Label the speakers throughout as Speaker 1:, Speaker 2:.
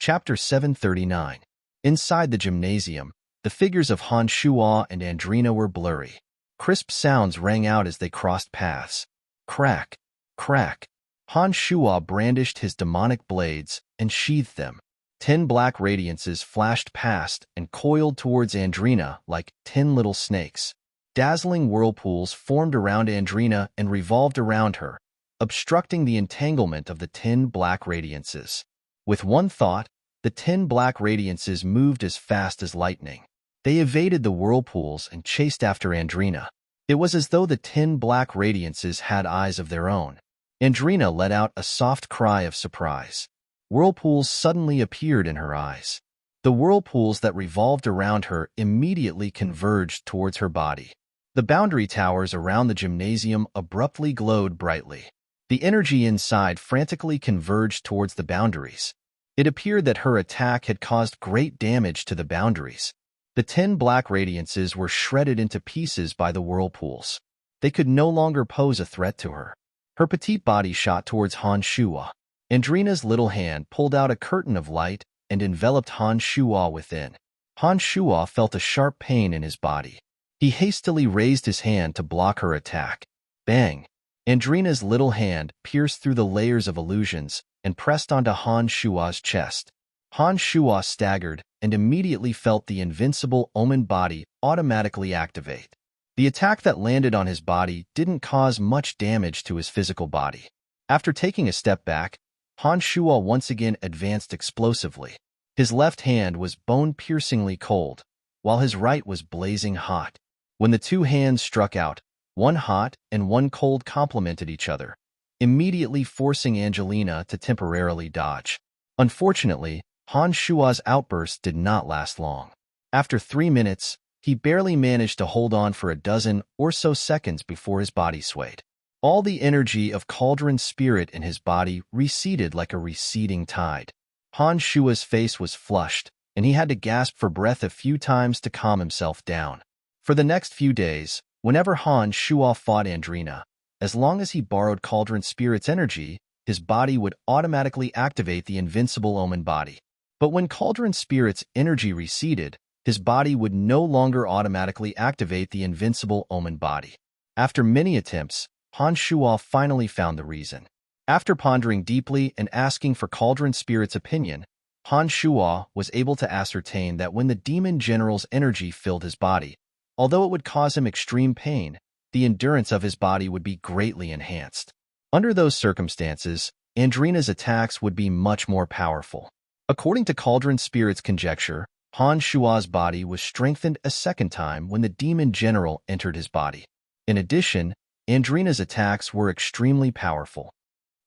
Speaker 1: Chapter 739. Inside the gymnasium, the figures of Han Shuo and Andrina were blurry. Crisp sounds rang out as they crossed paths. Crack, crack. Han Shuo brandished his demonic blades and sheathed them. 10 black radiances flashed past and coiled towards Andrina like 10 little snakes. Dazzling whirlpools formed around Andrina and revolved around her, obstructing the entanglement of the 10 black radiances. With one thought, the 10 black radiances moved as fast as lightning. They evaded the whirlpools and chased after Andrina. It was as though the 10 black radiances had eyes of their own. Andrina let out a soft cry of surprise. Whirlpools suddenly appeared in her eyes. The whirlpools that revolved around her immediately converged towards her body. The boundary towers around the gymnasium abruptly glowed brightly. The energy inside frantically converged towards the boundaries. It appeared that her attack had caused great damage to the boundaries. The 10 black radiances were shredded into pieces by the whirlpools. They could no longer pose a threat to her. Her petite body shot towards Han Shuo. Andrina's little hand pulled out a curtain of light and enveloped Han Shuo within. Han Shuo felt a sharp pain in his body. He hastily raised his hand to block her attack. Bang! Andrina's little hand pierced through the layers of illusions and pressed onto Han Shuo's chest. Han Shuo staggered and immediately felt the invincible omen body automatically activate. The attack that landed on his body didn't cause much damage to his physical body. After taking a step back, Han Shuo once again advanced explosively. His left hand was bone-piercingly cold, while his right was blazing hot. When the two hands struck out, one hot and one cold complemented each other, immediately forcing Angelina to temporarily dodge. Unfortunately, Han Shuo's outburst did not last long. After 3 minutes, he barely managed to hold on for a dozen or so seconds before his body swayed. All the energy of Cauldron spirit in his body receded like a receding tide. Han Shuo's face was flushed, and he had to gasp for breath a few times to calm himself down. For the next few days, whenever Han Shuo fought Andrina, as long as he borrowed Cauldron spirit's energy, his body would automatically activate the invincible omen body. But when Cauldron spirit's energy receded, his body would no longer automatically activate the invincible omen body. After many attempts, Han Shuo finally found the reason. After pondering deeply and asking for Cauldron spirit's opinion, Han Shuo was able to ascertain that when the demon general's energy filled his body, although it would cause him extreme pain, the endurance of his body would be greatly enhanced. Under those circumstances, Andrina's attacks would be much more powerful. According to Cauldron spirit's conjecture, Han Shuo's body was strengthened a second time when the demon general entered his body. In addition, Andrina's attacks were extremely powerful.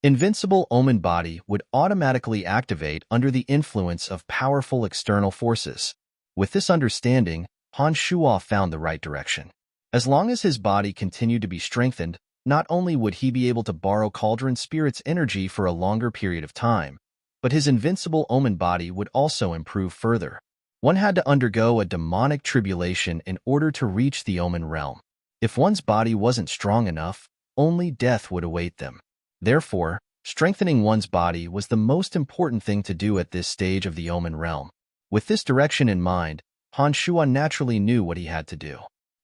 Speaker 1: Invincible omen body would automatically activate under the influence of powerful external forces. With this understanding, Han Shuo found the right direction. As long as his body continued to be strengthened, not only would he be able to borrow Cauldron spirit's energy for a longer period of time, but his invincible omen body would also improve further. One had to undergo a demonic tribulation in order to reach the omen realm. If one's body wasn't strong enough, only death would await them. Therefore, strengthening one's body was the most important thing to do at this stage of the omen realm. With this direction in mind, Han Shuo naturally knew what he had to do.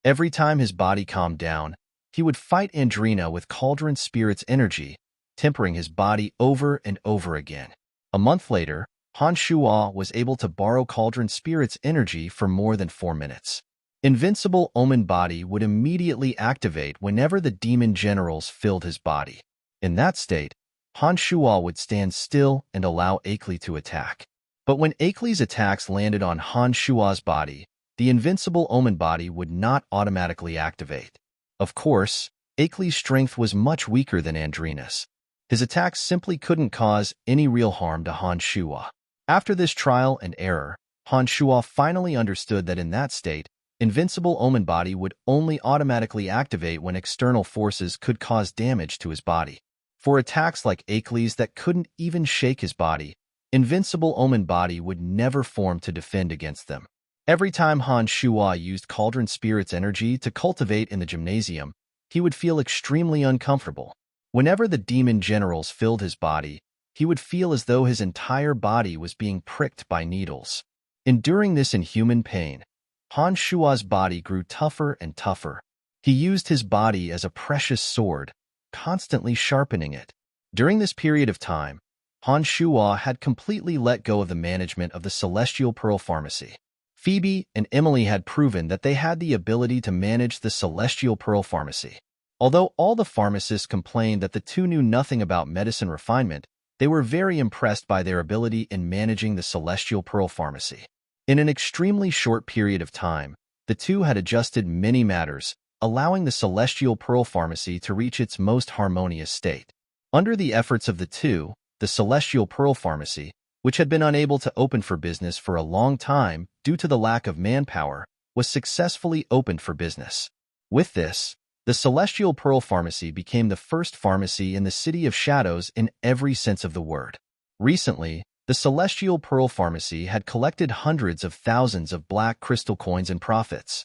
Speaker 1: Every time his body calmed down, he would fight Andrina with Cauldron spirit's energy, tempering his body over and over again. A month later, Han Shuo was able to borrow Cauldron spirit's energy for more than 4 minutes. Invincible omen body would immediately activate whenever the demon generals filled his body. In that state, Han Shuo would stand still and allow Akeley to attack. But when Akeley's attacks landed on Han Shuo's body, the invincible omen body would not automatically activate. Of course, Akeley's strength was much weaker than Andrina's. His attacks simply couldn't cause any real harm to Han Shuo. After this trial and error, Han Shuo finally understood that in that state, invincible omen body would only automatically activate when external forces could cause damage to his body. For attacks like Akeley's that couldn't even shake his body, invincible omen body would never form to defend against them. Every time Han Shuo used Cauldron spirit's energy to cultivate in the gymnasium, he would feel extremely uncomfortable. Whenever the demon generals filled his body, he would feel as though his entire body was being pricked by needles. Enduring this inhuman pain, Han Shua's body grew tougher and tougher. He used his body as a precious sword, constantly sharpening it. During this period of time, Han Shua had completely let go of the management of the Celestial Pearl Pharmacy. Phoebe and Emily had proven that they had the ability to manage the Celestial Pearl Pharmacy. Although all the pharmacists complained that the two knew nothing about medicine refinement, they were very impressed by their ability in managing the Celestial Pearl Pharmacy. In an extremely short period of time, the two had adjusted many matters, allowing the Celestial Pearl Pharmacy to reach its most harmonious state. Under the efforts of the two, the Celestial Pearl Pharmacy, which had been unable to open for business for a long time due to the lack of manpower, was successfully opened for business. With this, the Celestial Pearl Pharmacy became the first pharmacy in the City of Shadows in every sense of the word. Recently, the Celestial Pearl Pharmacy had collected hundreds of thousands of black crystal coins in profits.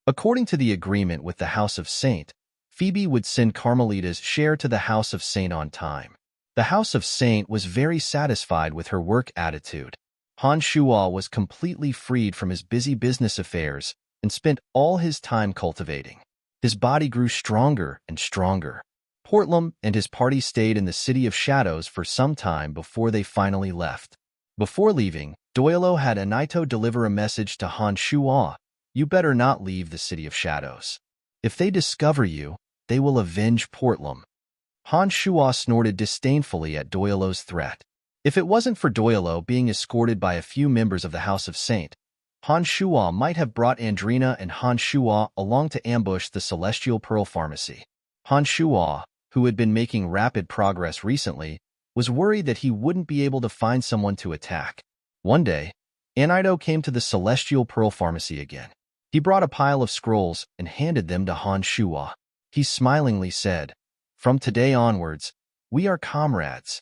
Speaker 1: According to the agreement with the House of Saint, Phoebe would send Carmelita's share to the House of Saint on time. The House of Saint was very satisfied with her work attitude. Han Shua was completely freed from his busy business affairs and spent all his time cultivating. His body grew stronger and stronger. Portlam and his party stayed in the City of Shadows for some time before they finally left. Before leaving, Doylo had Anaito deliver a message to Han Shua. You better not leave the City of Shadows. If they discover you, they will avenge Portlam. Han Shua snorted disdainfully at Doylo's threat. If it wasn't for Doylo being escorted by a few members of the House of Saint, Han Shua might have brought Andrina and Han Shua along to ambush the Celestial Pearl Pharmacy. Han Shua, who had been making rapid progress recently, was worried that he wouldn't be able to find someone to attack. One day, Anaito came to the Celestial Pearl Pharmacy again. He brought a pile of scrolls and handed them to Han Shua. He smilingly said, "From today onwards, we are comrades."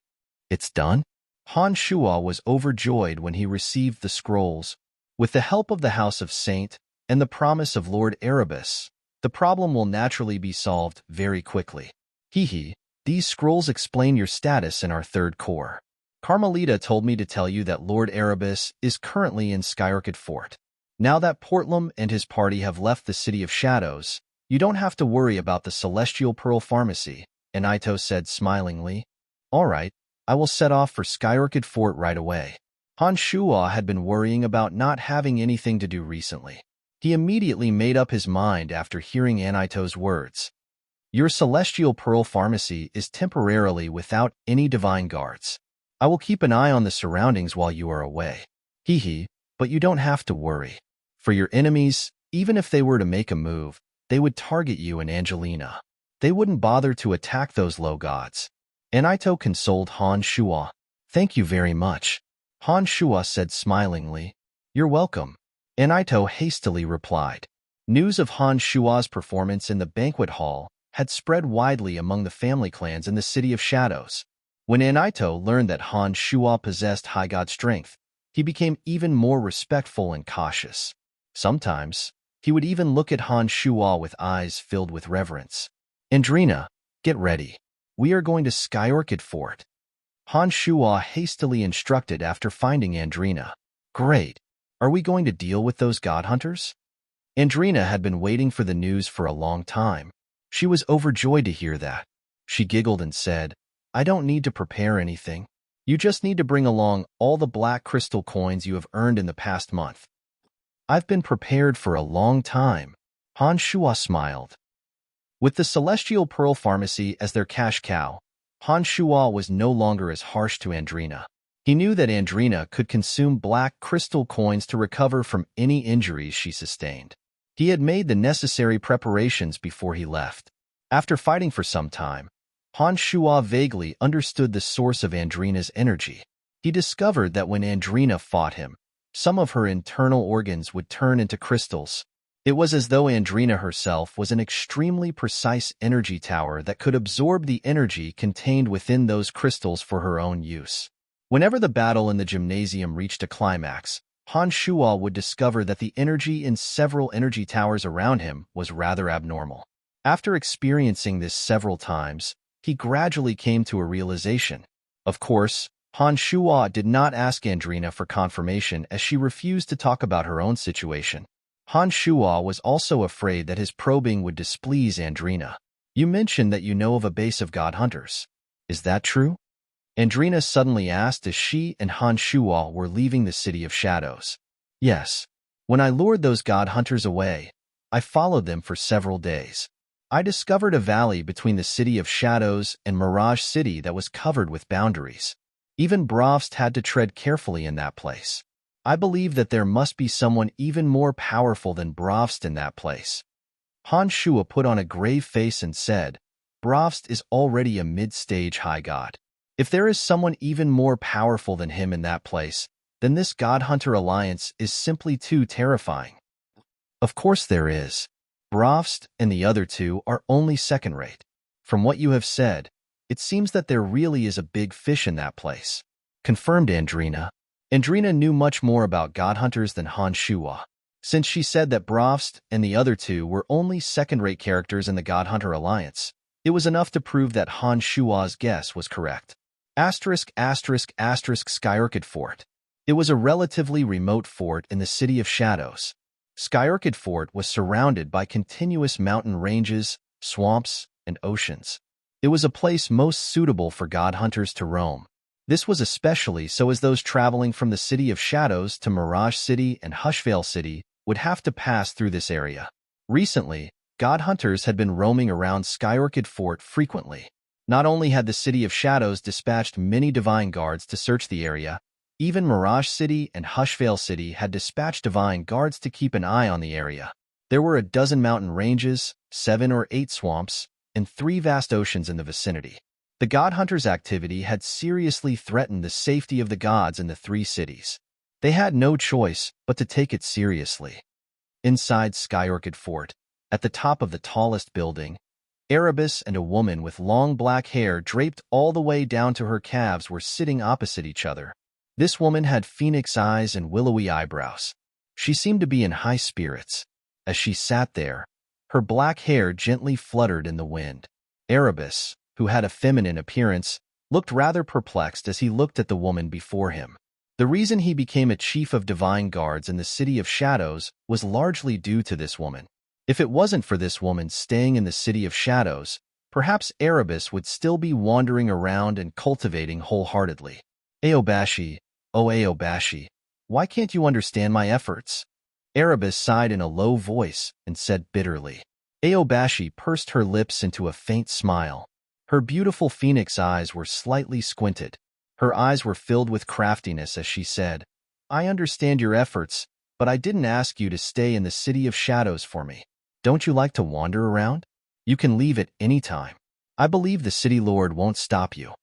Speaker 1: "It's done?" Han Shua was overjoyed when he received the scrolls. With the help of the House of Saint and the promise of Lord Erebus, the problem will naturally be solved very quickly. These scrolls explain your status in our third core. Carmelita told me to tell you that Lord Erebus is currently in Skyrocket Fort. Now that Portlam and his party have left the City of Shadows, you don't have to worry about the Celestial Pearl Pharmacy, Anaito said smilingly. All right, I will set off for Skyrocket Fort right away. Han Shua had been worrying about not having anything to do recently. He immediately made up his mind after hearing Anaito's words. Your Celestial Pearl Pharmacy is temporarily without any divine guards. I will keep an eye on the surroundings while you are away. But you don't have to worry. For your enemies, even if they were to make a move, they would target you and Angelina. They wouldn't bother to attack those low gods. Anaito consoled Han Shua. Thank you very much. Han Shua said smilingly. You're welcome. Anaito hastily replied. News of Han Shua's performance in the banquet hall had spread widely among the family clans in the City of Shadows. When Anaito learned that Han Shua possessed high god strength, he became even more respectful and cautious. Sometimes, he would even look at Han Shua with eyes filled with reverence. Andrina, get ready. We are going to Skyrocket Fort. Han Shua hastily instructed after finding Andrina. Great. Are we going to deal with those god hunters? Andrina had been waiting for the news for a long time. She was overjoyed to hear that. She giggled and said, I don't need to prepare anything. You just need to bring along all the black crystal coins you have earned in the past month. I've been prepared for a long time. Han Shua smiled. With the Celestial Pearl Pharmacy as their cash cow, Han Shua was no longer as harsh to Andrina. He knew that Andrina could consume black crystal coins to recover from any injuries she sustained. He had made the necessary preparations before he left. After fighting for some time, Han Shua vaguely understood the source of Andrina's energy. He discovered that when Andrina fought him, some of her internal organs would turn into crystals. It was as though Andrina herself was an extremely precise energy tower that could absorb the energy contained within those crystals for her own use. Whenever the battle in the gymnasium reached a climax, Han Shua would discover that the energy in several energy towers around him was rather abnormal. After experiencing this several times, he gradually came to a realization. Of course, Han Shuo did not ask Andrina for confirmation as she refused to talk about her own situation. Han Shuo was also afraid that his probing would displease Andrina. You mentioned that you know of a base of god hunters. Is that true? Andrina suddenly asked as she and Han Shuo were leaving the City of Shadows. Yes. When I lured those god hunters away, I followed them for several days. I discovered a valley between the City of Shadows and Mirage City that was covered with boundaries. Even Bravst had to tread carefully in that place. I believe that there must be someone even more powerful than Bravst in that place. Han Shuo put on a grave face and said, Bravst is already a mid-stage high god. If there is someone even more powerful than him in that place, then this god hunter alliance is simply too terrifying. Of course there is. Bravst and the other two are only second-rate. From what you have said, it seems that there really is a big fish in that place. Confirmed Andrina. Andrina knew much more about god hunters than Han Shuo. Since she said that Bravst and the other two were only second-rate characters in the god hunter alliance, it was enough to prove that Han Shuo's guess was correct. Skyarcid Fort. It was a relatively remote fort in the City of Shadows. Skyarcid Fort was surrounded by continuous mountain ranges, swamps, and oceans. It was a place most suitable for god hunters to roam. This was especially so as those traveling from the City of Shadows to Mirage City and Hushvale City would have to pass through this area. Recently, god hunters had been roaming around Skyarcid Fort frequently. Not only had the City of Shadows dispatched many divine guards to search the area, even Mirage City and Hushvale City had dispatched divine guards to keep an eye on the area. There were a dozen mountain ranges, 7 or 8 swamps, and 3 vast oceans in the vicinity. The god hunters' activity had seriously threatened the safety of the gods in the 3 cities. They had no choice but to take it seriously. Inside Skyarcid Fort, at the top of the tallest building, Erebus and a woman with long black hair draped all the way down to her calves were sitting opposite each other. This woman had phoenix eyes and willowy eyebrows. She seemed to be in high spirits. As she sat there, her black hair gently fluttered in the wind. Erebus, who had a feminine appearance, looked rather perplexed as he looked at the woman before him. The reason he became a chief of divine guards in the City of Shadows was largely due to this woman. If it wasn't for this woman staying in the City of Shadows, perhaps Erebus would still be wandering around and cultivating wholeheartedly. Aobashi, oh Aobashi, why can't you understand my efforts? Erebus sighed in a low voice and said bitterly. Aobashi pursed her lips into a faint smile. Her beautiful phoenix eyes were slightly squinted. Her eyes were filled with craftiness as she said, I understand your efforts, but I didn't ask you to stay in the City of Shadows for me. Don't you like to wander around? You can leave at any time. I believe the City Lord won't stop you.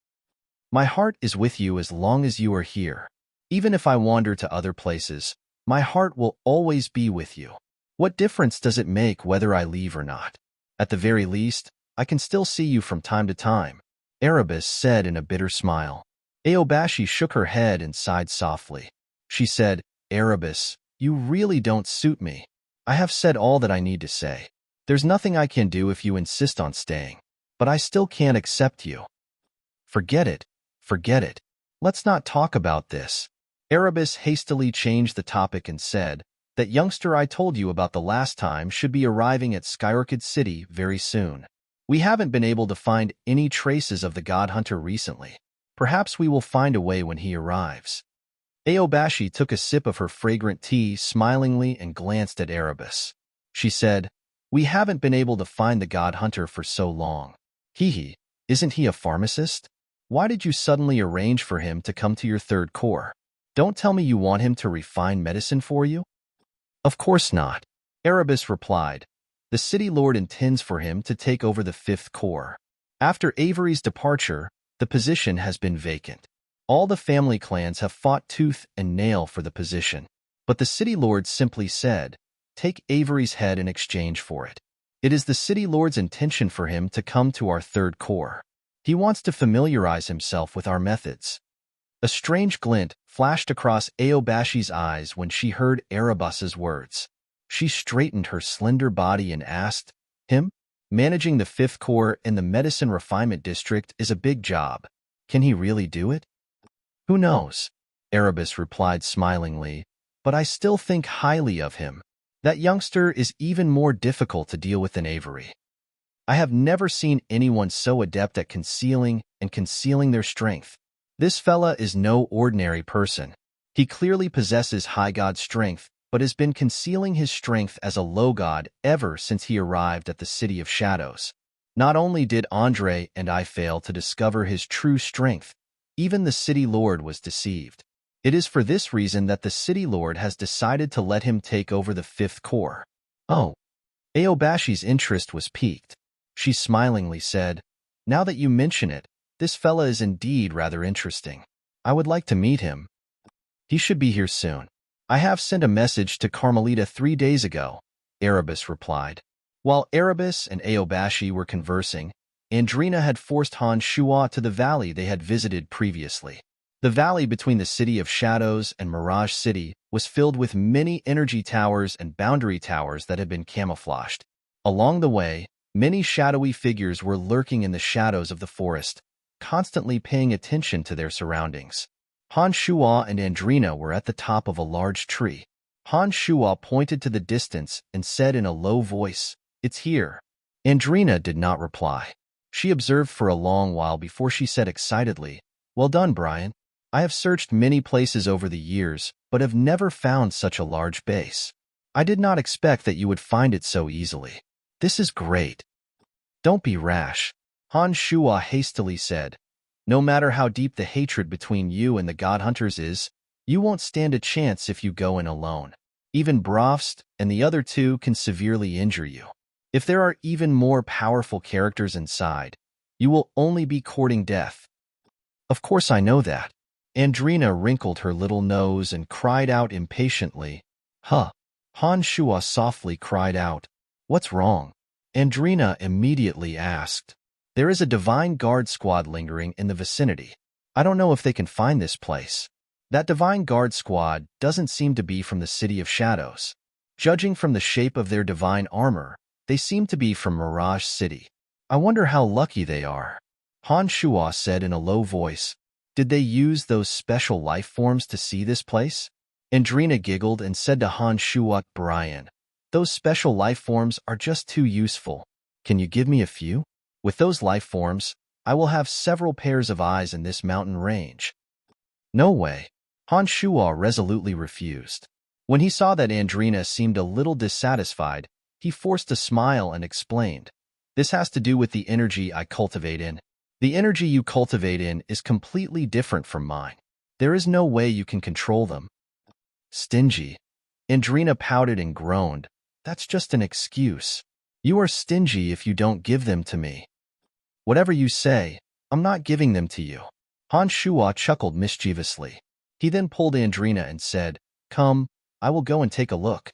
Speaker 1: My heart is with you as long as you are here. Even if I wander to other places, my heart will always be with you. What difference does it make whether I leave or not? At the very least, I can still see you from time to time, Erebus said in a bitter smile. Aobashi shook her head and sighed softly. She said, Erebus, you really don't suit me. I have said all that I need to say. There's nothing I can do if you insist on staying, but I still can't accept you. Forget it. Forget it. Let's not talk about this. Erebus hastily changed the topic and said, that youngster I told you about the last time should be arriving at Skyarcid City very soon. We haven't been able to find any traces of the god hunter recently. Perhaps we will find a way when he arrives. Aobashi took a sip of her fragrant tea smilingly and glanced at Erebus. She said, we haven't been able to find the god hunter for so long. Hee, isn't he a pharmacist? Why did you suddenly arrange for him to come to your 3rd core? Don't tell me you want him to refine medicine for you? Of course not. Erebus replied. The City Lord intends for him to take over the 5th core. After Avery's departure, the position has been vacant. All the family clans have fought tooth and nail for the position. But the City Lord simply said, take Avery's head in exchange for it. It is the City Lord's intention for him to come to our 3rd core. He wants to familiarize himself with our methods. A strange glint flashed across Aobashi's eyes when she heard Erebus's words. She straightened her slender body and asked, him? Managing the 5th core in the Medicine Refinement District is a big job. Can he really do it? Who knows? Erebus replied smilingly, but I still think highly of him. That youngster is even more difficult to deal with than Avery. I have never seen anyone so adept at concealing their strength. This fella is no ordinary person. He clearly possesses high god strength, but has been concealing his strength as a low god ever since he arrived at the City of Shadows. Not only did Andre and I fail to discover his true strength, even the City Lord was deceived. It is for this reason that the City Lord has decided to let him take over the fifth core. Oh. Aobashi's interest was piqued. She smilingly said, "Now that you mention it, this fella is indeed rather interesting. I would like to meet him. He should be here soon. I have sent a message to Carmelita 3 days ago," Erebus replied. While Erebus and Aobashi were conversing, Andrina had forced Han Shuo to the valley they had visited previously. The valley between the City of Shadows and Mirage City was filled with many energy towers and boundary towers that had been camouflaged. Along the way, many shadowy figures were lurking in the shadows of the forest, constantly paying attention to their surroundings. Han Shuo and Andrina were at the top of a large tree. Han Shuo pointed to the distance and said in a low voice, "It's here." Andrina did not reply. She observed for a long while before she said excitedly, "Well done, Brian. I have searched many places over the years, but have never found such a large base. I did not expect that you would find it so easily. This is great." "Don't be rash," Han Shuo hastily said. "No matter how deep the hatred between you and the God Hunters is, you won't stand a chance if you go in alone. Even Bravst and the other two can severely injure you. If there are even more powerful characters inside, you will only be courting death." "Of course I know that." Andrina wrinkled her little nose and cried out impatiently, "Huh." Han Shuo softly cried out, "What's wrong?" Andrina immediately asked, "There is a Divine Guard squad lingering in the vicinity. I don't know if they can find this place. That Divine Guard squad doesn't seem to be from the City of Shadows. Judging from the shape of their divine armor, they seem to be from Mirage City. I wonder how lucky they are." Han Shuo said in a low voice, "Did they use those special life forms to see this place?" Andrina giggled and said to Han Shuo, "Brian, those special life forms are just too useful. Can you give me a few? With those life forms, I will have several pairs of eyes in this mountain range." "No way." Han Shuo resolutely refused. When he saw that Andrina seemed a little dissatisfied, he forced a smile and explained, "This has to do with the energy I cultivate in. The energy you cultivate in is completely different from mine. There is no way you can control them." "Stingy." Andrina pouted and groaned. "That's just an excuse. You are stingy if you don't give them to me." "Whatever you say, I'm not giving them to you." Han Shuo chuckled mischievously. He then pulled Andrina and said, "Come, I will go and take a look.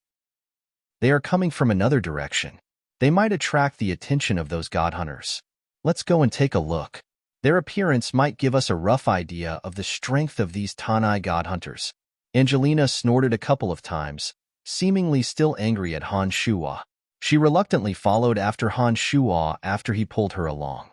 Speaker 1: They are coming from another direction. They might attract the attention of those god hunters. Let's go and take a look. Their appearance might give us a rough idea of the strength of these Tanai god hunters." Angelina snorted a couple of times, seemingly still angry at Han Shuo. She reluctantly followed after Han Shuo after he pulled her along.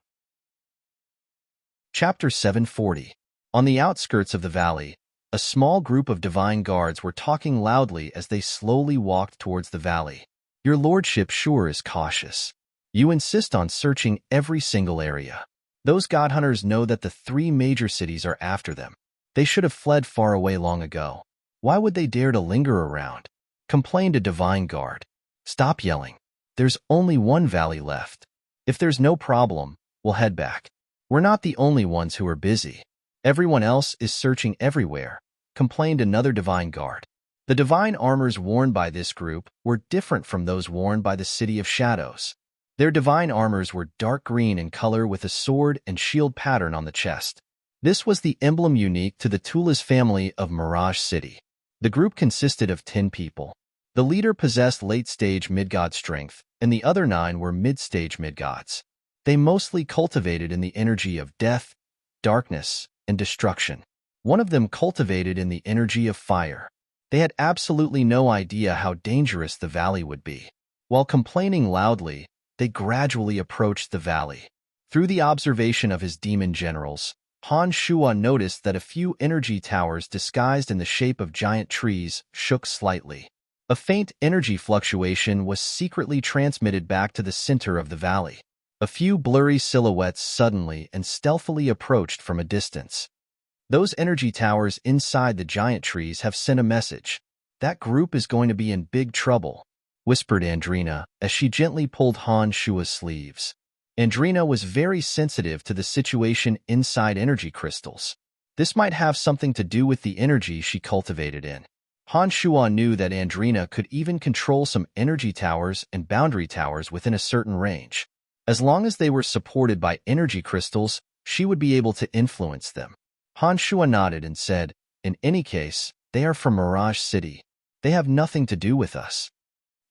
Speaker 1: Chapter 740. On the outskirts of the valley, a small group of divine guards were talking loudly as they slowly walked towards the valley. "Your lordship sure is cautious. You insist on searching every single area. Those god hunters know that the 3 major cities are after them. They should have fled far away long ago. Why would they dare to linger around?" complained a divine guard. "Stop yelling. There's only one valley left. If there's no problem, we'll head back. We're not the only ones who are busy. Everyone else is searching everywhere," complained another divine guard. The divine armors worn by this group were different from those worn by the City of Shadows. Their divine armors were dark green in color with a sword and shield pattern on the chest. This was the emblem unique to the Tulas family of Mirage City. The group consisted of 10 people. The leader possessed late-stage mid-god strength, and the other 9 were mid-stage mid-gods. They mostly cultivated in the energy of death, darkness, and destruction. One of them cultivated in the energy of fire. They had absolutely no idea how dangerous the valley would be. While complaining loudly, they gradually approached the valley. Through the observation of his demon generals, Han Shuo noticed that a few energy towers disguised in the shape of giant trees shook slightly. A faint energy fluctuation was secretly transmitted back to the center of the valley. A few blurry silhouettes suddenly and stealthily approached from a distance. Those energy towers inside the giant trees have sent a message. That group is going to be in big trouble, whispered Andrina as she gently pulled Han Shuo's sleeves. Andrina was very sensitive to the situation inside energy crystals. This might have something to do with the energy she cultivated in. Han Shuo knew that Andrina could even control some energy towers and boundary towers within a certain range. As long as they were supported by energy crystals, she would be able to influence them. Han Shuo nodded and said, "In any case, they are from Mirage City. They have nothing to do with us."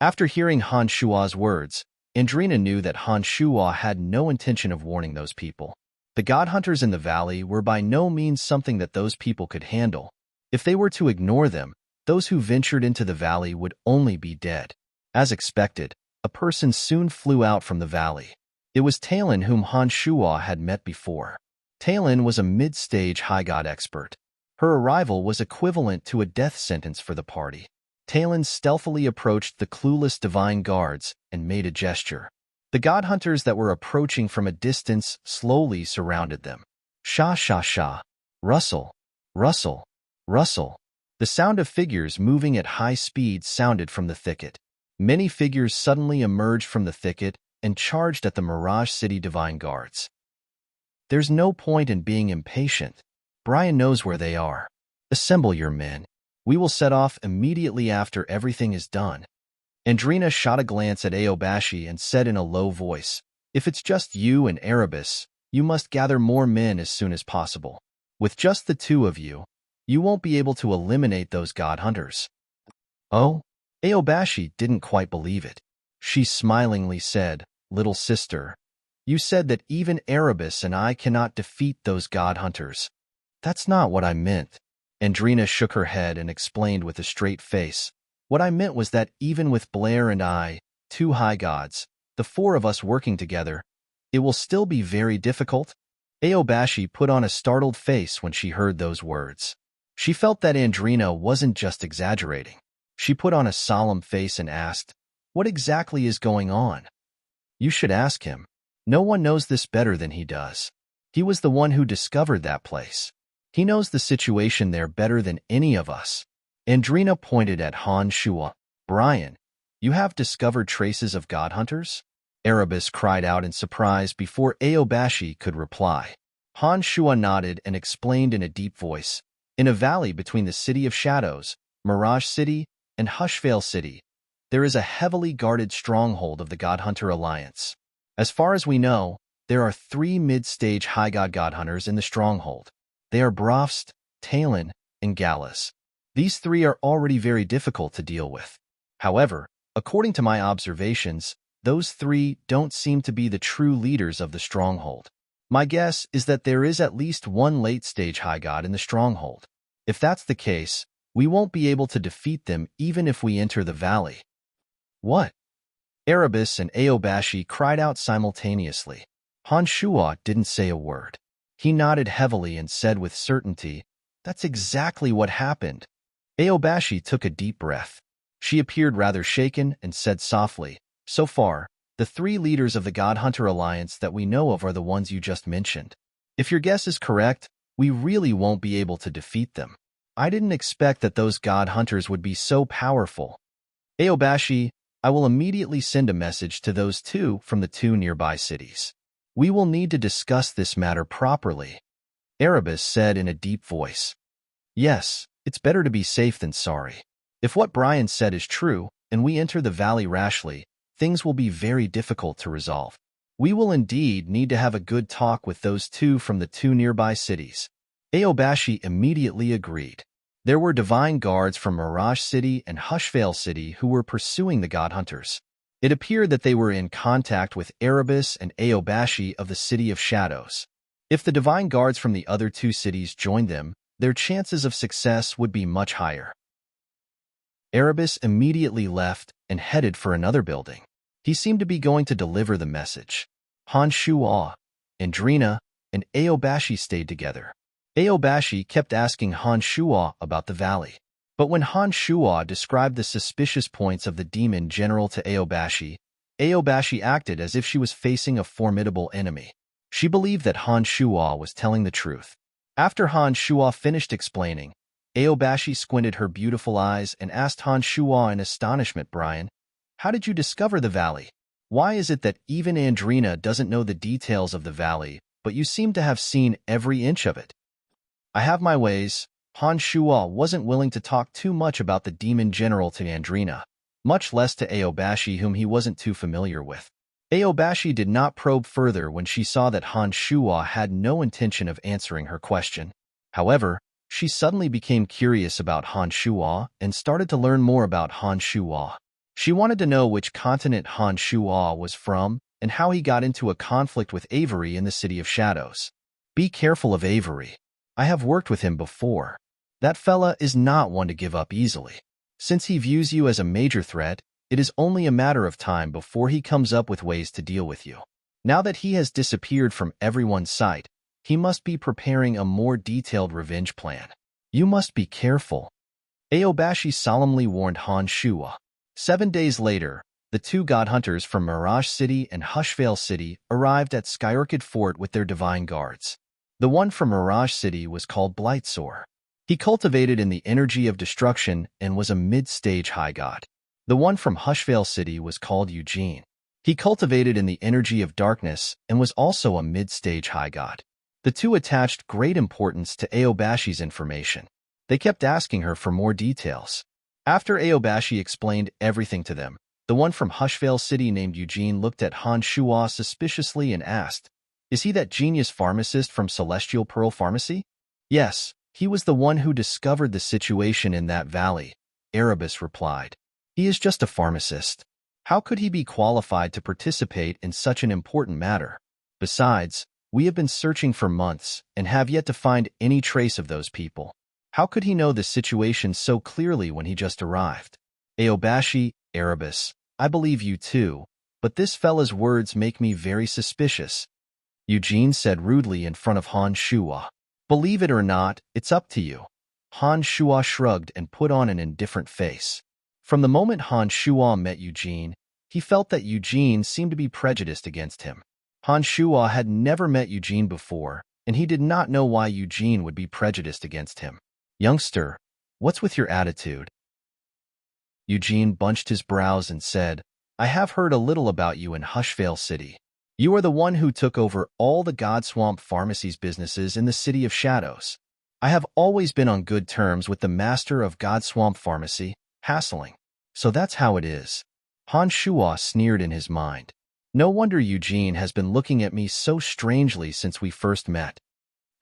Speaker 1: After hearing Han Shuo's words, Andrina knew that Han Shuo had no intention of warning those people. The god hunters in the valley were by no means something that those people could handle. If they were to ignore them, those who ventured into the valley would only be dead. As expected, a person soon flew out from the valley. It was Talon, whom Han Shuo had met before. Talon was a mid-stage high god expert. Her arrival was equivalent to a death sentence for the party. Talon stealthily approached the clueless divine guards and made a gesture. The god hunters that were approaching from a distance slowly surrounded them. Sha sha sha. Rustle. Rustle. Rustle. The sound of figures moving at high speed sounded from the thicket. Many figures suddenly emerged from the thicket and charged at the Mirage City divine guards. There's no point in being impatient. Brian knows where they are. Assemble your men. We will set off immediately after everything is done. Andrina shot a glance at Aobashi and said in a low voice, "If it's just you and Erebus, you must gather more men as soon as possible. With just the two of you, you won't be able to eliminate those god hunters." Oh? Aobashi didn't quite believe it. She smilingly said, "Little sister, you said that even Erebus and I cannot defeat those god hunters." "That's not what I meant." Andrina shook her head and explained with a straight face, "What I meant was that even with Blair and I, two high gods, the four of us working together, it will still be very difficult." Aobashi put on a startled face when she heard those words. She felt that Andrina wasn't just exaggerating. She put on a solemn face and asked, "What exactly is going on?" "You should ask him. No one knows this better than he does. He was the one who discovered that place. He knows the situation there better than any of us." Andrina pointed at Han Shuo. "Brian, you have discovered traces of god hunters?" Erebus cried out in surprise before Aobashi could reply. Han Shuo nodded and explained in a deep voice, "In a valley between the City of Shadows, Mirage City, and Hushvale City, there is a heavily guarded stronghold of the God Hunter Alliance. As far as we know, there are 3 mid-stage high god hunters in the stronghold. They are Brofst, Talon, and Gallus. These 3 are already very difficult to deal with. However, according to my observations, those 3 don't seem to be the true leaders of the stronghold. My guess is that there is at least 1 late-stage high god in the stronghold. If that's the case, we won't be able to defeat them even if we enter the valley." "What?" Erebus and Aobashi cried out simultaneously. Han Shuo didn't say a word. He nodded heavily and said with certainty, "That's exactly what happened." Aobashi took a deep breath. She appeared rather shaken and said softly, "So far, the 3 leaders of the God Hunter Alliance that we know of are the ones you just mentioned. If your guess is correct, we really won't be able to defeat them. I didn't expect that those God Hunters would be so powerful. Aobashi, I will immediately send a message to those 2 from the 2 nearby cities. We will need to discuss this matter properly," Erebus said in a deep voice. "Yes, it's better to be safe than sorry. If what Brian said is true, and we enter the valley rashly, things will be very difficult to resolve. We will indeed need to have a good talk with those 2 from the 2 nearby cities." Aobashi immediately agreed. There were divine guards from Mirage City and Hushvale City who were pursuing the God Hunters. It appeared that they were in contact with Erebus and Aobashi of the City of Shadows. If the divine guards from the other 2 cities joined them, their chances of success would be much higher. Erebus immediately left and headed for another building. He seemed to be going to deliver the message. Han Shuo, Andrina, and Aobashi stayed together. Aobashi kept asking Han Shuo about the valley. But when Han Shuo described the suspicious points of the demon general to Aobashi, Aobashi acted as if she was facing a formidable enemy. She believed that Han Shuo was telling the truth. After Han Shuo finished explaining, Aobashi squinted her beautiful eyes and asked Han Shuo in astonishment, "Brian, how did you discover the valley? Why is it that even Andrina doesn't know the details of the valley, but you seem to have seen every inch of it?" "I have my ways." Han Shuo wasn't willing to talk too much about the demon general to Andrina, much less to Aobashi, whom he wasn't too familiar with. Aobashi did not probe further when she saw that Han Shuo had no intention of answering her question. However, she suddenly became curious about Han Shuo and started to learn more about Han Shuo. She wanted to know which continent Han Shuo was from and how he got into a conflict with Avery in the City of Shadows. "Be careful of Avery. I have worked with him before. That fella is not one to give up easily. Since he views you as a major threat, it is only a matter of time before he comes up with ways to deal with you. Now that he has disappeared from everyone's sight, he must be preparing a more detailed revenge plan. You must be careful." Aobashi solemnly warned Han Shuo. 7 days later, the two god hunters from Mirage City and Hushvale City arrived at Skyorkid Fort with their divine guards. The one from Mirage City was called Blightsor. He cultivated in the energy of destruction and was a mid-stage high god. The one from Hushvale City was called Eugene. He cultivated in the energy of darkness and was also a mid-stage high god. The two attached great importance to Aobashi's information. They kept asking her for more details. After Aobashi explained everything to them, the one from Hushvale City named Eugene looked at Han Shuo suspiciously and asked, "Is he that genius pharmacist from Celestial Pearl Pharmacy?" "Yes, he was the one who discovered the situation in that valley," Erebus replied. "He is just a pharmacist. How could he be qualified to participate in such an important matter? Besides, we have been searching for months and have yet to find any trace of those people. How could he know the situation so clearly when he just arrived?" "Aobashi, Erebus, I believe you too, but this fella's words make me very suspicious," Eugene said rudely in front of Han Shuo. "Believe it or not, it's up to you." Han Shuo shrugged and put on an indifferent face. From the moment Han Shuo met Eugene, he felt that Eugene seemed to be prejudiced against him. Han Shuo had never met Eugene before, and he did not know why Eugene would be prejudiced against him. "Youngster, what's with your attitude?" Eugene bunched his brows and said, "I have heard a little about you in Hushvale City. You are the one who took over all the Godswamp Pharmacy's businesses in the City of Shadows. I have always been on good terms with the master of Godswamp Pharmacy, Hassling. So that's how it is." Han Shuo sneered in his mind. No wonder Eugene has been looking at me so strangely since we first met.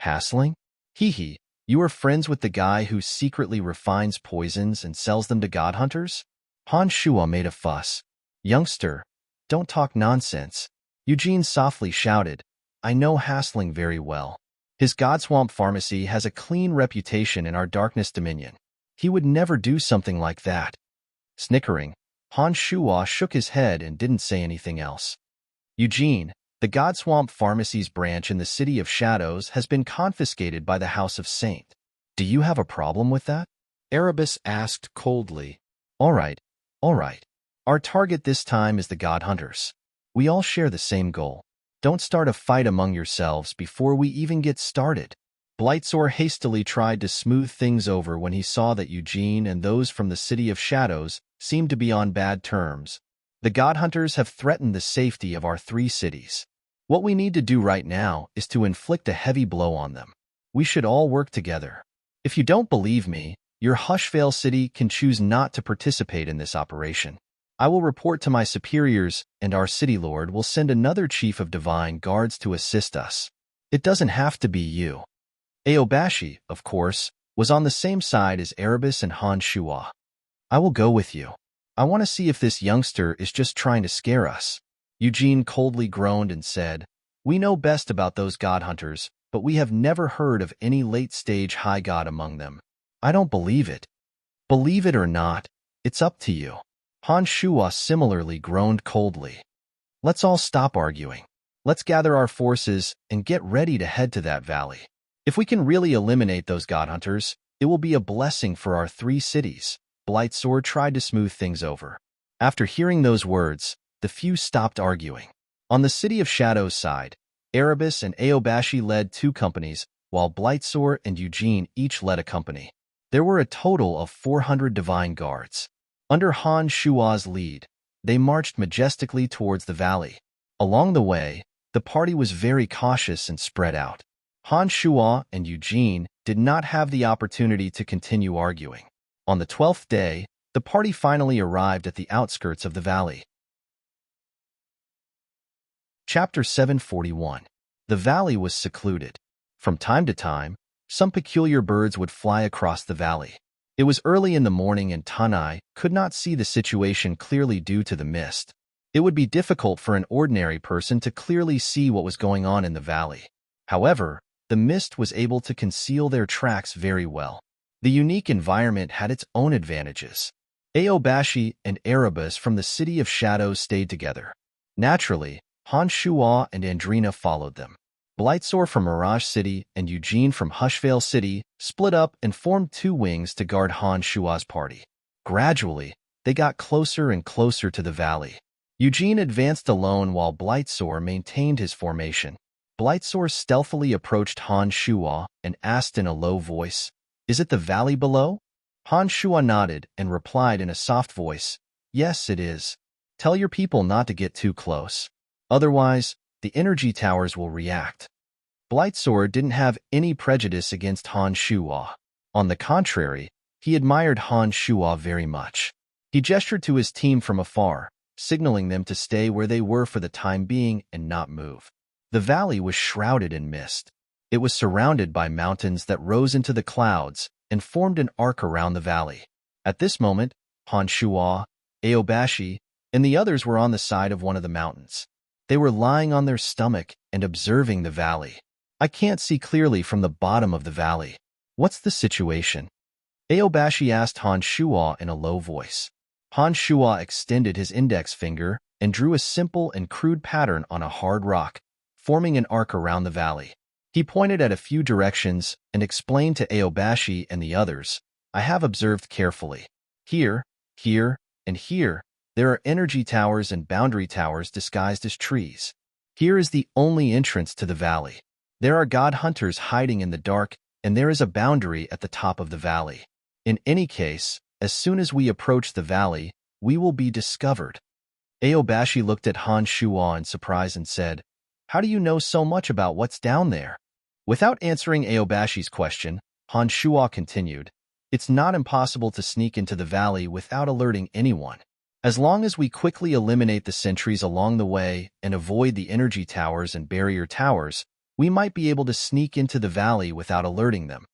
Speaker 1: "Hassling? Hee, you are friends with the guy who secretly refines poisons and sells them to god hunters?" Han Shuo made a fuss. "Youngster, don't talk nonsense." Eugene softly shouted, "I know Hassling very well. His Godswamp Pharmacy has a clean reputation in our Darkness Dominion. He would never do something like that." Snickering, Han Shuo shook his head and didn't say anything else. "Eugene, the Godswamp Pharmacy's branch in the City of Shadows has been confiscated by the House of Saint. Do you have a problem with that?" Erebus asked coldly. All right. Our target this time is the God Hunters. We all share the same goal. Don't start a fight among yourselves before we even get started." Blightsor hastily tried to smooth things over when he saw that Eugene and those from the City of Shadows seemed to be on bad terms. "The God Hunters have threatened the safety of our 3 cities. What we need to do right now is to inflict a heavy blow on them. We should all work together. If you don't believe me, your Hushvale City can choose not to participate in this operation. I will report to my superiors, and our City Lord will send another Chief of Divine Guards to assist us. It doesn't have to be you." Aobashi, of course, was on the same side as Erebus and Han Shuo. "I will go with you. I want to see if this youngster is just trying to scare us." Eugene coldly groaned and said, "We know best about those god hunters, but we have never heard of any late-stage high god among them. I don't believe it." "Believe it or not, it's up to you." Han Shuo similarly groaned coldly. "Let's all stop arguing. Let's gather our forces and get ready to head to that valley. If we can really eliminate those god hunters, it will be a blessing for our 3 cities. Blightsword tried to smooth things over. After hearing those words, the few stopped arguing. On the City of Shadows side, Erebus and Aobashi led 2 companies, while Blightsword and Eugene each led a company. There were a total of 400 divine guards. Under Han Shua's lead, they marched majestically towards the valley. Along the way, the party was very cautious and spread out. Han Shua and Eugene did not have the opportunity to continue arguing. On the 12th day, the party finally arrived at the outskirts of the valley. Chapter 741. The valley was secluded. From time to time, some peculiar birds would fly across the valley. It was early in the morning and Tanai could not see the situation clearly due to the mist. It would be difficult for an ordinary person to clearly see what was going on in the valley. However, the mist was able to conceal their tracks very well. The unique environment had its own advantages. Aobashi and Erebus from the City of Shadows stayed together. Naturally, Han Shua and Andrina followed them. Blightsword from Mirage City and Eugene from Hushvale City split up and formed 2 wings to guard Han Shua's party. Gradually, they got closer and closer to the valley. Eugene advanced alone while Blightsword maintained his formation. Blightsword stealthily approached Han Shua and asked in a low voice, "Is it the valley below?" Han Shua nodded and replied in a soft voice, "Yes, it is. Tell your people not to get too close. Otherwise, the energy towers will react." Blightsword didn't have any prejudice against Han Shua. On the contrary, he admired Han Shua very much. He gestured to his team from afar, signaling them to stay where they were for the time being and not move. The valley was shrouded in mist. It was surrounded by mountains that rose into the clouds and formed an arc around the valley. At this moment, Han Shua, Aobashi, and the others were on the side of one of the mountains. They were lying on their stomach and observing the valley. "I can't see clearly from the bottom of the valley. What's the situation?" Aobashi asked Han Shua in a low voice. Han Shua extended his index finger and drew a simple and crude pattern on a hard rock, forming an arc around the valley. He pointed at a few directions and explained to Aobashi and the others, "I have observed carefully. Here, here, and here, there are energy towers and boundary towers disguised as trees. Here is the only entrance to the valley. There are god hunters hiding in the dark, and there is a boundary at the top of the valley. In any case, as soon as we approach the valley, we will be discovered." Aobashi looked at Han Shua in surprise and said, "How do you know so much about what's down there?" Without answering Aobashi's question, Han Shua continued, "It's not impossible to sneak into the valley without alerting anyone. As long as we quickly eliminate the sentries along the way and avoid the energy towers and barrier towers, we might be able to sneak into the valley without alerting them."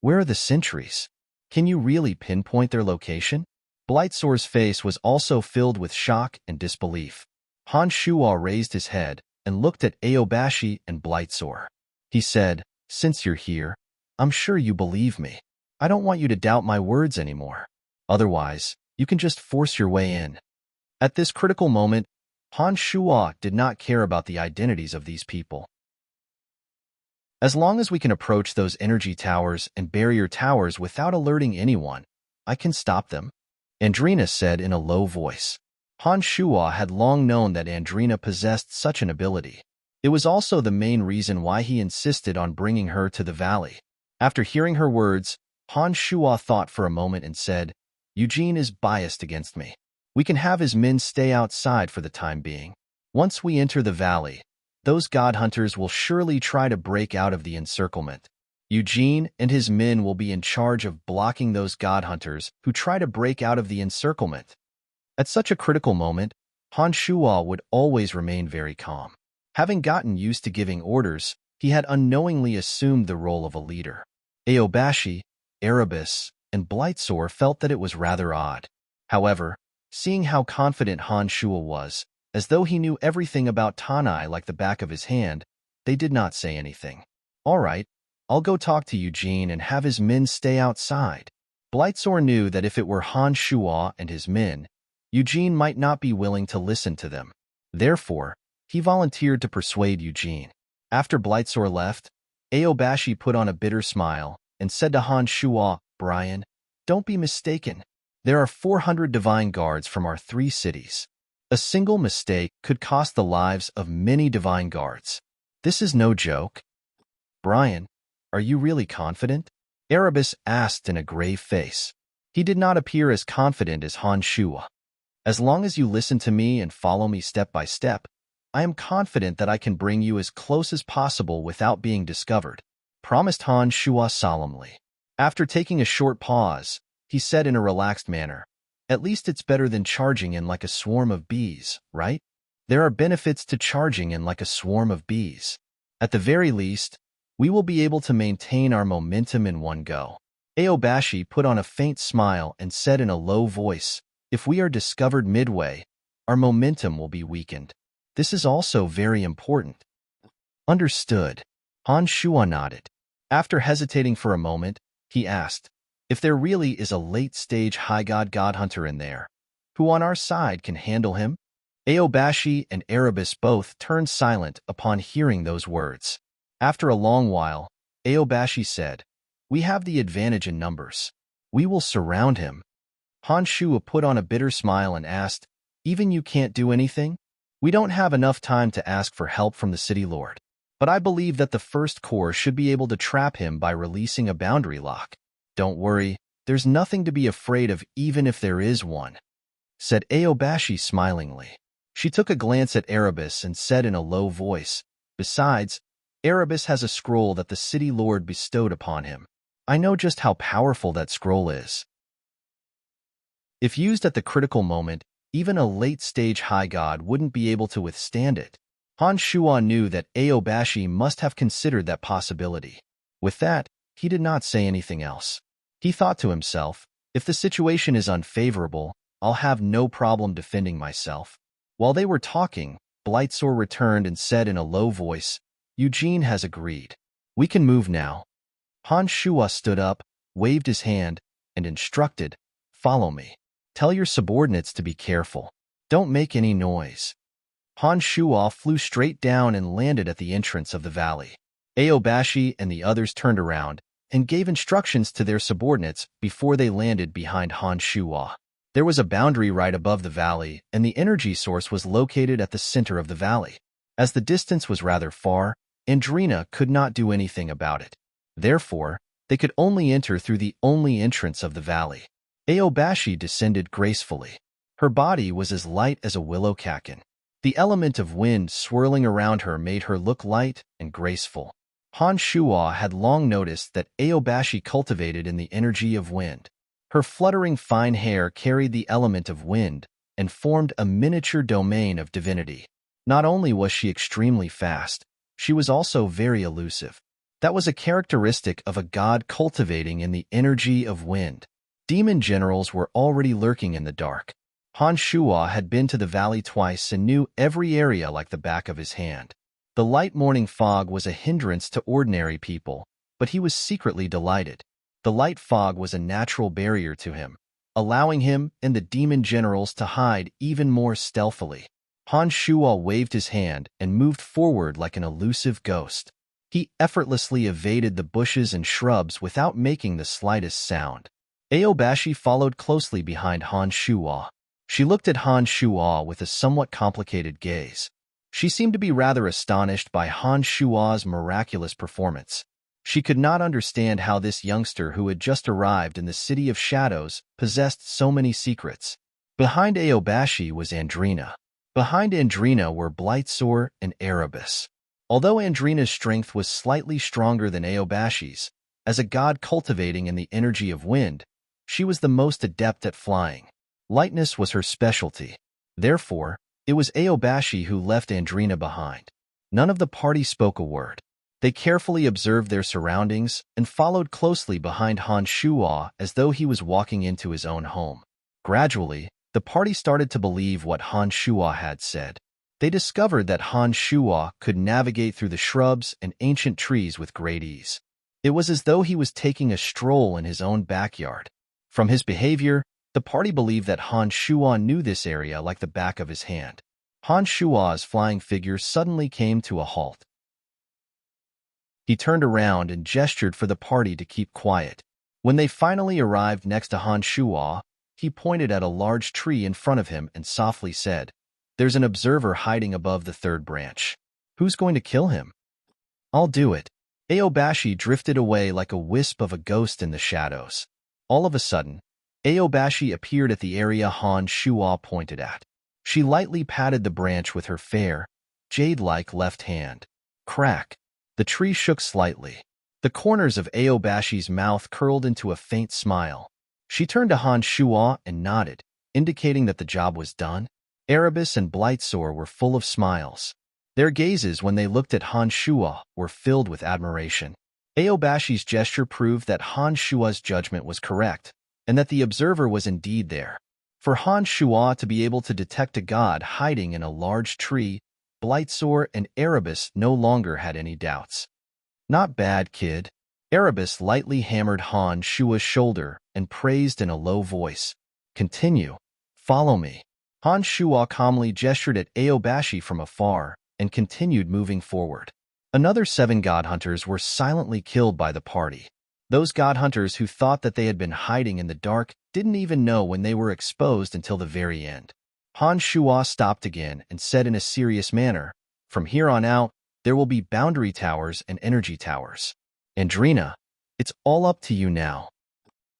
Speaker 1: "Where are the sentries? Can you really pinpoint their location?" Blightsword's face was also filled with shock and disbelief. Han Shua raised his head and looked at Aobashi and Blightsword. He said, "Since you're here, I'm sure you believe me. I don't want you to doubt my words anymore. Otherwise, you can just force your way in." At this critical moment, Han Shua did not care about the identities of these people. "As long as we can approach those energy towers and barrier towers without alerting anyone, I can stop them," Andrina said in a low voice. Han Shua had long known that Andrina possessed such an ability. It was also the main reason why he insisted on bringing her to the valley. After hearing her words, Han Shua thought for a moment and said, "Eugene is biased against me. We can have his men stay outside for the time being. Once we enter the valley, those god hunters will surely try to break out of the encirclement. Eugene and his men will be in charge of blocking those god hunters who try to break out of the encirclement." At such a critical moment, Han Shua would always remain very calm. Having gotten used to giving orders, he had unknowingly assumed the role of a leader. Aobashi, Erebus, and Blightsword felt that it was rather odd. However, seeing how confident Han Shua was, as though he knew everything about Tanai like the back of his hand, they did not say anything. "All right, I'll go talk to Eugene and have his men stay outside." Blightsword knew that if it were Han Shua and his men, Eugene might not be willing to listen to them. Therefore, He volunteered to persuade Eugene. After Blightsore left, Aobashi put on a bitter smile and said to Han Shuo, "Brian, don't be mistaken. There are 400 divine guards from our 3 cities. A single mistake could cost the lives of many divine guards. This is no joke." "Brian, are you really confident?" Erebus asked in a grave face. He did not appear as confident as Han Shuo. "As long as you listen to me and follow me step by step, I am confident that I can bring you as close as possible without being discovered," promised Han Shuo solemnly. After taking a short pause, he said in a relaxed manner, "At least it's better than charging in like a swarm of bees, right? There are benefits to charging in like a swarm of bees. At the very least, we will be able to maintain our momentum in one go." Aobashi put on a faint smile and said in a low voice, "If we are discovered midway, our momentum will be weakened. This is also very important." "Understood." Han Shuo nodded. After hesitating for a moment, he asked, "If there really is a late-stage high god hunter in there, who on our side can handle him?" Aobashi and Erebus both turned silent upon hearing those words. After a long while, Aobashi said, "We have the advantage in numbers. We will surround him." Han Shuo put on a bitter smile and asked, "Even you can't do anything? We don't have enough time to ask for help from the city lord. But I believe that the First Corps should be able to trap him by releasing a boundary lock." "Don't worry, there's nothing to be afraid of even if there is one," said Aobashi smilingly. She took a glance at Erebus and said in a low voice, "Besides, Erebus has a scroll that the city lord bestowed upon him. I know just how powerful that scroll is. If used at the critical moment, even a late-stage high god wouldn't be able to withstand it." Han Shuo knew that Aobashi must have considered that possibility. With that, he did not say anything else. He thought to himself, "If the situation is unfavorable, I'll have no problem defending myself." While they were talking, Blightsore returned and said in a low voice, "Eugene has agreed. We can move now." Han Shuo stood up, waved his hand, and instructed, "Follow me. Tell your subordinates to be careful. Don't make any noise." Han Shuo flew straight down and landed at the entrance of the valley. Aobashi and the others turned around and gave instructions to their subordinates before they landed behind Han Shuo. There was a boundary right above the valley, and the energy source was located at the center of the valley. As the distance was rather far, Andrina could not do anything about it. Therefore, they could only enter through the only entrance of the valley. Aobashi descended gracefully. Her body was as light as a willow catkin. The element of wind swirling around her made her look light and graceful. Han Shuo had long noticed that Aobashi cultivated in the energy of wind. Her fluttering fine hair carried the element of wind and formed a miniature domain of divinity. Not only was she extremely fast, she was also very elusive. That was a characteristic of a god cultivating in the energy of wind. Demon generals were already lurking in the dark. Han Shuo had been to the valley twice and knew every area like the back of his hand. The light morning fog was a hindrance to ordinary people, but he was secretly delighted. The light fog was a natural barrier to him, allowing him and the demon generals to hide even more stealthily. Han Shuo waved his hand and moved forward like an elusive ghost. He effortlessly evaded the bushes and shrubs without making the slightest sound. Aobashi followed closely behind Han Shuo. She looked at Han Shuo with a somewhat complicated gaze. She seemed to be rather astonished by Han Shuo's miraculous performance. She could not understand how this youngster who had just arrived in the City of Shadows possessed so many secrets. Behind Aobashi was Andrina. Behind Andrina were Blightsore and Erebus. Although Andrina's strength was slightly stronger than Aobashi's, as a god cultivating in the energy of wind, she was the most adept at flying. Lightness was her specialty. Therefore, it was Aobashi who left Andrina behind. None of the party spoke a word. They carefully observed their surroundings and followed closely behind Han Shuo as though he was walking into his own home. Gradually, the party started to believe what Han Shuo had said. They discovered that Han Shuo could navigate through the shrubs and ancient trees with great ease. It was as though he was taking a stroll in his own backyard. From his behavior, the party believed that Han Shuo knew this area like the back of his hand. Han Shua's flying figure suddenly came to a halt. He turned around and gestured for the party to keep quiet. When they finally arrived next to Han Shua, he pointed at a large tree in front of him and softly said, "There's an observer hiding above the third branch. Who's going to kill him?" "I'll do it." Aobashi drifted away like a wisp of a ghost in the shadows. All of a sudden, Aobashi appeared at the area Han Shua pointed at. She lightly patted the branch with her fair, jade-like left hand. Crack! The tree shook slightly. The corners of Aobashi's mouth curled into a faint smile. She turned to Han Shua and nodded, indicating that the job was done. Erebus and Blightsore were full of smiles. Their gazes, when they looked at Han Shua, were filled with admiration. Aobashi's gesture proved that Han Shua's judgment was correct, and that the observer was indeed there. For Han Shua to be able to detect a god hiding in a large tree, Blightsore and Erebus no longer had any doubts. "Not bad, kid." Erebus lightly hammered Han Shua's shoulder and praised in a low voice. "Continue. Follow me." Han Shua calmly gestured at Aobashi from afar and continued moving forward. Another 7 god hunters were silently killed by the party. Those god hunters who thought that they had been hiding in the dark didn't even know when they were exposed until the very end. Han Shua stopped again and said in a serious manner, "From here on out, there will be boundary towers and energy towers. Andrina, it's all up to you now.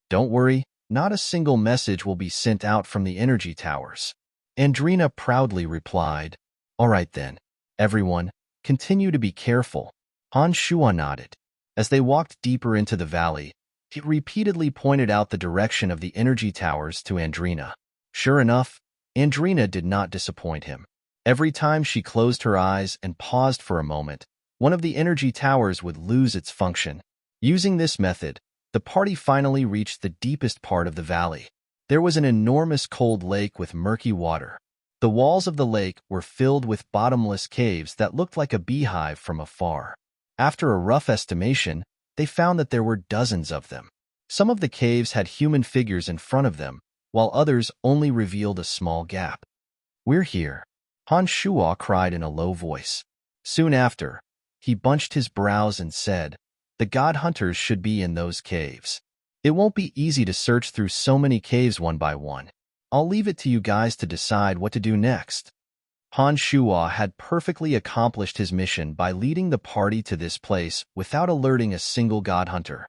Speaker 1: Don't worry, not a single message will be sent out from the energy towers." Andrina proudly replied, "All right then, everyone, continue to be careful." Han Shua nodded. As they walked deeper into the valley, he repeatedly pointed out the direction of the energy towers to Andrina. Sure enough, Andrina did not disappoint him. Every time she closed her eyes and paused for a moment, one of the energy towers would lose its function. Using this method, the party finally reached the deepest part of the valley. There was an enormous cold lake with murky water. The walls of the lake were filled with bottomless caves that looked like a beehive from afar. After a rough estimation, they found that there were dozens of them. Some of the caves had human figures in front of them, while others only revealed a small gap. "We're here," Han Shua cried in a low voice. Soon after, he bunched his brows and said, "The god hunters should be in those caves. It won't be easy to search through so many caves one by one. I'll leave it to you guys to decide what to do next." Han Shua had perfectly accomplished his mission by leading the party to this place without alerting a single god hunter.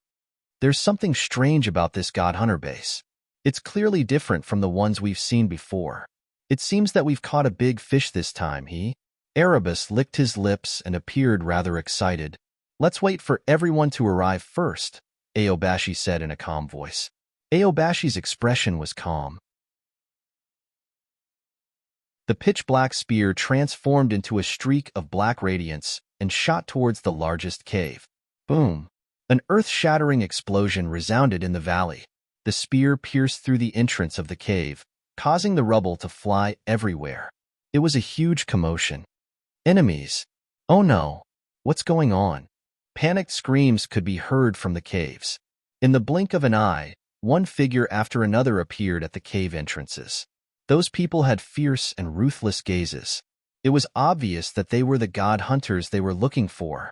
Speaker 1: There's something strange about this god hunter base. It's clearly different from the ones we've seen before. It seems that we've caught a big fish this time, Erebus licked his lips and appeared rather excited. "Let's wait for everyone to arrive first," Aobashi said in a calm voice. Aobashi's expression was calm. The pitch-black spear transformed into a streak of black radiance and shot towards the largest cave. Boom! An earth-shattering explosion resounded in the valley. The spear pierced through the entrance of the cave, causing the rubble to fly everywhere. It was a huge commotion. "Enemies! Oh no! What's going on?" Panicked screams could be heard from the caves. In the blink of an eye, one figure after another appeared at the cave entrances. Those people had fierce and ruthless gazes. It was obvious that they were the god hunters they were looking for.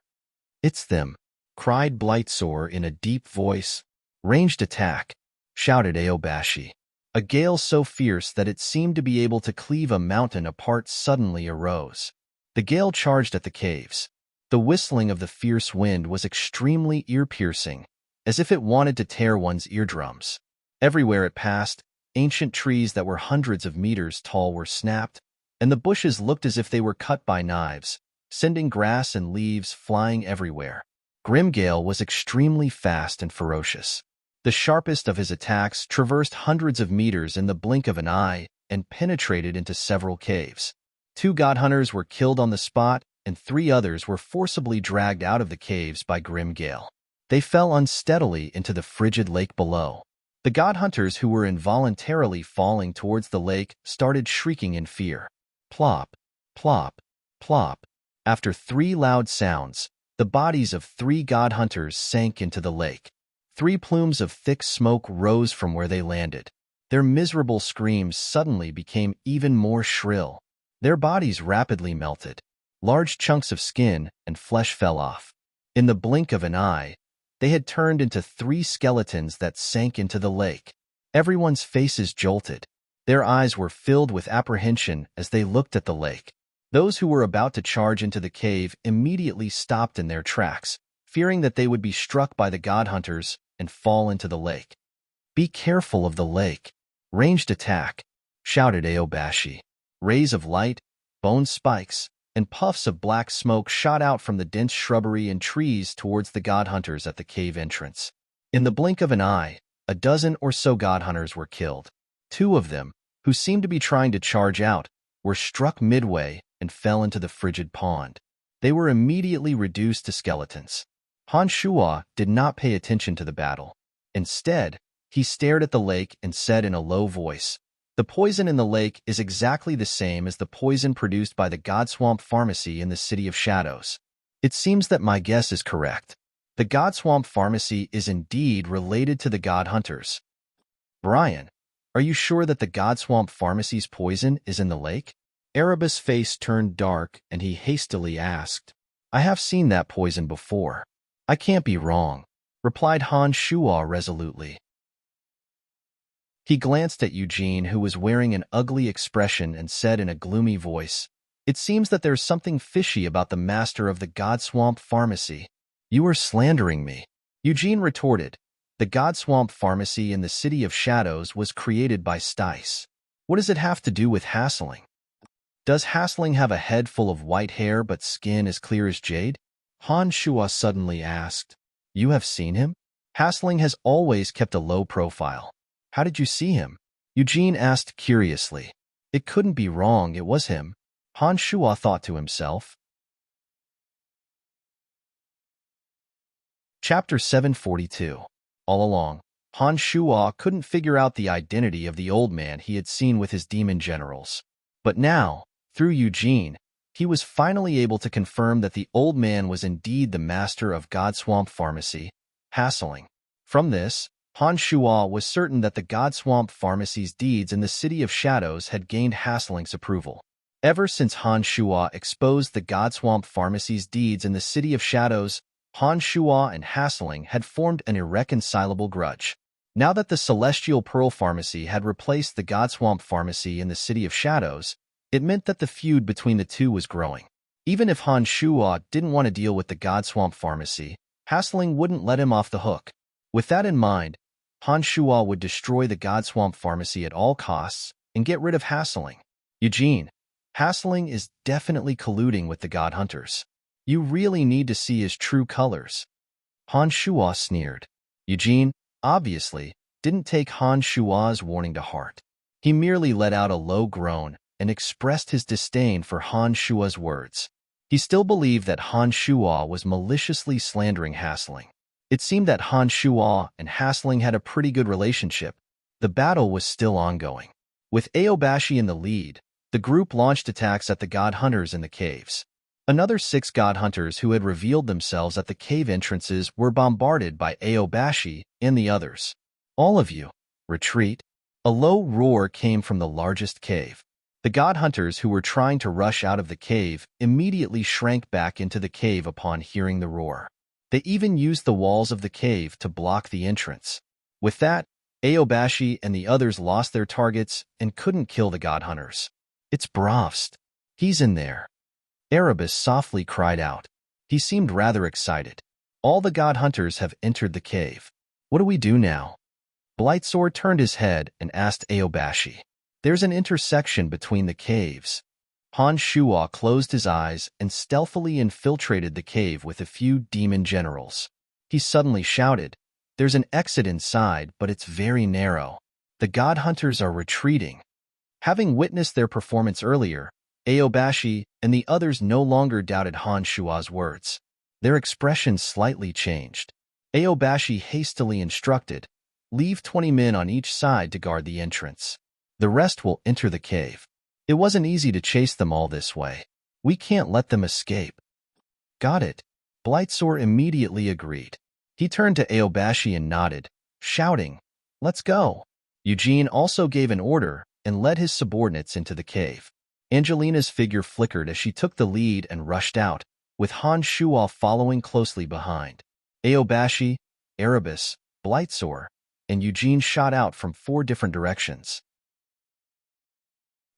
Speaker 1: "It's them," cried Blightsore in a deep voice. "Ranged attack," shouted Aobashi. A gale so fierce that it seemed to be able to cleave a mountain apart suddenly arose. The gale charged at the caves. The whistling of the fierce wind was extremely ear-piercing, as if it wanted to tear one's eardrums. Everywhere it passed, ancient trees that were hundreds of meters tall were snapped, and the bushes looked as if they were cut by knives, sending grass and leaves flying everywhere. Grimgale was extremely fast and ferocious. The sharpest of his attacks traversed hundreds of meters in the blink of an eye and penetrated into several caves. 2 god hunters were killed on the spot, and 3 others were forcibly dragged out of the caves by Grimgale. They fell unsteadily into the frigid lake below. The god hunters who were involuntarily falling towards the lake started shrieking in fear. Plop, plop, plop. After 3 loud sounds, the bodies of 3 god hunters sank into the lake. 3 plumes of thick smoke rose from where they landed. Their miserable screams suddenly became even more shrill. Their bodies rapidly melted. Large chunks of skin and flesh fell off. In the blink of an eye, they had turned into 3 skeletons that sank into the lake. Everyone's faces jolted. Their eyes were filled with apprehension as they looked at the lake. Those who were about to charge into the cave immediately stopped in their tracks, fearing that they would be struck by the god hunters and fall into the lake. "Be careful of the lake. Ranged attack," shouted Aobashi. Rays of light, bone spikes, and puffs of black smoke shot out from the dense shrubbery and trees towards the god hunters at the cave entrance. In the blink of an eye, a dozen or so god hunters were killed. 2 of them, who seemed to be trying to charge out, were struck midway and fell into the frigid pond. They were immediately reduced to skeletons. Han Shuo did not pay attention to the battle. Instead, he stared at the lake and said in a low voice, "The poison in the lake is exactly the same as the poison produced by the God Swamp Pharmacy in the City of Shadows. It seems that my guess is correct. The God Swamp Pharmacy is indeed related to the God Hunters." "Brian, are you sure that the God Swamp Pharmacy's poison is in the lake?" Erebus' face turned dark and he hastily asked, "I have seen that poison before. I can't be wrong," replied Han Shuo resolutely. He glanced at Eugene, who was wearing an ugly expression, and said in a gloomy voice, "It seems that there's something fishy about the master of the God Swamp Pharmacy." "You are slandering me," Eugene retorted. "The God Swamp Pharmacy in the City of Shadows was created by Stice. What does it have to do with Hassling? Does Hassling have a head full of white hair but skin as clear as jade?" Han Shuo suddenly asked. "You have seen him?" "Hassling has always kept a low profile." "How did you see him?" Eugene asked curiously. It couldn't be wrong, it was him. Han Shuo thought to himself. Chapter 742. All along, Han Shuo couldn't figure out the identity of the old man he had seen with his demon generals. But now, through Eugene, he was finally able to confirm that the old man was indeed the master of God Swamp Pharmacy, Hassling. From this, Han Shuo was certain that the God Swamp Pharmacy's deeds in the City of Shadows had gained Hassling's approval. Ever since Han Shuo exposed the God Swamp Pharmacy's deeds in the City of Shadows, Han Shuo and Hassling had formed an irreconcilable grudge. Now that the Celestial Pearl Pharmacy had replaced the God Swamp Pharmacy in the City of Shadows, it meant that the feud between the two was growing. Even if Han Shuo didn't want to deal with the God Swamp Pharmacy, Hassling wouldn't let him off the hook. With that in mind, Han Shuo would destroy the God Swamp Pharmacy at all costs and get rid of Hassling. "Eugene, Hassling is definitely colluding with the God Hunters. You really need to see his true colors." Han Shuo sneered. Eugene, obviously, didn't take Han Shuo's warning to heart. He merely let out a low groan and expressed his disdain for Han Shuo's words. He still believed that Han Shuo was maliciously slandering Hassling. It seemed that Han Shuo and Hassling had a pretty good relationship. The battle was still ongoing. With Aobashi in the lead, the group launched attacks at the God Hunters in the caves. Another 6 God Hunters who had revealed themselves at the cave entrances were bombarded by Aobashi and the others. "All of you, retreat." A low roar came from the largest cave. The God Hunters who were trying to rush out of the cave immediately shrank back into the cave upon hearing the roar. They even used the walls of the cave to block the entrance. With that, Aobashi and the others lost their targets and couldn't kill the God Hunters. "It's Bravst. He's in there." Erebus softly cried out. He seemed rather excited. "All the God Hunters have entered the cave. What do we do now?" Blightsword turned his head and asked Aobashi. "There's an intersection between the caves." Han Shuo closed his eyes and stealthily infiltrated the cave with a few demon generals. He suddenly shouted, "There's an exit inside, but it's very narrow. The God Hunters are retreating." Having witnessed their performance earlier, Aobashi and the others no longer doubted Han Shuo's words. Their expressions slightly changed. Aobashi hastily instructed, "Leave 20 men on each side to guard the entrance. The rest will enter the cave. It wasn't easy to chase them all this way. We can't let them escape." "Got it." Blightsword immediately agreed. He turned to Aobashi and nodded, shouting, "Let's go." Eugene also gave an order and led his subordinates into the cave. Angelina's figure flickered as she took the lead and rushed out, with Han Shuo following closely behind. Aobashi, Erebus, Blightsore, and Eugene shot out from 4 different directions.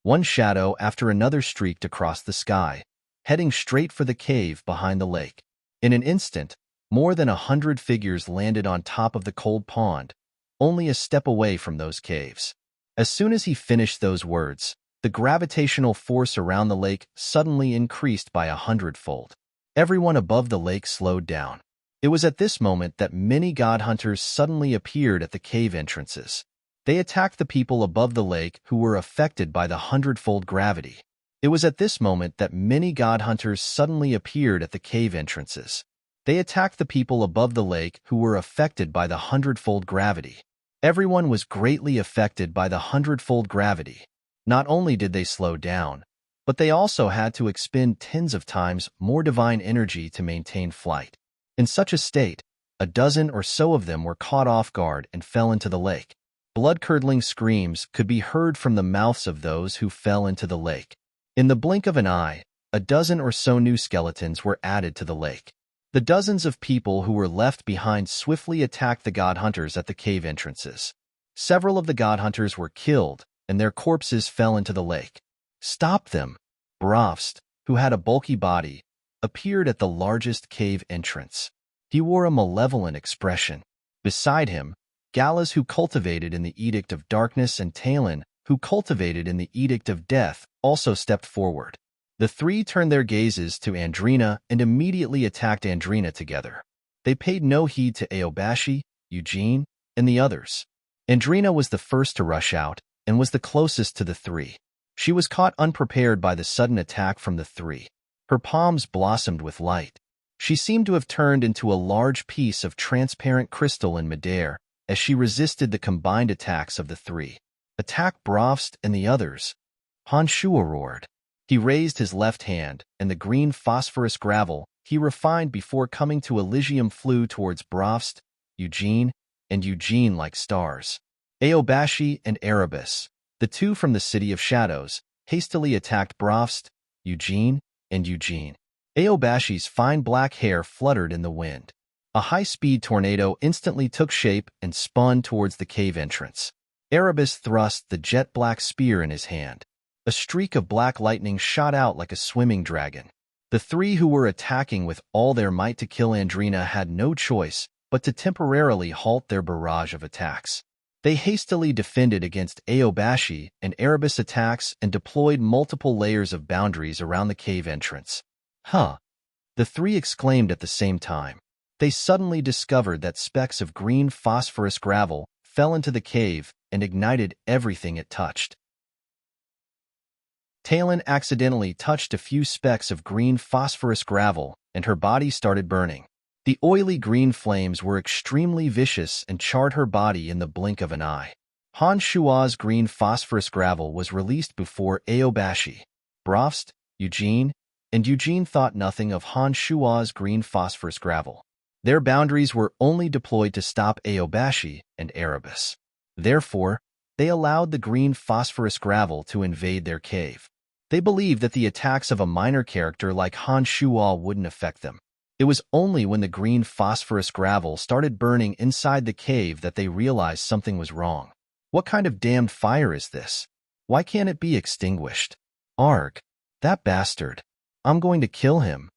Speaker 1: One shadow after another streaked across the sky, heading straight for the cave behind the lake. In an instant, more than 100 figures landed on top of the cold pond, only a step away from those caves. As soon as he finished those words, the gravitational force around the lake suddenly increased by 100-fold. Everyone above the lake slowed down. It was at this moment that many god hunters suddenly appeared at the cave entrances. They attacked the people above the lake who were affected by the 100-fold gravity. It was at this moment that many god hunters suddenly appeared at the cave entrances. They attacked the people above the lake who were affected by the 100-fold gravity. Everyone was greatly affected by the 100-fold gravity. Not only did they slow down, but they also had to expend tens of times more divine energy to maintain flight. In such a state, a dozen or so of them were caught off guard and fell into the lake. Blood-curdling screams could be heard from the mouths of those who fell into the lake. In the blink of an eye, a dozen or so new skeletons were added to the lake. The dozens of people who were left behind swiftly attacked the god hunters at the cave entrances. Several of the god hunters were killed, and their corpses fell into the lake. Stop them! Bravst, who had a bulky body, appeared at the largest cave entrance. He wore a malevolent expression. Beside him, Galas, who cultivated in the Edict of Darkness, and Talon, who cultivated in the Edict of Death, also stepped forward. The 3 turned their gazes to Andrina and immediately attacked Andrina together. They paid no heed to Aobashi, Eugene, and the others. Andrina was the first to rush out and was the closest to the 3. She was caught unprepared by the sudden attack from the 3. Her palms blossomed with light. She seemed to have turned into a large piece of transparent crystal in midair as she resisted the combined attacks of the 3. Attack Bravst and the others! Han Shuo roared. He raised his left hand, and the green phosphorus gravel he refined before coming to Elysium flew towards Bravst, Eugene, and Eugene like stars. Aobashi and Erebus, the 2 from the City of Shadows, hastily attacked Bravst, Eugene, and Eugene. Aobashi's fine black hair fluttered in the wind. A high-speed tornado instantly took shape and spun towards the cave entrance. Erebus thrust the jet-black spear in his hand. A streak of black lightning shot out like a swimming dragon. The 3 who were attacking with all their might to kill Andrina had no choice but to temporarily halt their barrage of attacks. They hastily defended against Aobashi and Erebus attacks and deployed multiple layers of boundaries around the cave entrance. Huh! The 3 exclaimed at the same time. They suddenly discovered that specks of green phosphorus gravel fell into the cave and ignited everything it touched. Talon accidentally touched a few specks of green phosphorus gravel, and her body started burning. The oily green flames were extremely vicious and charred her body in the blink of an eye. Han Shuo's green phosphorus gravel was released before Aobashi, Bravst, Eugene, and Eugene thought nothing of Han Shuo's green phosphorus gravel. Their boundaries were only deployed to stop Aobashi and Erebus. Therefore, they allowed the green phosphorus gravel to invade their cave. They believed that the attacks of a minor character like Han Shuo wouldn't affect them. It was only when the green phosphorus gravel started burning inside the cave that they realized something was wrong. What kind of damned fire is this? Why can't it be extinguished? Arg! That bastard! I'm going to kill him!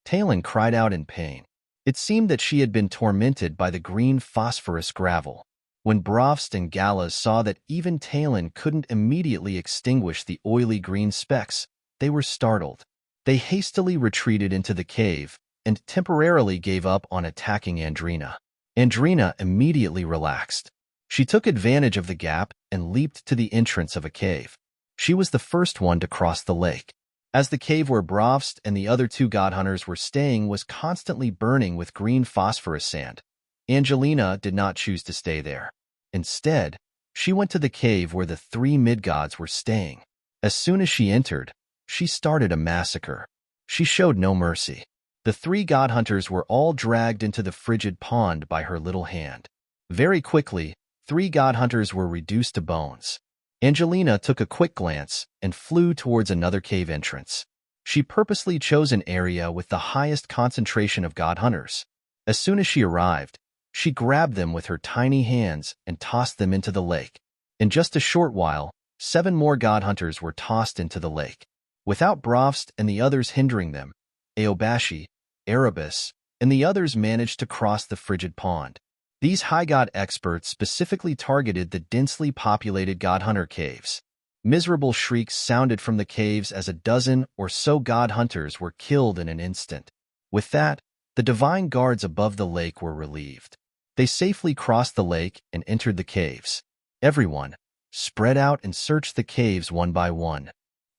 Speaker 1: Talon cried out in pain. It seemed that she had been tormented by the green phosphorus gravel. When Bravst and Galas saw that even Talon couldn't immediately extinguish the oily green specks, they were startled. They hastily retreated into the cave and temporarily gave up on attacking Andrina. Andrina immediately relaxed. She took advantage of the gap and leaped to the entrance of a cave. She was the first one to cross the lake. As the cave where Bravst and the other 2 god hunters were staying was constantly burning with green phosphorus sand, Angelina did not choose to stay there. Instead, she went to the cave where the 3 mid-gods were staying. As soon as she entered, she started a massacre. She showed no mercy. The 3 god hunters were all dragged into the frigid pond by her little hand. Very quickly, 3 god hunters were reduced to bones. Angelina took a quick glance and flew towards another cave entrance. She purposely chose an area with the highest concentration of god hunters. As soon as she arrived, she grabbed them with her tiny hands and tossed them into the lake. In just a short while, 7 more god hunters were tossed into the lake. Without Brovst and the others hindering them, Aobashi, Erebus, and the others managed to cross the frigid pond. These high god experts specifically targeted the densely populated god hunter caves. Miserable shrieks sounded from the caves as a dozen or so god hunters were killed in an instant. With that, the divine guards above the lake were relieved. They safely crossed the lake and entered the caves. Everyone, spread out and searched the caves one by one.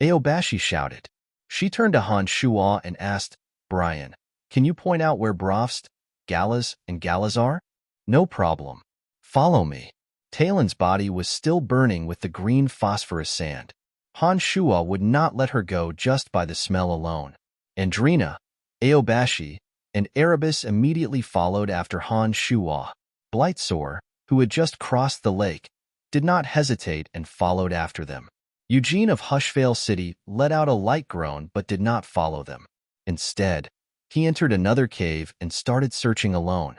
Speaker 1: Aobashi shouted. She turned to Han Shuo and asked, Brian, can you point out where Brovst, Galas, and Galas are? No problem. Follow me. Talon's body was still burning with the green phosphorus sand. Han Shuo would not let her go just by the smell alone. Andrina, Aobashi, and Erebus immediately followed after Han Shuo. Blightsore, who had just crossed the lake, did not hesitate and followed after them. Eugene of Hushvale City let out a light groan but did not follow them. Instead, he entered another cave and started searching alone.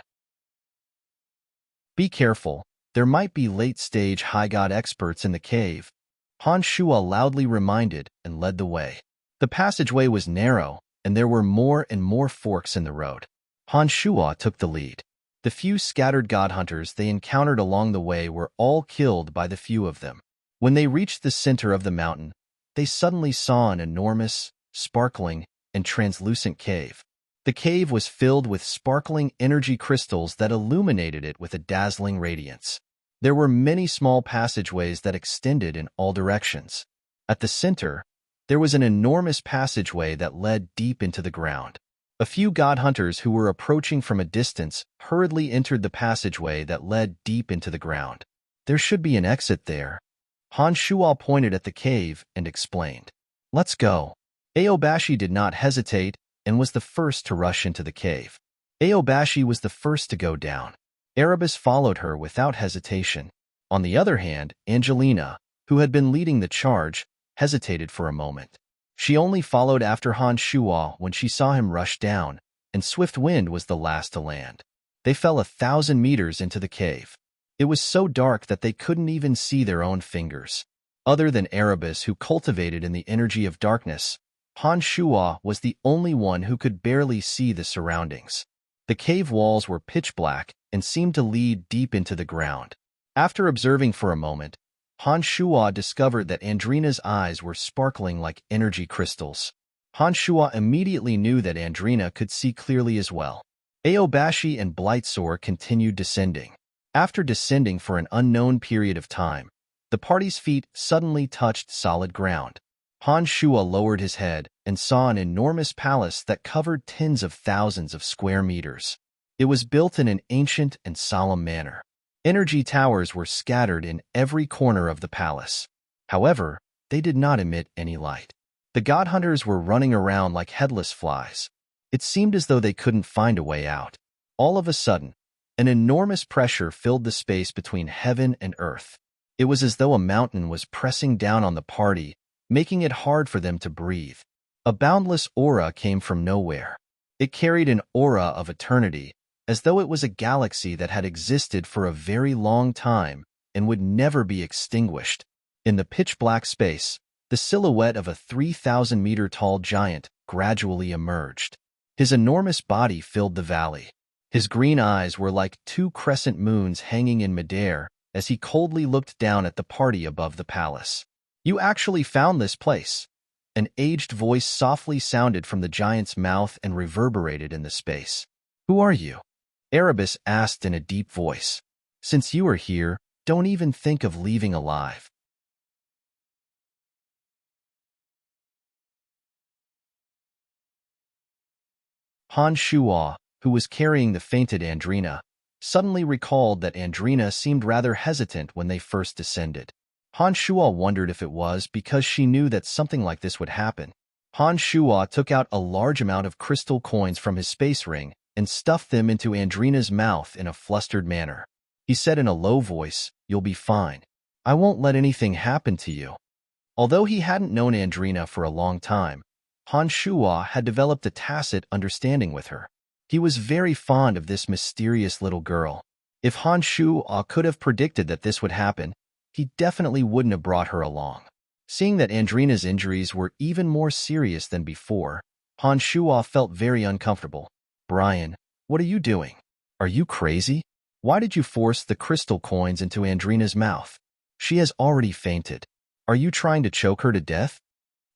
Speaker 1: Be careful, there might be late-stage high god experts in the cave, Han Shuo loudly reminded and led the way. The passageway was narrow, and there were more and more forks in the road. Han Shuo took the lead. The few scattered god hunters they encountered along the way were all killed by the few of them. When they reached the center of the mountain, they suddenly saw an enormous, sparkling, and translucent cave. The cave was filled with sparkling energy crystals that illuminated it with a dazzling radiance. There were many small passageways that extended in all directions. At the center, there was an enormous passageway that led deep into the ground. A few god hunters who were approaching from a distance hurriedly entered the passageway that led deep into the ground. There should be an exit there. Han Shuo pointed at the cave and explained. Let's go. Aobashi did not hesitate and was the first to rush into the cave. Aobashi was the first to go down. Erebus followed her without hesitation. On the other hand, Angelina, who had been leading the charge, hesitated for a moment. She only followed after Han Shuo when she saw him rush down, and Swift Wind was the last to land. They fell 1,000 meters into the cave. It was so dark that they couldn't even see their own fingers. Other than Erebus, who cultivated in the energy of darkness, Han Shuo was the only one who could barely see the surroundings. The cave walls were pitch black and seemed to lead deep into the ground. After observing for a moment, Han Shuo discovered that Andrina's eyes were sparkling like energy crystals. Han Shuo immediately knew that Andrina could see clearly as well. Aobashi and Blightsore continued descending. After descending for an unknown period of time, the party's feet suddenly touched solid ground. Han Shuo lowered his head and saw an enormous palace that covered tens of thousands of square meters. It was built in an ancient and solemn manner. Energy towers were scattered in every corner of the palace. However, they did not emit any light. The god hunters were running around like headless flies. It seemed as though they couldn't find a way out. All of a sudden, an enormous pressure filled the space between heaven and earth. It was as though a mountain was pressing down on the party, making it hard for them to breathe. A boundless aura came from nowhere. It carried an aura of eternity, as though it was a galaxy that had existed for a very long time and would never be extinguished. In the pitch-black space, the silhouette of a 3,000-meter-tall giant gradually emerged. His enormous body filled the valley. His green eyes were like 2 crescent moons hanging in midair as he coldly looked down at the party above the palace. You actually found this place. An aged voice softly sounded from the giant's mouth and reverberated in the space. Who are you? Erebus asked in a deep voice. Since you are here, don't even think of leaving alive. Han Shuo, who was carrying the fainted Andrina, suddenly recalled that Andrina seemed rather hesitant when they first descended. Han Shuo wondered if it was because she knew that something like this would happen. Han Shuo took out a large amount of crystal coins from his space ring and stuffed them into Andrina's mouth in a flustered manner. He said in a low voice, "You'll be fine. I won't let anything happen to you. Although he hadn't known Andrina for a long time, Han Shuo had developed a tacit understanding with her. He was very fond of this mysterious little girl. If Han Shuo could have predicted that this would happen, he definitely wouldn't have brought her along. Seeing that Andrina's injuries were even more serious than before, Han Shuo felt very uncomfortable. Brian, what are you doing? Are you crazy? Why did you force the crystal coins into Andrina's mouth? She has already fainted. Are you trying to choke her to death?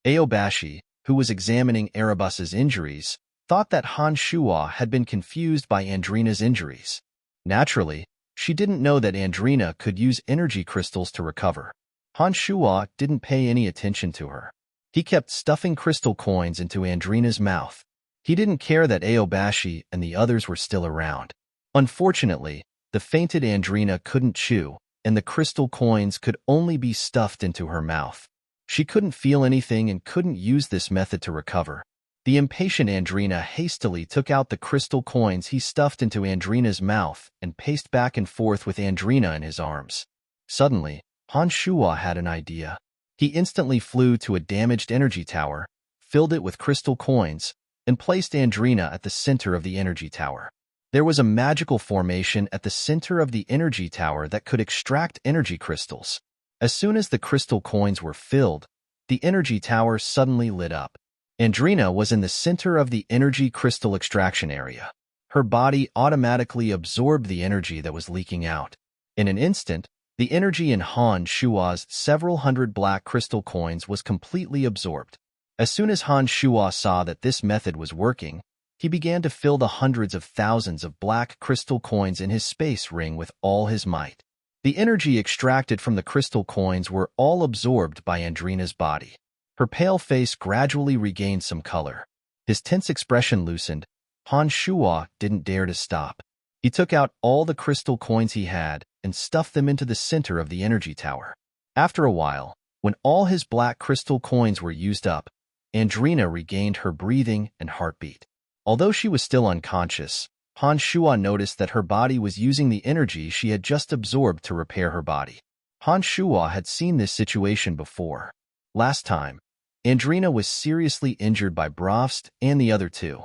Speaker 1: Aobashi, who was examining Erebus's injuries, thought that Han Shuo had been confused by Andrina's injuries. Naturally, she didn't know that Andrina could use energy crystals to recover. Han Shuo didn't pay any attention to her. He kept stuffing crystal coins into Andrina's mouth. He didn't care that Aobashi and the others were still around. Unfortunately, the fainted Andrina couldn't chew, and the crystal coins could only be stuffed into her mouth. She couldn't feel anything and couldn't use this method to recover. The impatient Andrina hastily took out the crystal coins he stuffed into Andrina's mouth and paced back and forth with Andrina in his arms. Suddenly, Han Shuo had an idea. He instantly flew to a damaged energy tower, filled it with crystal coins, and placed Andrina at the center of the energy tower. There was a magical formation at the center of the energy tower that could extract energy crystals. As soon as the crystal coins were filled, the energy tower suddenly lit up. Andrina was in the center of the energy crystal extraction area. Her body automatically absorbed the energy that was leaking out. In an instant, the energy in Han Shuo's several hundred black crystal coins was completely absorbed. As soon as Han Shuo saw that this method was working, he began to fill the hundreds of thousands of black crystal coins in his space ring with all his might. The energy extracted from the crystal coins were all absorbed by Andrina's body. Her pale face gradually regained some color. His tense expression loosened. Han Shuo didn't dare to stop. He took out all the crystal coins he had and stuffed them into the center of the energy tower. After a while, when all his black crystal coins were used up, Andrina regained her breathing and heartbeat. Although she was still unconscious, Han Shuo noticed that her body was using the energy she had just absorbed to repair her body. Han Shuo had seen this situation before. Last time, Andrina was seriously injured by Bravst and the other two.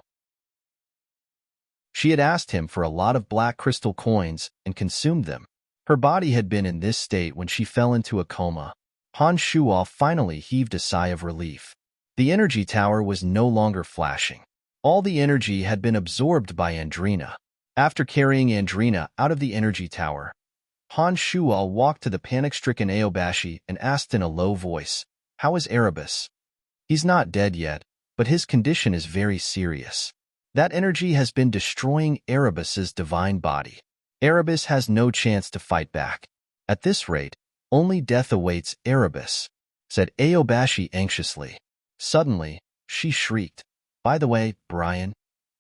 Speaker 1: She had asked him for a lot of black crystal coins and consumed them. Her body had been in this state when she fell into a coma. Han Shuo finally heaved a sigh of relief. The energy tower was no longer flashing. All the energy had been absorbed by Andrina. After carrying Andrina out of the energy tower, Han Shuo walked to the panic-stricken Aobashi and asked in a low voice, "How is Erebus?" "He's not dead yet, but his condition is very serious. That energy has been destroying Erebus's divine body. Erebus has no chance to fight back. At this rate, only death awaits Erebus," said Aobashi anxiously. Suddenly, she shrieked, "By the way, Brian,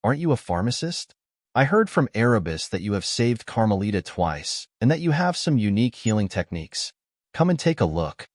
Speaker 1: aren't you a pharmacist? I heard from Erebus that you have saved Carmelita twice and that you have some unique healing techniques. Come and take a look."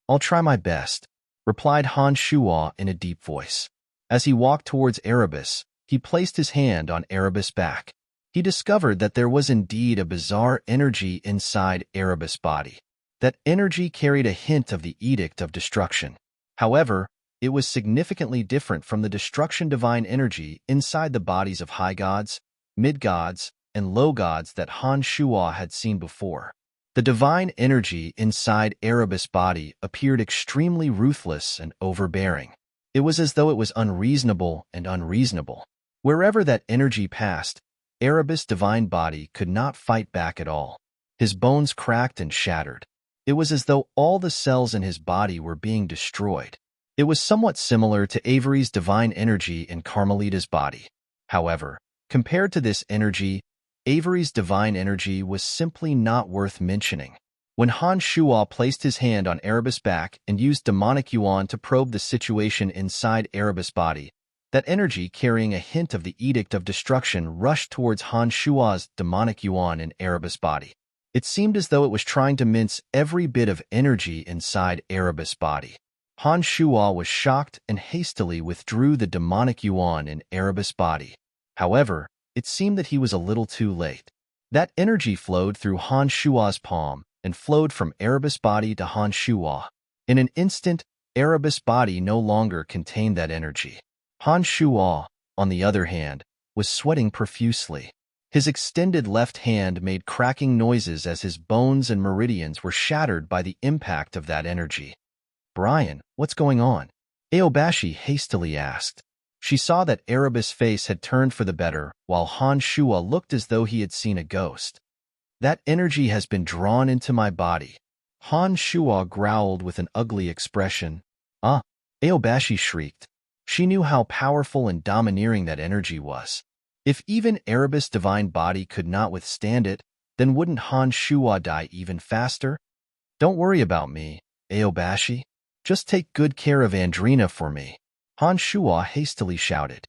Speaker 1: "I'll try my best," replied Han Shuo in a deep voice. As he walked towards Erebus, he placed his hand on Erebus' back. He discovered that there was indeed a bizarre energy inside Erebus' body. That energy carried a hint of the Edict of Destruction. However, it was significantly different from the destruction divine energy inside the bodies of high gods, mid-gods, and low gods that Han Shuo had seen before. The divine energy inside Erebus' body appeared extremely ruthless and overbearing. It was as though it was unreasonable and unreasonable. Wherever that energy passed, Erebus' divine body could not fight back at all. His bones cracked and shattered. It was as though all the cells in his body were being destroyed. It was somewhat similar to Avery's divine energy in Carmelita's body. However, compared to this energy, Avery's divine energy was simply not worth mentioning. When Han Shuo placed his hand on Erebus' back and used demonic yuan to probe the situation inside Erebus' body, that energy carrying a hint of the Edict of Destruction rushed towards Han Shuo's demonic yuan in Erebus' body. It seemed as though it was trying to mince every bit of energy inside Erebus' body. Han Shuo was shocked and hastily withdrew the demonic yuan in Erebus' body. However, it seemed that he was a little too late. That energy flowed through Han Shuo's palm and flowed from Erebus' body to Han Shuo. In an instant, Erebus' body no longer contained that energy. Han Shuo, on the other hand, was sweating profusely. His extended left hand made cracking noises as his bones and meridians were shattered by the impact of that energy. "Brian, what's going on?" Aobashi hastily asked. She saw that Erebus' face had turned for the better, while Han Shuo looked as though he had seen a ghost. "That energy has been drawn into my body." Han Shuo growled with an ugly expression. "Ah!" Aobashi shrieked. She knew how powerful and domineering that energy was. If even Erebus' divine body could not withstand it, then wouldn't Han Shuo die even faster? "Don't worry about me, Aobashi. Just take good care of Andrina for me," Han Shuo hastily shouted.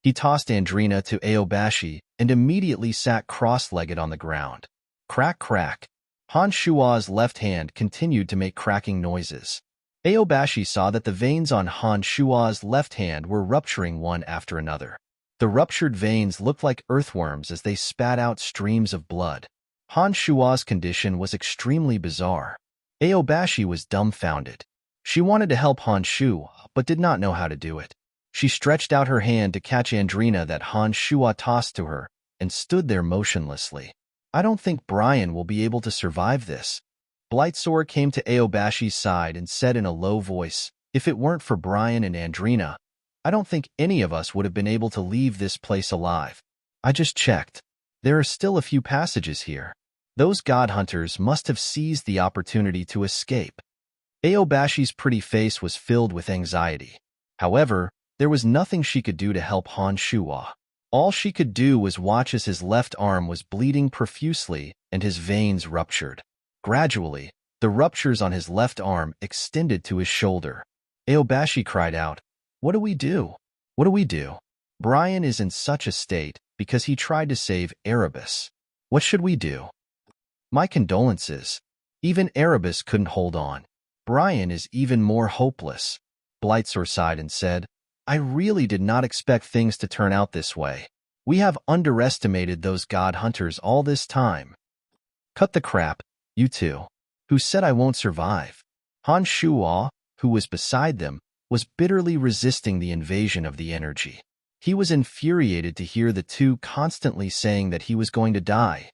Speaker 1: He tossed Andrina to Aobashi and immediately sat cross-legged on the ground. Crack, crack. Han Shuo's left hand continued to make cracking noises. Aobashi saw that the veins on Han Shuo's left hand were rupturing one after another. The ruptured veins looked like earthworms as they spat out streams of blood. Han Shuo's condition was extremely bizarre. Aobashi was dumbfounded. She wanted to help Han Shuo, but did not know how to do it. She stretched out her hand to catch Andrina that Han Shuo tossed to her and stood there motionlessly. "I don't think Brian will be able to survive this." Blightsore came to Aobashi's side and said in a low voice, "If it weren't for Brian and Andrina, I don't think any of us would have been able to leave this place alive. I just checked. There are still a few passages here. Those god hunters must have seized the opportunity to escape." Aobashi's pretty face was filled with anxiety. However, there was nothing she could do to help Han Shuo. All she could do was watch as his left arm was bleeding profusely and his veins ruptured. Gradually, the ruptures on his left arm extended to his shoulder. Aobashi cried out, "What do we do? What do we do? Brian is in such a state because he tried to save Erebus. What should we do?" "My condolences. Even Erebus couldn't hold on. Brian is even more hopeless." Blightsore sighed and said, "I really did not expect things to turn out this way. We have underestimated those god hunters all this time." "Cut the crap, you two. Who said I won't survive?" Han Shuo, who was beside them, was bitterly resisting the invasion of the energy. He was infuriated to hear the two constantly saying that he was going to die.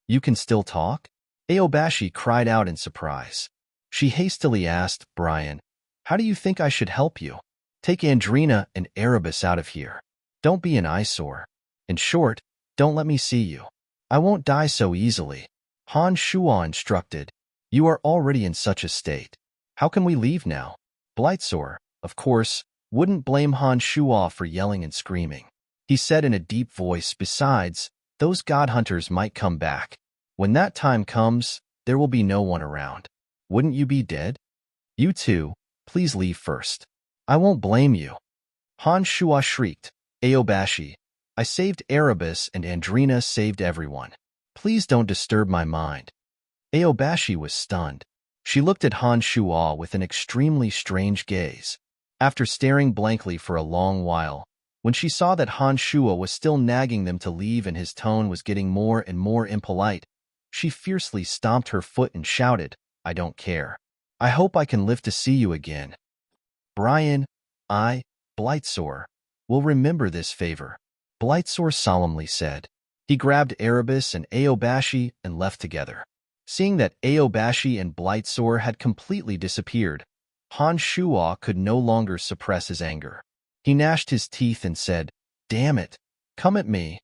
Speaker 1: "You can still talk?" Aobashi cried out in surprise. She hastily asked, "Brian, how do you think I should help you? Take Andrina and Erebus out of here. Don't be an eyesore. In short, don't let me see you. I won't die so easily." Han Shuo instructed, "You are already in such a state. How can we leave now?" Blightsore, of course, wouldn't blame Han Shuo for yelling and screaming. He said in a deep voice, "Besides, those god hunters might come back. When that time comes, there will be no one around. Wouldn't you be dead? You two, please leave first. I won't blame you." Han Shuo shrieked, "Aobashi, I saved Erebus and Andrina saved everyone. Please don't disturb my mind." Aobashi was stunned. She looked at Han Shuo with an extremely strange gaze. After staring blankly for a long while, when she saw that Han Shuo was still nagging them to leave and his tone was getting more and more impolite, she fiercely stomped her foot and shouted, "I don't care. I hope I can live to see you again. Brian, Blightsore, will remember this favor," Blightsore solemnly said. He grabbed Erebus and Aobashi and left together. Seeing that Aobashi and Blightsore had completely disappeared, Han Shuo could no longer suppress his anger. He gnashed his teeth and said, "Damn it, come at me.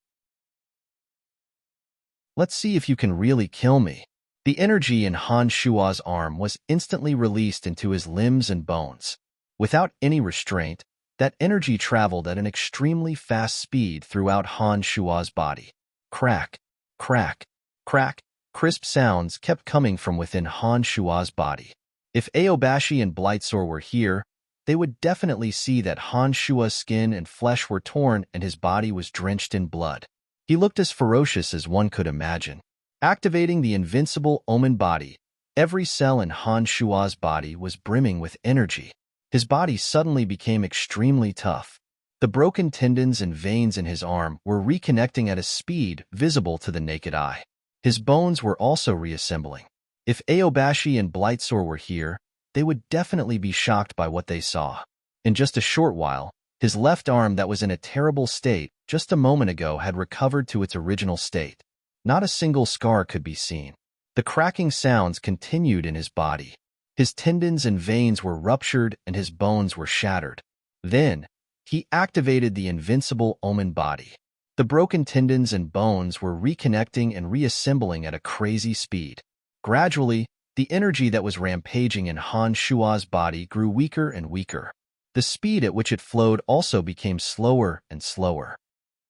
Speaker 1: Let's see if you can really kill me." The energy in Han Shuo's arm was instantly released into his limbs and bones. Without any restraint, that energy traveled at an extremely fast speed throughout Han Shuo's body. Crack, crack, crack, crisp sounds kept coming from within Han Shuo's body. If Aobashi and Blightsore were here, they would definitely see that Han Shuo's skin and flesh were torn and his body was drenched in blood. He looked as ferocious as one could imagine. Activating the invincible Omen body, every cell in Han Shuo's body was brimming with energy. His body suddenly became extremely tough. The broken tendons and veins in his arm were reconnecting at a speed visible to the naked eye. His bones were also reassembling. If Aobashi and Blightsore were here, they would definitely be shocked by what they saw. In just a short while, his left arm that was in a terrible state just a moment ago had recovered to its original state. Not a single scar could be seen. The cracking sounds continued in his body. His tendons and veins were ruptured and his bones were shattered. Then, he activated the invincible omen body. The broken tendons and bones were reconnecting and reassembling at a crazy speed. Gradually, the energy that was rampaging in Han Shua's body grew weaker and weaker. The speed at which it flowed also became slower and slower.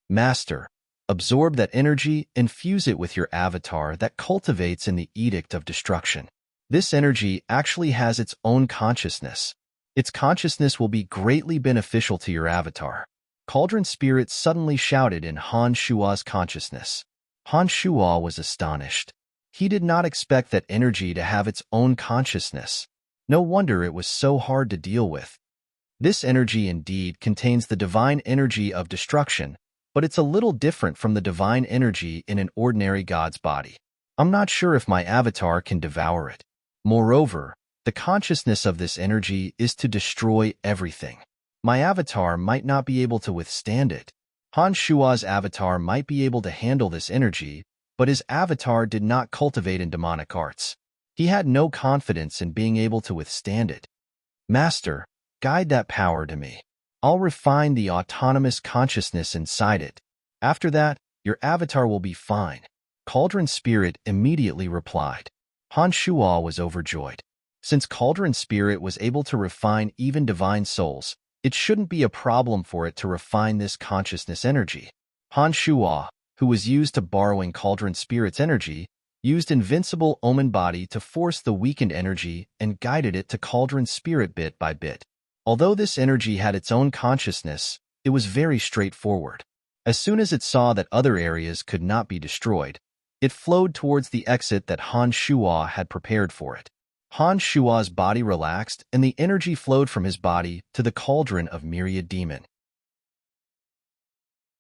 Speaker 1: Master, absorb that energy and fuse it with your avatar that cultivates in the Edict of Destruction. This energy actually has its own consciousness. Its consciousness will be greatly beneficial to your avatar. Cauldron Spirit suddenly shouted in Han Shua's consciousness. Han Shua was astonished. He did not expect that energy to have its own consciousness. No wonder it was so hard to deal with. This energy indeed contains the divine energy of destruction, but it's a little different from the divine energy in an ordinary god's body. I'm not sure if my avatar can devour it. Moreover, the consciousness of this energy is to destroy everything. My avatar might not be able to withstand it. Han Shua's avatar might be able to handle this energy, but his avatar did not cultivate in demonic arts. He had no confidence in being able to withstand it. Master, guide that power to me. I'll refine the autonomous consciousness inside it. After that, your avatar will be fine. Cauldron Spirit immediately replied. Han Shua was overjoyed. Since Cauldron Spirit was able to refine even divine souls, it shouldn't be a problem for it to refine this consciousness energy. Han Shua, who was used to borrowing Cauldron Spirit's energy, used Invincible Omen Body to force the weakened energy and guided it to Cauldron Spirit bit by bit. Although this energy had its own consciousness, it was very straightforward. As soon as it saw that other areas could not be destroyed, it flowed towards the exit that Han Shua had prepared for it. Han Shua's body relaxed, and the energy flowed from his body to the cauldron of Myriad Demon.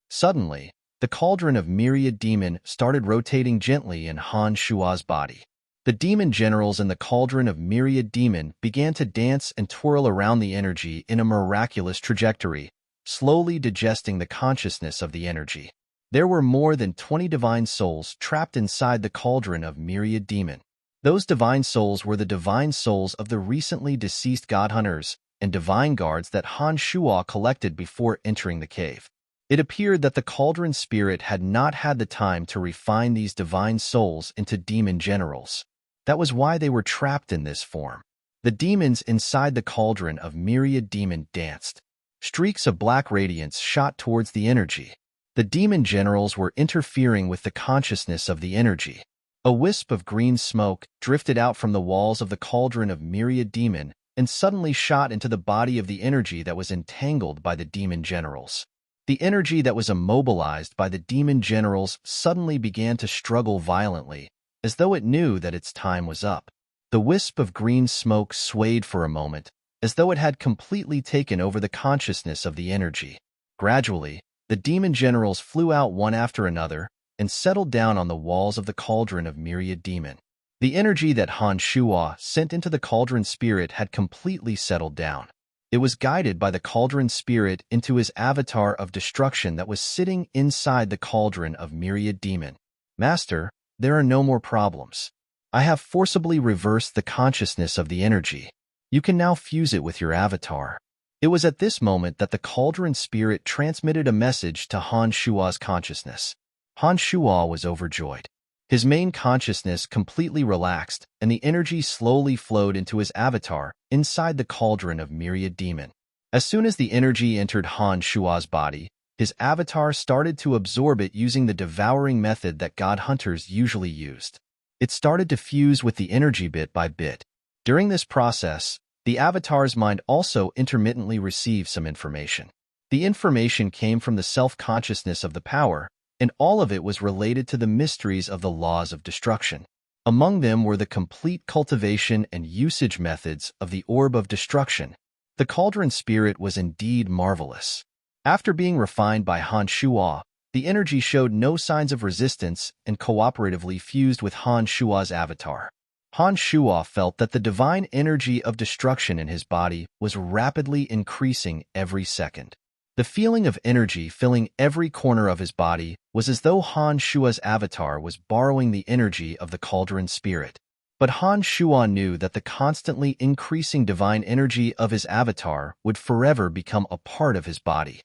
Speaker 1: Suddenly, the cauldron of Myriad Demon started rotating gently in Han Shua's body. The demon generals in the cauldron of Myriad Demon began to dance and twirl around the energy in a miraculous trajectory, slowly digesting the consciousness of the energy. There were more than 20 divine souls trapped inside the cauldron of Myriad Demon. Those divine souls were the divine souls of the recently deceased god hunters and divine guards that Han Shua collected before entering the cave. It appeared that the Cauldron Spirit had not had the time to refine these divine souls into demon generals. That was why they were trapped in this form. The demons inside the cauldron of Myriad Demon danced. Streaks of black radiance shot towards the energy. The demon generals were interfering with the consciousness of the energy. A wisp of green smoke drifted out from the walls of the cauldron of Myriad Demon and suddenly shot into the body of the energy that was entangled by the demon generals. The energy that was immobilized by the demon generals suddenly began to struggle violently, as though it knew that its time was up. The wisp of green smoke swayed for a moment, as though it had completely taken over the consciousness of the energy. Gradually, the demon generals flew out one after another and settled down on the walls of the cauldron of Myriad Demon. The energy that Han Shua sent into the Cauldron Spirit had completely settled down. It was guided by the Cauldron Spirit into his avatar of destruction that was sitting inside the cauldron of Myriad Demon. Master, there are no more problems. I have forcibly reversed the consciousness of the energy. You can now fuse it with your avatar. It was at this moment that the Cauldron Spirit transmitted a message to Han Shua's consciousness. Han Shua was overjoyed. His main consciousness completely relaxed, and the energy slowly flowed into his avatar inside the cauldron of Myriad Demon. As soon as the energy entered Han Shua's body, his avatar started to absorb it using the devouring method that god hunters usually used. It started to fuse with the energy bit by bit. During this process, the avatar's mind also intermittently received some information. The information came from the self-consciousness of the power, and all of it was related to the mysteries of the laws of destruction. Among them were the complete cultivation and usage methods of the Orb of Destruction. The Cauldron Spirit was indeed marvelous. After being refined by Han Shua, The energy showed no signs of resistance and cooperatively fused with Han Shua's avatar. Han Shua felt that the divine energy of destruction in his body was rapidly increasing every second. The feeling of energy filling every corner of his body was as though Han Shua's avatar was borrowing the energy of the cauldron spirit. But Han Shua knew that the constantly increasing divine energy of his avatar would forever become a part of his body.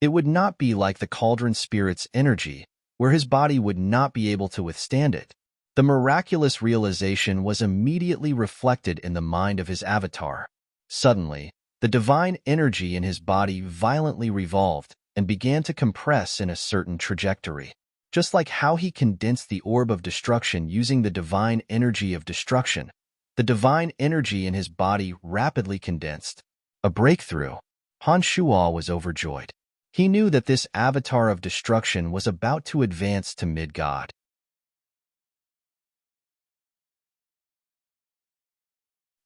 Speaker 1: It would not be like the cauldron spirit's energy, where his body would not be able to withstand it. The miraculous realization was immediately reflected in the mind of his avatar. Suddenly, the divine energy in his body violently revolved and began to compress in a certain trajectory. Just like how he condensed the orb of destruction using the divine energy of destruction, the divine energy in his body rapidly condensed. A breakthrough. Han Shua was overjoyed. He knew that this avatar of destruction was about to advance to mid-god.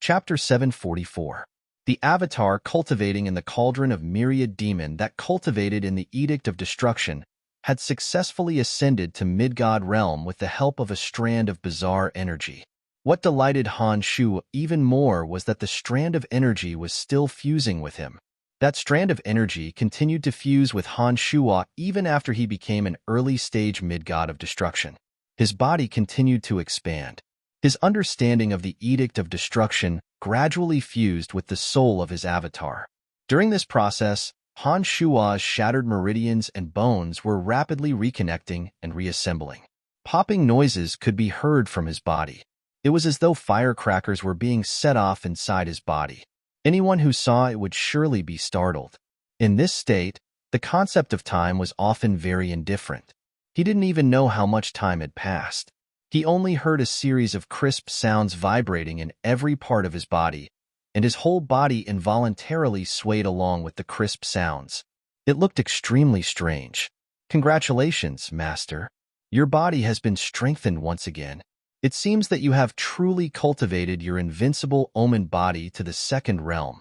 Speaker 1: Chapter 744. The avatar cultivating in the cauldron of myriad demon that cultivated in the edict of destruction had successfully ascended to mid-god realm with the help of a strand of bizarre energy. What delighted Han Shu even more was that the strand of energy was still fusing with him. That strand of energy continued to fuse with Han Shua even after he became an early-stage mid-god of destruction. His body continued to expand. His understanding of the edict of destruction gradually fused with the soul of his avatar. During this process, Han Shua's shattered meridians and bones were rapidly reconnecting and reassembling. Popping noises could be heard from his body. It was as though firecrackers were being set off inside his body. Anyone who saw it would surely be startled. In this state, the concept of time was often very indifferent. He didn't even know how much time had passed. He only heard a series of crisp sounds vibrating in every part of his body, and his whole body involuntarily swayed along with the crisp sounds. It looked extremely strange. Congratulations, Master. Your body has been strengthened once again. It seems that you have truly cultivated your invincible omen body to the second realm.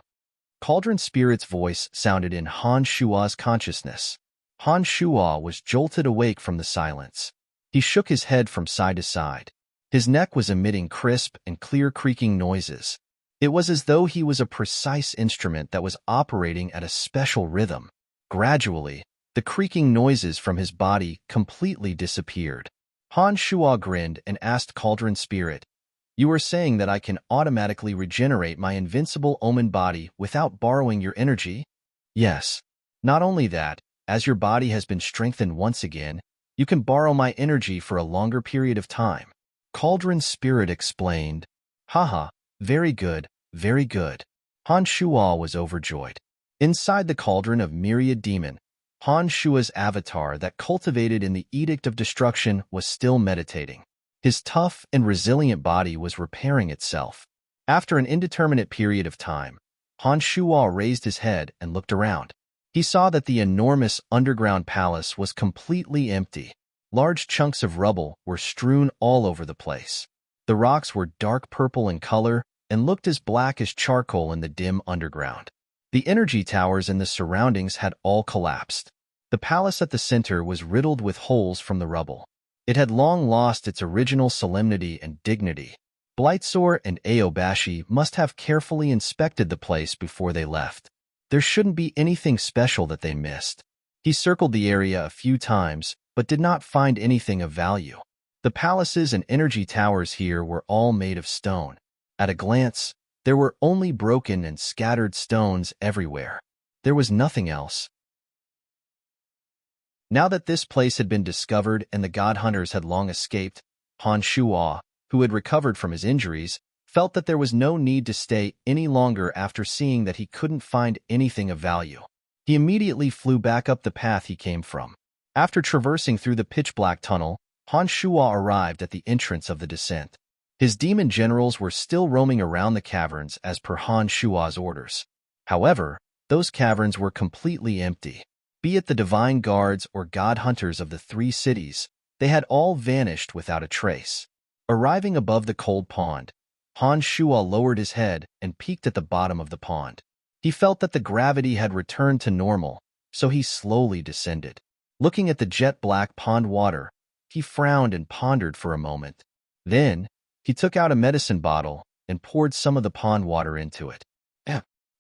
Speaker 1: Cauldron Spirit's voice sounded in Han Shua's consciousness. Han Shua was jolted awake from the silence. He shook his head from side to side. His neck was emitting crisp and clear creaking noises. It was as though he was a precise instrument that was operating at a special rhythm. Gradually, the creaking noises from his body completely disappeared. Han Shua grinned and asked Cauldron Spirit, "You are saying that I can automatically regenerate my invincible omen body without borrowing your energy?" "Yes. Not only that, as your body has been strengthened once again, you can borrow my energy for a longer period of time." Cauldron Spirit explained. "Haha, very good, very good." Han Shua was overjoyed. Inside the cauldron of myriad demon, Han Shua's avatar that cultivated in the edict of destruction was still meditating. His tough and resilient body was repairing itself. After an indeterminate period of time, Han Shua raised his head and looked around. He saw that the enormous underground palace was completely empty. Large chunks of rubble were strewn all over the place. The rocks were dark purple in color and looked as black as charcoal in the dim underground. The energy towers in the surroundings had all collapsed. The palace at the center was riddled with holes from the rubble. It had long lost its original solemnity and dignity. Blightsor and Aobashi must have carefully inspected the place before they left. There shouldn't be anything special that they missed. He circled the area a few times, but did not find anything of value. The palaces and energy towers here were all made of stone. At a glance, there were only broken and scattered stones everywhere. There was nothing else. Now that this place had been discovered and the god hunters had long escaped, Han Shua, who had recovered from his injuries, felt that there was no need to stay any longer after seeing that he couldn't find anything of value. He immediately flew back up the path he came from. After traversing through the pitch-black tunnel, Han Shua arrived at the entrance of the descent. His demon generals were still roaming around the caverns as per Han Shua's orders. However, those caverns were completely empty. Be it the divine guards or god hunters of the three cities, they had all vanished without a trace. Arriving above the cold pond, Han Shua lowered his head and peeked at the bottom of the pond. He felt that the gravity had returned to normal, so he slowly descended. Looking at the jet-black pond water, he frowned and pondered for a moment. Then, he took out a medicine bottle and poured some of the pond water into it.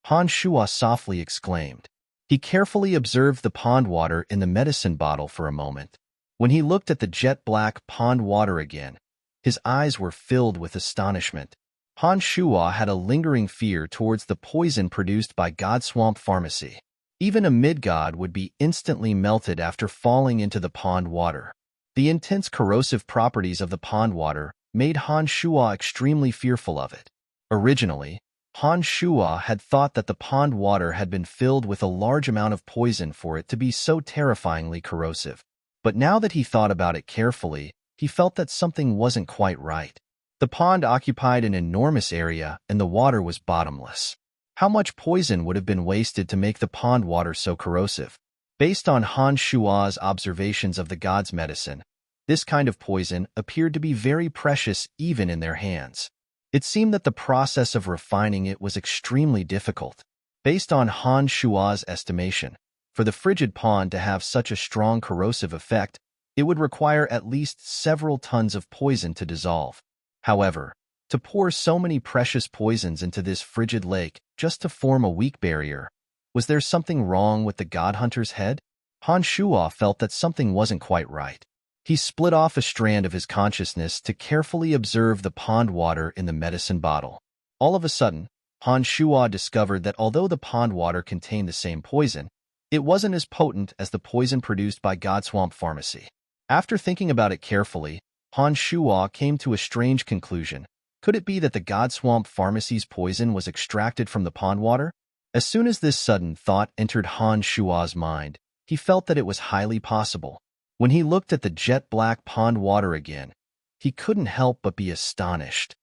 Speaker 1: Han Shuo softly exclaimed. He carefully observed the pond water in the medicine bottle for a moment. When he looked at the jet-black pond water again, his eyes were filled with astonishment. Han Shuo had a lingering fear towards the poison produced by God Swamp Pharmacy. Even a mid-god would be instantly melted after falling into the pond water. The intense corrosive properties of the pond water made Han Shuo extremely fearful of it. Originally, Han Shuo had thought that the pond water had been filled with a large amount of poison for it to be so terrifyingly corrosive. But now that he thought about it carefully, he felt that something wasn't quite right. The pond occupied an enormous area and the water was bottomless. How much poison would have been wasted to make the pond water so corrosive? Based on Han Shuo's observations of the god's medicine, this kind of poison appeared to be very precious even in their hands. It seemed that the process of refining it was extremely difficult. Based on Han Shuo's estimation, for the frigid pond to have such a strong corrosive effect, it would require at least several tons of poison to dissolve. However, to pour so many precious poisons into this frigid lake just to form a weak barrier, was there something wrong with the god hunter's head? Han Shuo felt that something wasn't quite right. He split off a strand of his consciousness to carefully observe the pond water in the medicine bottle. All of a sudden, Han Shuo discovered that although the pond water contained the same poison, it wasn't as potent as the poison produced by God Swamp Pharmacy. After thinking about it carefully, Han Shuo came to a strange conclusion. Could it be that the God Swamp Pharmacy's poison was extracted from the pond water? As soon as this sudden thought entered Han Shuo's mind, he felt that it was highly possible. When he looked at the jet-black pond water again, he couldn't help but be astonished.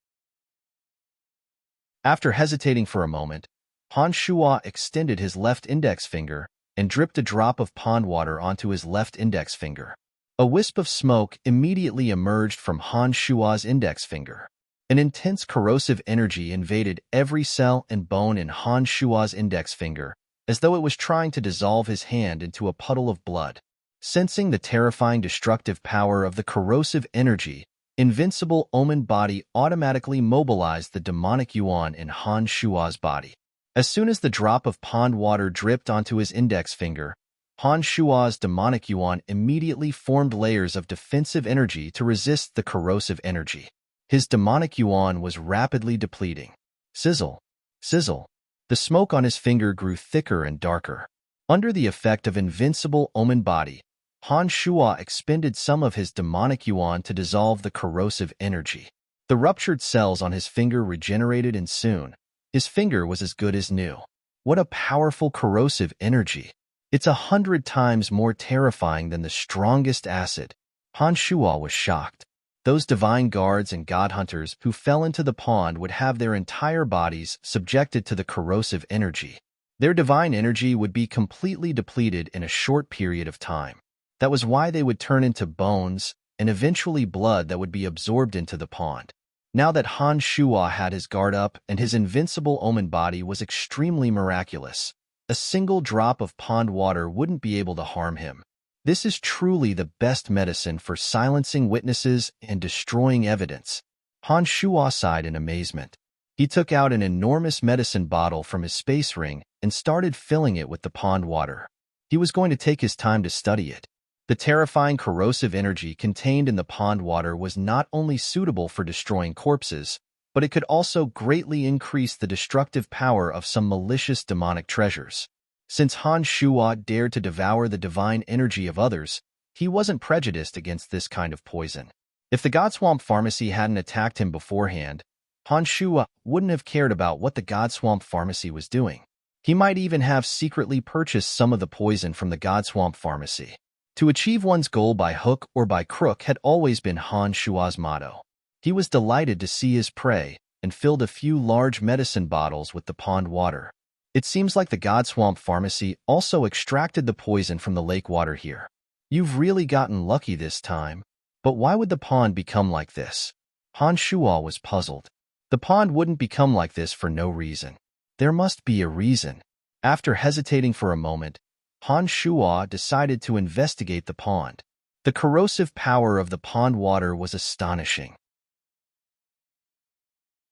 Speaker 1: After hesitating for a moment, Han Shuo extended his left index finger and dripped a drop of pond water onto his left index finger. A wisp of smoke immediately emerged from Han Shuo's index finger. An intense corrosive energy invaded every cell and bone in Han Shuo's index finger, as though it was trying to dissolve his hand into a puddle of blood. Sensing the terrifying destructive power of the corrosive energy, Invincible Omen Body automatically mobilized the demonic yuan in Han Shuo's body. As soon as the drop of pond water dripped onto his index finger, Han Shuo's demonic yuan immediately formed layers of defensive energy to resist the corrosive energy. His demonic yuan was rapidly depleting. Sizzle, sizzle. The smoke on his finger grew thicker and darker. Under the effect of Invincible Omen Body, Han Shuo expended some of his demonic yuan to dissolve the corrosive energy. The ruptured cells on his finger regenerated and soon, his finger was as good as new. What a powerful corrosive energy! It's 100 times more terrifying than the strongest acid. Han Shuo was shocked. Those divine guards and god hunters who fell into the pond would have their entire bodies subjected to the corrosive energy. Their divine energy would be completely depleted in a short period of time. That was why they would turn into bones and eventually blood that would be absorbed into the pond. Now that Han Shuo had his guard up and his invincible omen body was extremely miraculous, a single drop of pond water wouldn't be able to harm him. This is truly the best medicine for silencing witnesses and destroying evidence. Han Shuo sighed in amazement. He took out an enormous medicine bottle from his space ring and started filling it with the pond water. He was going to take his time to study it. The terrifying corrosive energy contained in the pond water was not only suitable for destroying corpses, but it could also greatly increase the destructive power of some malicious demonic treasures. Since Han Shuo dared to devour the divine energy of others, he wasn't prejudiced against this kind of poison. If the God Swamp Pharmacy hadn't attacked him beforehand, Han Shuo wouldn't have cared about what the God Swamp Pharmacy was doing. He might even have secretly purchased some of the poison from the God Swamp Pharmacy. To achieve one's goal by hook or by crook had always been Han Shuo's motto. He was delighted to see his prey and filled a few large medicine bottles with the pond water. It seems like the God Swamp Pharmacy also extracted the poison from the lake water here. You've really gotten lucky this time. But why would the pond become like this? Han Shuo was puzzled. The pond wouldn't become like this for no reason. There must be a reason. After hesitating for a moment, Han Shuo decided to investigate the pond. The corrosive power of the pond water was astonishing.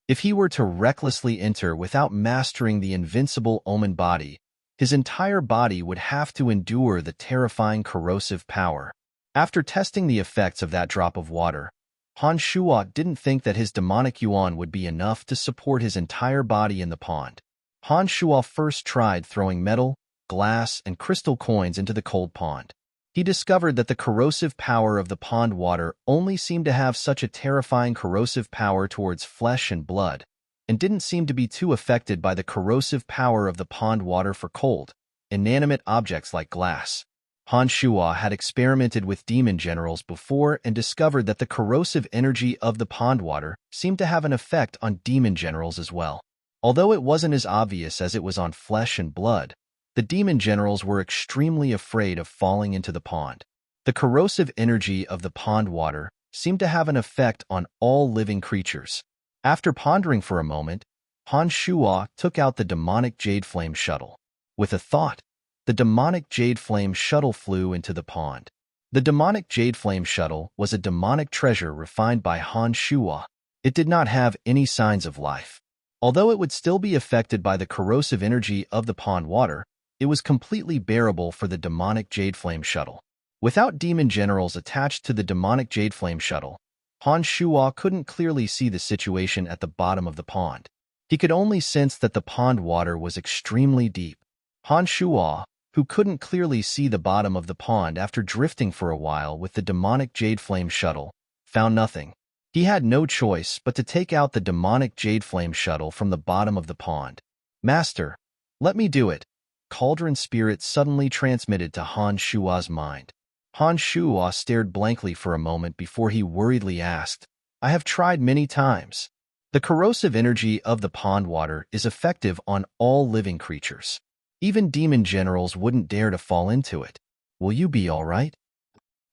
Speaker 1: If he were to recklessly enter without mastering the invincible omen body, his entire body would have to endure the terrifying corrosive power. After testing the effects of that drop of water, Han Shuo didn't think that his demonic yuan would be enough to support his entire body in the pond. Han Shuo first tried throwing metal, glass, and crystal coins into the cold pond. He discovered that the corrosive power of the pond water only seemed to have such a terrifying corrosive power towards flesh and blood, and didn't seem to be too affected by the corrosive power of the pond water for cold, inanimate objects like glass. Han Shuo had experimented with demon generals before and discovered that the corrosive energy of the pond water seemed to have an effect on demon generals as well. Although it wasn't as obvious as it was on flesh and blood, the demon generals were extremely afraid of falling into the pond. The corrosive energy of the pond water seemed to have an effect on all living creatures. After pondering for a moment, Han Shuo took out the demonic jade flame shuttle. With a thought, the demonic jade flame shuttle flew into the pond. The demonic jade flame shuttle was a demonic treasure refined by Han Shuo. It did not have any signs of life. Although it would still be affected by the corrosive energy of the pond water, it was completely bearable for the demonic jade flame shuttle. Without demon generals attached to the demonic jade flame shuttle, Han Shuo couldn't clearly see the situation at the bottom of the pond. He could only sense that the pond water was extremely deep. Han Shuo, who couldn't clearly see the bottom of the pond after drifting for a while with the demonic jade flame shuttle, found nothing. He had no choice but to take out the demonic jade flame shuttle from the bottom of the pond. "Master, let me do it," Cauldron Spirit suddenly transmitted to Han Shuo's mind. Han Shuo stared blankly for a moment before he worriedly asked, "I have tried many times. The corrosive energy of the pond water is effective on all living creatures. Even demon generals wouldn't dare to fall into it. Will you be all right?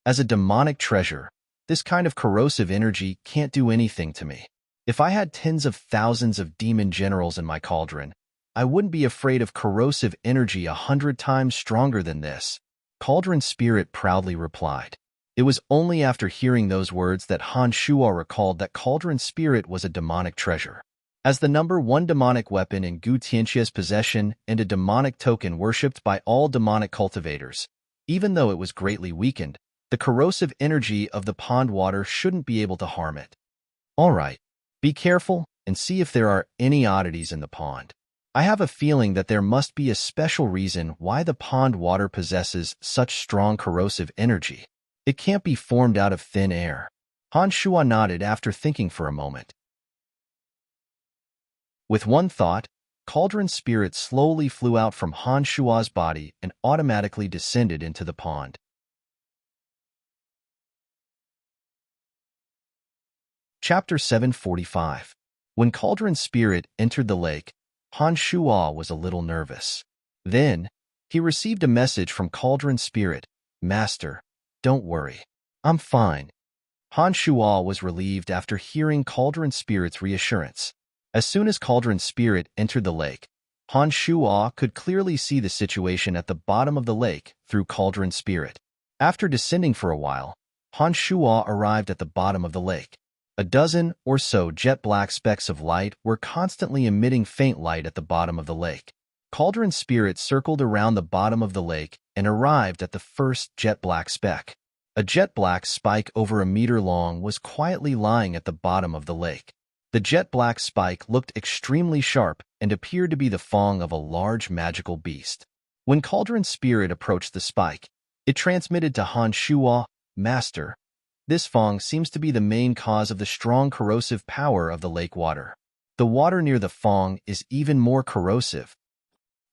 Speaker 1: As a demonic treasure, this kind of corrosive energy can't do anything to me. If I had tens of thousands of demon generals in my cauldron, I wouldn't be afraid of corrosive energy 100 times stronger than this," Cauldron Spirit proudly replied. It was only after hearing those words that Han Shuo recalled that Cauldron Spirit was a demonic treasure. As the #1 demonic weapon in Gu Tianxia's possession and a demonic token worshipped by all demonic cultivators, even though it was greatly weakened, the corrosive energy of the pond water shouldn't be able to harm it. "All right, be careful and see if there are any oddities in the pond. I have a feeling that there must be a special reason why the pond water possesses such strong corrosive energy. It can't be formed out of thin air." Han Shuo nodded after thinking for a moment. With one thought, Cauldron Spirit slowly flew out from Han Shuo's body and automatically descended into the pond. Chapter 745. When Cauldron Spirit entered the lake, Han Shuo was a little nervous. Then, he received a message from Cauldron Spirit, "Master, don't worry. I'm fine." Han Shuo was relieved after hearing Cauldron Spirit's reassurance. As soon as Cauldron Spirit entered the lake, Han Shuo could clearly see the situation at the bottom of the lake through Cauldron Spirit. After descending for a while, Han Shuo arrived at the bottom of the lake. A dozen or so jet-black specks of light were constantly emitting faint light at the bottom of the lake. Cauldron Spirit circled around the bottom of the lake and arrived at the first jet-black speck. A jet-black spike over a meter long was quietly lying at the bottom of the lake. The jet-black spike looked extremely sharp and appeared to be the fang of a large magical beast. When Cauldron Spirit approached the spike, it transmitted to Han Shuo, "Master, this fang seems to be the main cause of the strong corrosive power of the lake water. The water near the fang is even more corrosive."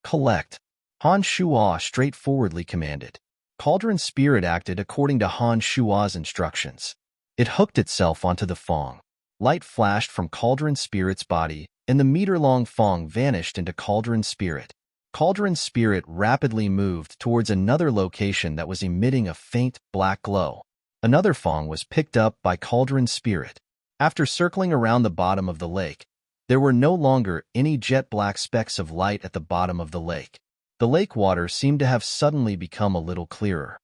Speaker 1: "Collect," Han Shuo straightforwardly commanded. Cauldron Spirit acted according to Han Shuo's instructions. It hooked itself onto the fang. Light flashed from Cauldron Spirit's body, and the meter-long fang vanished into Cauldron Spirit. Cauldron Spirit rapidly moved towards another location that was emitting a faint black glow. Another fang was picked up by Cauldron Spirit. After circling around the bottom of the lake, there were no longer any jet-black specks of light at the bottom of the lake. The lake water seemed to have suddenly become a little clearer.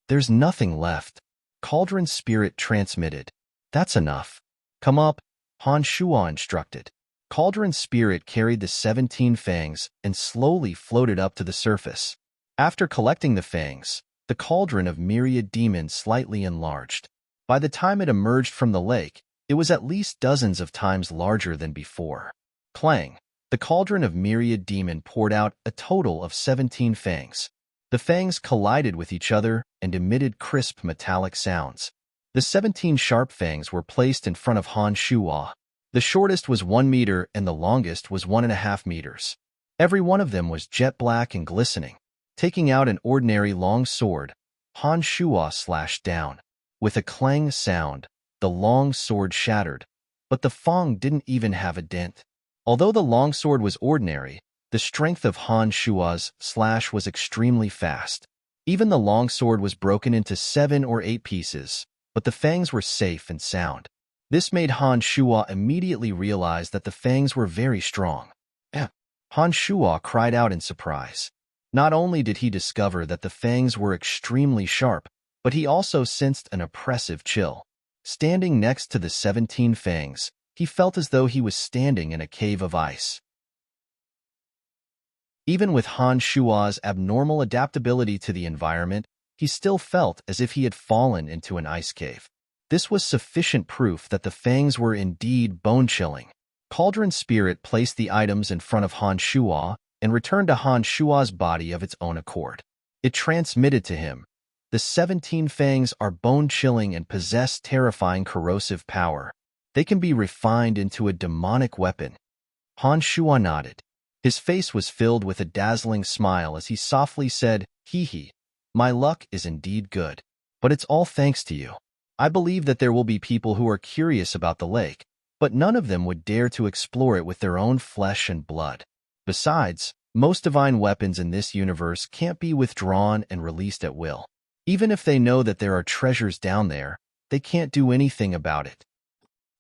Speaker 1: There's nothing left. Cauldron spirit transmitted. That's enough. Come up, Han Shuo instructed. Cauldron spirit carried the 17 fangs and slowly floated up to the surface. After collecting the fangs, the cauldron of myriad demons slightly enlarged. By the time it emerged from the lake, it was at least dozens of times larger than before. Clang! The cauldron of myriad demon poured out a total of 17 fangs. The fangs collided with each other and emitted crisp metallic sounds. The 17 sharp fangs were placed in front of Han Shuo. The shortest was 1 meter and the longest was 1.5 meters. Every one of them was jet black and glistening. Taking out an ordinary long sword, Han Shuo slashed down. With a clang sound, the long sword shattered, but the fang didn't even have a dent. Although the long sword was ordinary, the strength of Han Shuo's slash was extremely fast. Even the long sword was broken into 7 or 8 pieces, but the fangs were safe and sound. This made Han Shuo immediately realize that the fangs were very strong. Han Shuo cried out in surprise. Not only did he discover that the fangs were extremely sharp, but he also sensed an oppressive chill. Standing next to the 17 fangs, he felt as though he was standing in a cave of ice. Even with Han Shuo's abnormal adaptability to the environment, he still felt as if he had fallen into an ice cave. This was sufficient proof that the fangs were indeed bone-chilling. Cauldron Spirit placed the items in front of Han Shuo and returned to Han Shuo's body of its own accord. It transmitted to him, "The 17 fangs are bone-chilling and possess terrifying corrosive power. They can be refined into a demonic weapon." Han Shuo nodded. His face was filled with a dazzling smile as he softly said, "Hee, my luck is indeed good. But it's all thanks to you. I believe that there will be people who are curious about the lake, but none of them would dare to explore it with their own flesh and blood. Besides, most divine weapons in this universe can't be withdrawn and released at will. Even if they know that there are treasures down there, they can't do anything about it."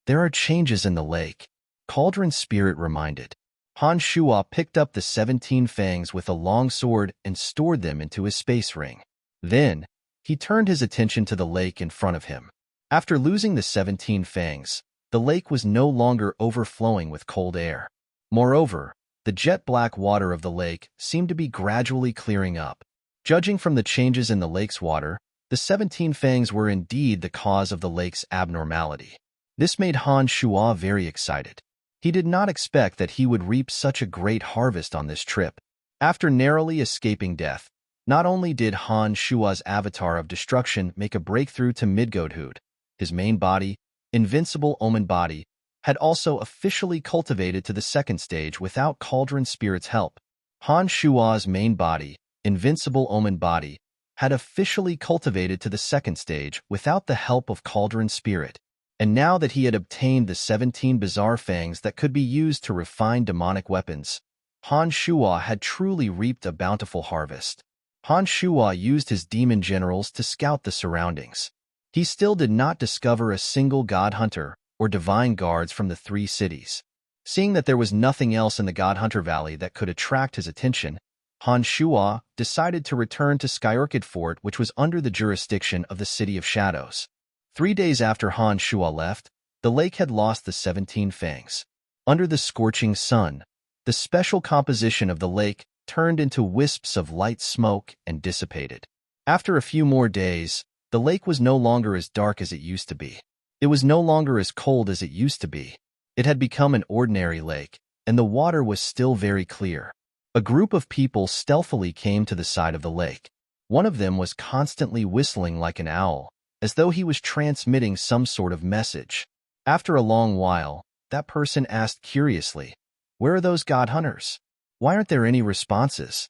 Speaker 1: "There are changes in the lake," Cauldron Spirit reminded. Han Shuo picked up the 17 fangs with a long sword and stored them into his space ring. Then, he turned his attention to the lake in front of him. After losing the 17 fangs, the lake was no longer overflowing with cold air. Moreover, the jet-black water of the lake seemed to be gradually clearing up. Judging from the changes in the lake's water, the 17 fangs were indeed the cause of the lake's abnormality. This made Han Shuo very excited. He did not expect that he would reap such a great harvest on this trip. After narrowly escaping death, not only did Han Shuo's avatar of destruction make a breakthrough to Midgodhood, his main body, Invincible Omen Body, had also officially cultivated to the second stage without Cauldron Spirit's help. Han Shuo's main body, Invincible Omen Body, had officially cultivated to the second stage without the help of Cauldron Spirit. And now that he had obtained the 17 bizarre fangs that could be used to refine demonic weapons, Han Shuo had truly reaped a bountiful harvest. Han Shuo used his demon generals to scout the surroundings. He still did not discover a single god hunter or divine guards from the 3 cities. Seeing that there was nothing else in the God Hunter Valley that could attract his attention, Han Shuo decided to return to Skyarcid Fort, which was under the jurisdiction of the City of Shadows. 3 days after Han Shuo left, the lake had lost the 17 fangs. Under the scorching sun, the special composition of the lake turned into wisps of light smoke and dissipated. After a few more days, the lake was no longer as dark as it used to be. It was no longer as cold as it used to be. It had become an ordinary lake, and the water was still very clear. A group of people stealthily came to the side of the lake. One of them was constantly whistling like an owl, as though he was transmitting some sort of message. After a long while, that person asked curiously, "Where are those god hunters? Why aren't there any responses?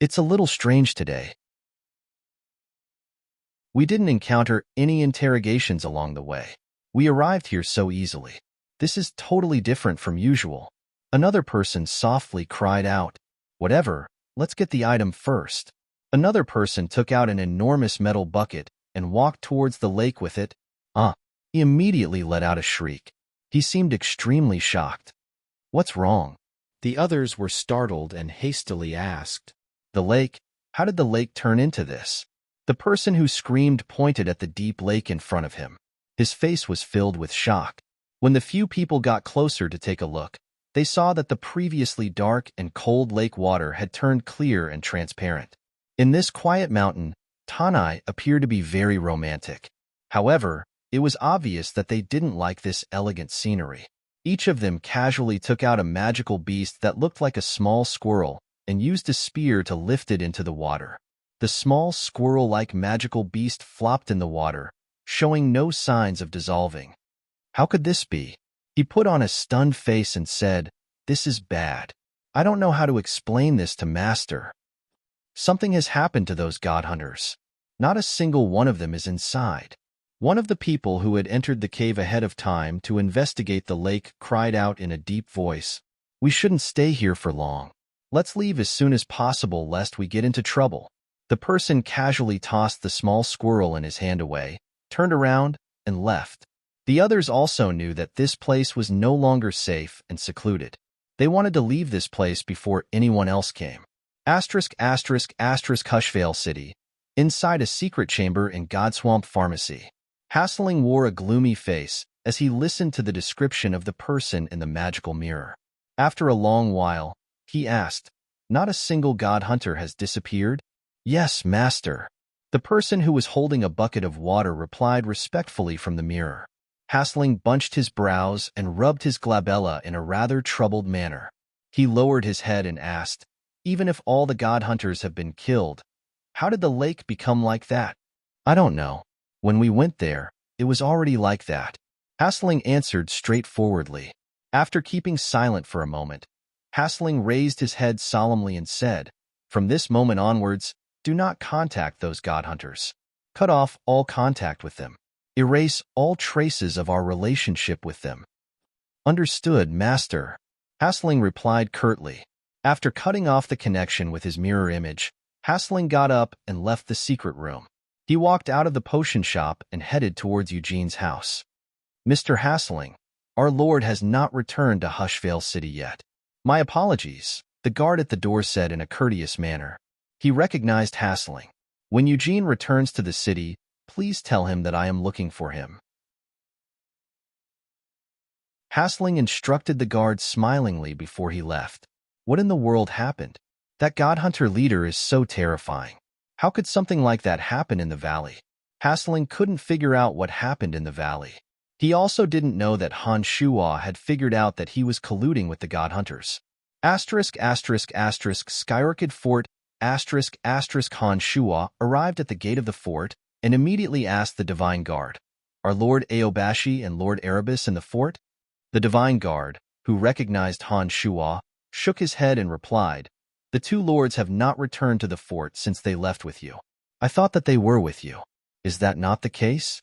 Speaker 1: It's a little strange today. We didn't encounter any interrogations along the way. We arrived here so easily. This is totally different from usual." Another person softly cried out, "Whatever, let's get the item first." Another person took out an enormous metal bucket and walked towards the lake with it. He immediately let out a shriek. He seemed extremely shocked. "What's wrong?" The others were startled and hastily asked, The lake? How did the lake turn into this? The person who screamed pointed at the deep lake in front of him. His face was filled with shock. When the few people got closer to take a look, they saw that the previously dark and cold lake water had turned clear and transparent. In this quiet mountain, Tanai appeared to be very romantic. However, it was obvious that they didn't like this elegant scenery. Each of them casually took out a magical beast that looked like a small squirrel and used a spear to lift it into the water. The small squirrel-like magical beast flopped in the water, showing no signs of dissolving. How could this be? He put on a stunned face and said, "This is bad. I don't know how to explain this to Master. Something has happened to those god hunters. Not a single one of them is inside." One of the people who had entered the cave ahead of time to investigate the lake cried out in a deep voice, "We shouldn't stay here for long. Let's leave as soon as possible lest we get into trouble." The person casually tossed the small squirrel in his hand away, turned around, and left. The others also knew that this place was no longer safe and secluded. They wanted to leave this place before anyone else came. Hushvale City, inside a secret chamber in Godswamp Pharmacy. Hassling wore a gloomy face as he listened to the description of the person in the magical mirror. After a long while, he asked, "Not a single god hunter has disappeared?" "Yes, Master." The person who was holding a bucket of water replied respectfully from the mirror. Hassling bunched his brows and rubbed his glabella in a rather troubled manner. He lowered his head and asked, "Even if all the god hunters have been killed, how did the lake become like that?" "I don't know. When we went there, it was already like that," Hassling answered straightforwardly. After keeping silent for a moment, Hassling raised his head solemnly and said, "From this moment onwards, do not contact those god hunters. Cut off all contact with them. Erase all traces of our relationship with them." "Understood, Master," Hassling replied curtly. After cutting off the connection with his mirror image, Hassling got up and left the secret room. He walked out of the potion shop and headed towards Eugene's house. "Mr. Hassling, our lord has not returned to Hushvale City yet." "My apologies," the guard at the door said in a courteous manner. He recognized Hassling. "When Eugene returns to the city, please tell him that I am looking for him." Hassling instructed the guard smilingly before he left. What in the world happened? That god hunter leader is so terrifying. How could something like that happen in the valley? Hassling couldn't figure out what happened in the valley. He also didn't know that Han Shuo had figured out that he was colluding with the god hunters. Skyrocketed Fort Han Shuo arrived at the gate of the fort and immediately asked the Divine Guard, "Are Lord Aobashi and Lord Erebus in the fort?" The Divine Guard, who recognized Han Shuo, shook his head and replied, "The two lords have not returned to the fort since they left with you. I thought that they were with you. Is that not the case?"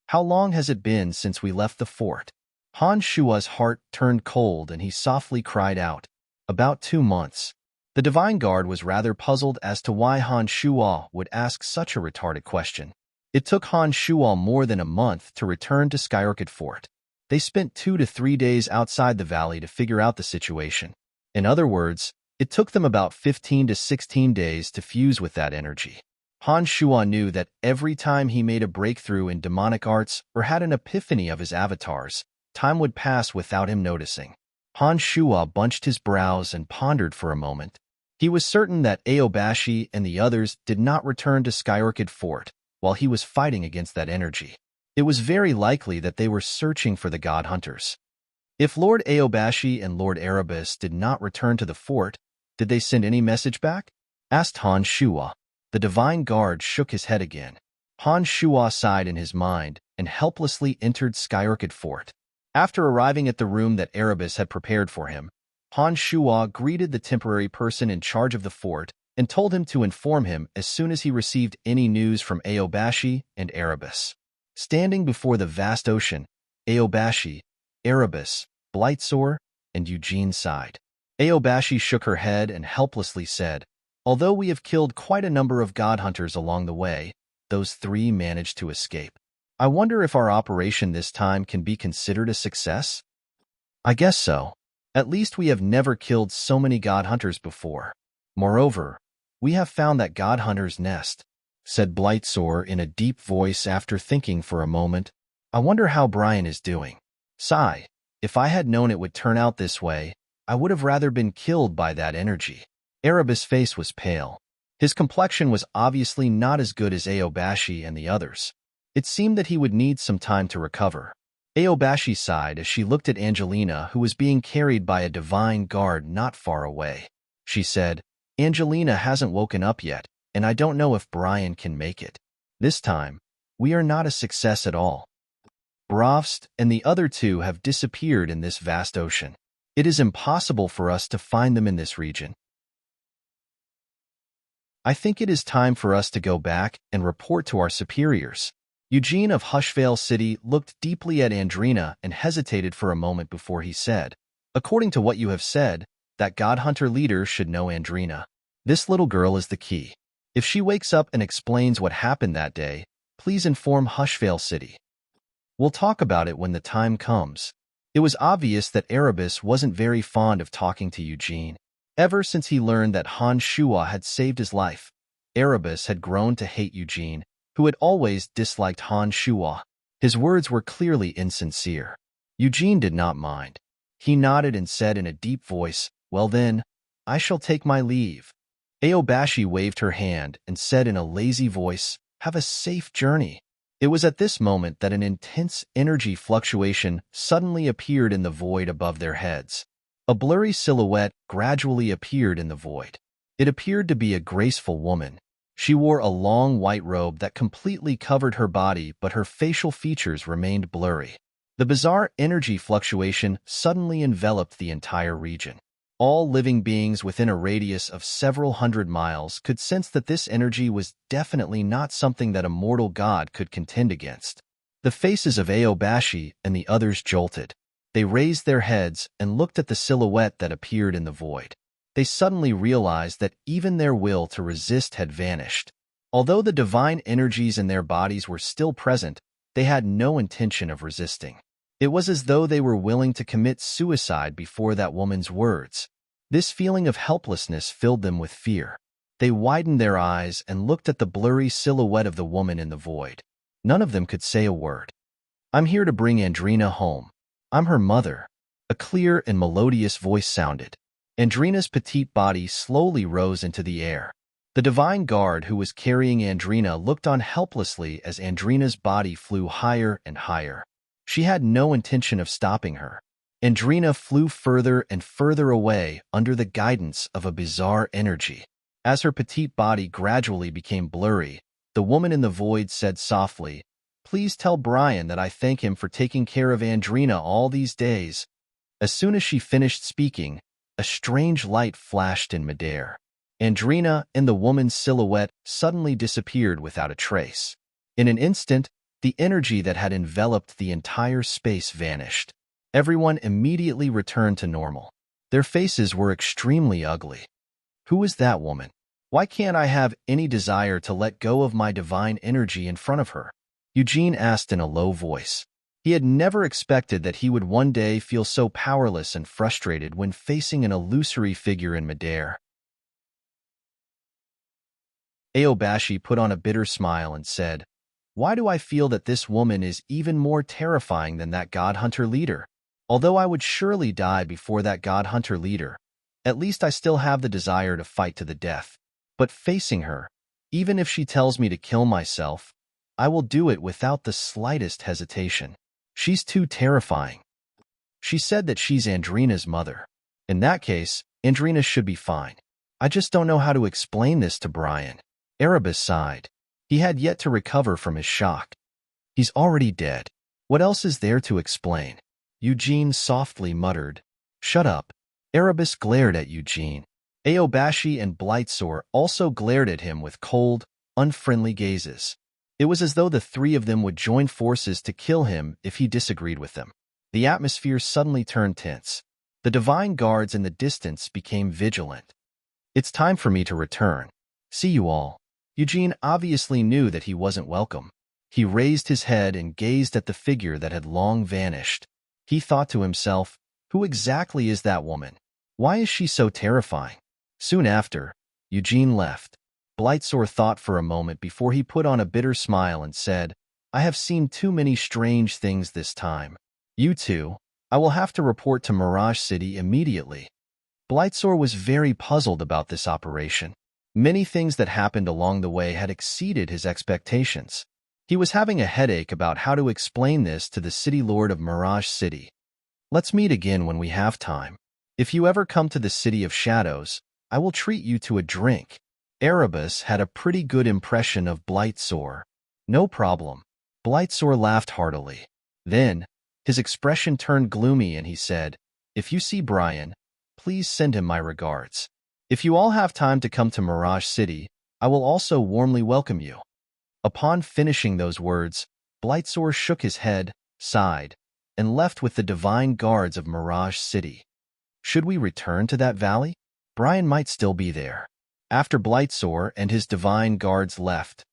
Speaker 1: "How long has it been since we left the fort?" Han Shua's heart turned cold and he softly cried out, "About 2 months." The Divine Guard was rather puzzled as to why Han Shuo would ask such a retarded question. It took Han Shuo more than a month to return to Skyrocketed Fort. They spent 2 to 3 days outside the valley to figure out the situation. In other words, it took them about 15 to 16 days to fuse with that energy. Han Shuo knew that every time he made a breakthrough in demonic arts or had an epiphany of his avatars, time would pass without him noticing. Han Shuo bunched his brows and pondered for a moment. He was certain that Aobashi and the others did not return to Skyrocketed Fort while he was fighting against that energy. It was very likely that they were searching for the god hunters. If Lord Aobashi and Lord Erebus did not return to the fort, did they send any message back? Asked Han Shuo. The Divine Guard shook his head again. Han Shuo sighed in his mind and helplessly entered Skyrocketed Fort. After arriving at the room that Erebus had prepared for him, Han Shuo greeted the temporary person in charge of the fort and told him to inform him as soon as he received any news from Aobashi and Erebus. Standing before the vast ocean, Aobashi, Erebus, Blightsore, and Eugene sighed. Aobashi shook her head and helplessly said, "Although we have killed quite a number of god hunters along the way, those 3 managed to escape. I wonder if our operation this time can be considered a success?" "I guess so. At least we have never killed so many god hunters before. Moreover, "We have found that god hunter's nest," said Blightsore in a deep voice after thinking for a moment. "I wonder how Brian is doing." Sigh. "If I had known it would turn out this way, I would have rather been killed by that energy." Erebus' face was pale. His complexion was obviously not as good as Aobashi and the others. It seemed that he would need some time to recover. Aobashi sighed as she looked at Angelina, who was being carried by a divine guard not far away. She said, "Angelina hasn't woken up yet, and I don't know if Brian can make it. This time, we are not a success at all. Brovst and the other two have disappeared in this vast ocean. It is impossible for us to find them in this region. I think it is time for us to go back and report to our superiors." Eugene of Hushvale City looked deeply at Andrina and hesitated for a moment before he said, "According to what you have said, that god hunter leader should know Andrina. This little girl is the key. If she wakes up and explains what happened that day, please inform Hushvale City. We'll talk about it when the time comes." It was obvious that Erebus wasn't very fond of talking to Eugene. Ever since he learned that Han Shua had saved his life, Erebus had grown to hate Eugene, who had always disliked Han Shua. His words were clearly insincere. Eugene did not mind. He nodded and said in a deep voice, "Well then, I shall take my leave." Aobashi waved her hand and said in a lazy voice, "Have a safe journey." It was at this moment that an intense energy fluctuation suddenly appeared in the void above their heads. A blurry silhouette gradually appeared in the void. It appeared to be a graceful woman. She wore a long white robe that completely covered her body, but her facial features remained blurry. The bizarre energy fluctuation suddenly enveloped the entire region. All living beings within a radius of several hundred miles could sense that this energy was definitely not something that a mortal god could contend against. The faces of Aobashi and the others jolted. They raised their heads and looked at the silhouette that appeared in the void. They suddenly realized that even their will to resist had vanished. Although the divine energies in their bodies were still present, they had no intention of resisting. It was as though they were willing to commit suicide before that woman's words. This feeling of helplessness filled them with fear. They widened their eyes and looked at the blurry silhouette of the woman in the void. None of them could say a word. "I'm here to bring Andrina home. I'm her mother." A clear and melodious voice sounded. Andrina's petite body slowly rose into the air. The divine guard who was carrying Andrina looked on helplessly as Andrina's body flew higher and higher. She had no intention of stopping her. Andrina flew further and further away under the guidance of a bizarre energy. As her petite body gradually became blurry, the woman in the void said softly, "Please tell Brian that I thank him for taking care of Andrina all these days." As soon as she finished speaking, a strange light flashed in midair. Andrina and the woman's silhouette suddenly disappeared without a trace. In an instant, the energy that had enveloped the entire space vanished. Everyone immediately returned to normal. Their faces were extremely ugly. Who is that woman? Why can't I have any desire to let go of my divine energy in front of her? Eugene asked in a low voice. He had never expected that he would one day feel so powerless and frustrated when facing an illusory figure in midair. Aobashi put on a bitter smile and said, "Why do I feel that this woman is even more terrifying than that god hunter leader? Although I would surely die before that god hunter leader, at least I still have the desire to fight to the death. But facing her, even if she tells me to kill myself, I will do it without the slightest hesitation. She's too terrifying." She said that she's Andrina's mother. In that case, Andrina should be fine. I just don't know how to explain this to Brian. Erebus sighed. He had yet to recover from his shock. He's already dead. What else is there to explain? Eugene softly muttered. "Shut up." Erebus glared at Eugene. Aobashi and Blightsore also glared at him with cold, unfriendly gazes. It was as though the three of them would join forces to kill him if he disagreed with them. The atmosphere suddenly turned tense. The divine guards in the distance became vigilant. "It's time for me to return. See you all." Eugene obviously knew that he wasn't welcome. He raised his head and gazed at the figure that had long vanished. He thought to himself, who exactly is that woman? Why is she so terrifying? Soon after, Eugene left. Blightsore thought for a moment before he put on a bitter smile and said, I have seen too many strange things this time. You two, I will have to report to Mirage City immediately. Blightsore was very puzzled about this operation. Many things that happened along the way had exceeded his expectations. He was having a headache about how to explain this to the City Lord of Mirage City. Let's meet again when we have time. If you ever come to the City of Shadows, I will treat you to a drink. Erebus had a pretty good impression of Blightsore. No problem. Blightsore laughed heartily. Then, his expression turned gloomy and he said, If you see Brian, please send him my regards. If you all have time to come to Mirage City, I will also warmly welcome you. Upon finishing those words, Blightsore shook his head, sighed, and left with the divine guards of Mirage City. Should we return to that valley? Brian might still be there. After Blightsore and his divine guards left,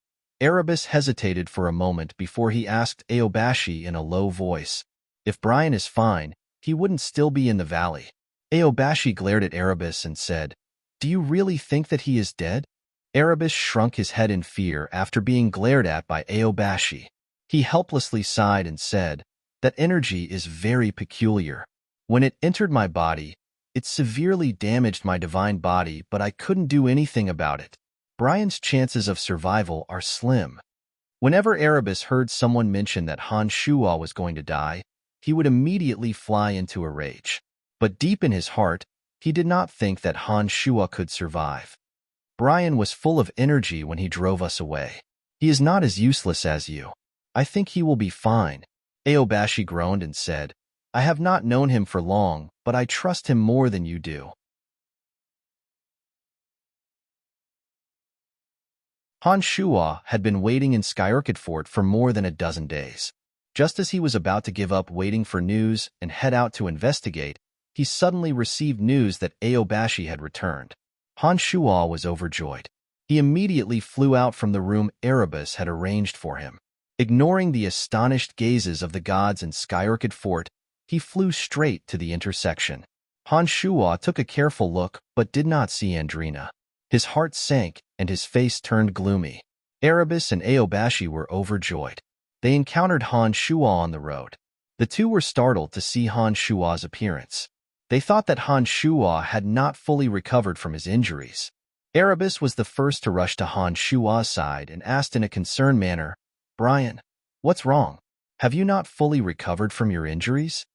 Speaker 1: Erebus hesitated for a moment before he asked Aobashi in a low voice, If Brian is fine, he wouldn't still be in the valley. Aobashi glared at Erebus and said, Do you really think that he is dead? Erebus shrunk his head in fear after being glared at by Aobashi. He helplessly sighed and said, That energy is very peculiar. When it entered my body, it severely damaged my divine body, but I couldn't do anything about it. Brian's chances of survival are slim. Whenever Erebus heard someone mention that Han Shuo was going to die, he would immediately fly into a rage. But deep in his heart, he did not think that Han Shuo could survive. Brian was full of energy when he drove us away. He is not as useless as you. I think he will be fine. Aobashi groaned and said, I have not known him for long, but I trust him more than you do. Han Shuo had been waiting in Skyrocket Fort for more than a dozen days. Just as he was about to give up waiting for news and head out to investigate, he suddenly received news that Aobashi had returned. Han Shuo was overjoyed. He immediately flew out from the room Erebus had arranged for him. Ignoring the astonished gazes of the gods in Skyrocket Fort, he flew straight to the intersection. Han Shuo took a careful look but did not see Andrina. His heart sank and his face turned gloomy. Erebus and Aobashi were overjoyed. They encountered Han Shuo on the road. The two were startled to see Han Shuo's appearance. They thought that Han Shuo had not fully recovered from his injuries. Erebus was the first to rush to Han Shuo's side and asked in a concerned manner, Brian, what's wrong? Have you not fully recovered from your injuries?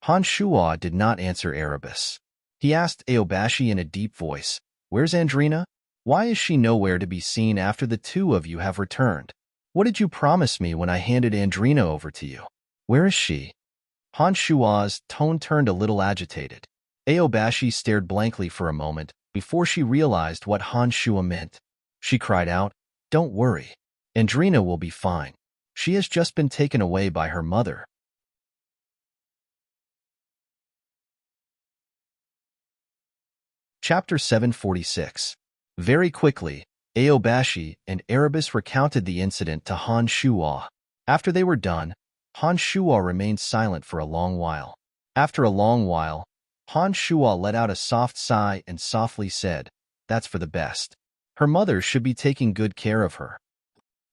Speaker 1: Han Shuo did not answer Erebus. He asked Aobashi in a deep voice, Where's Andrina? Why is she nowhere to be seen after the two of you have returned? What did you promise me when I handed Andrina over to you? Where is she? Han Shuo's tone turned a little agitated. Aobashi stared blankly for a moment before she realized what Han Shuo meant. She cried out, Don't worry. Andrina will be fine. She has just been taken away by her mother. Chapter 746. Very quickly, Aobashi and Erebus recounted the incident to Han Shuo. After they were done, Han Shuo remained silent for a long while. After a long while, Han Shuo let out a soft sigh and softly said, That's for the best. Her mother should be taking good care of her.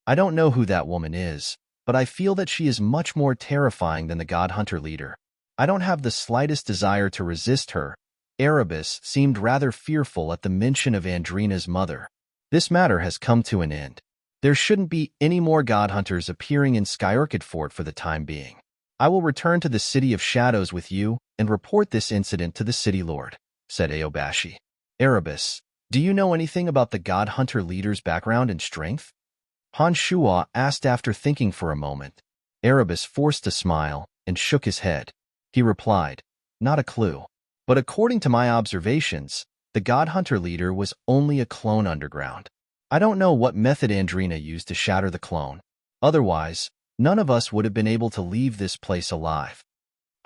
Speaker 1: I don't know who that woman is, but I feel that she is much more terrifying than the God Hunter leader. I don't have the slightest desire to resist her. Erebus seemed rather fearful at the mention of Andrina's mother. This matter has come to an end. There shouldn't be any more God Hunters appearing in Skyrocket Fort for the time being. I will return to the City of Shadows with you and report this incident to the City Lord, said Aobashi. Erebus, do you know anything about the God Hunter leader's background and strength? Han Shuo asked after thinking for a moment. Erebus forced a smile and shook his head. He replied, Not a clue. But according to my observations, the God Hunter leader was only a clone underground. I don't know what method Andrina used to shatter the clone. Otherwise, none of us would have been able to leave this place alive.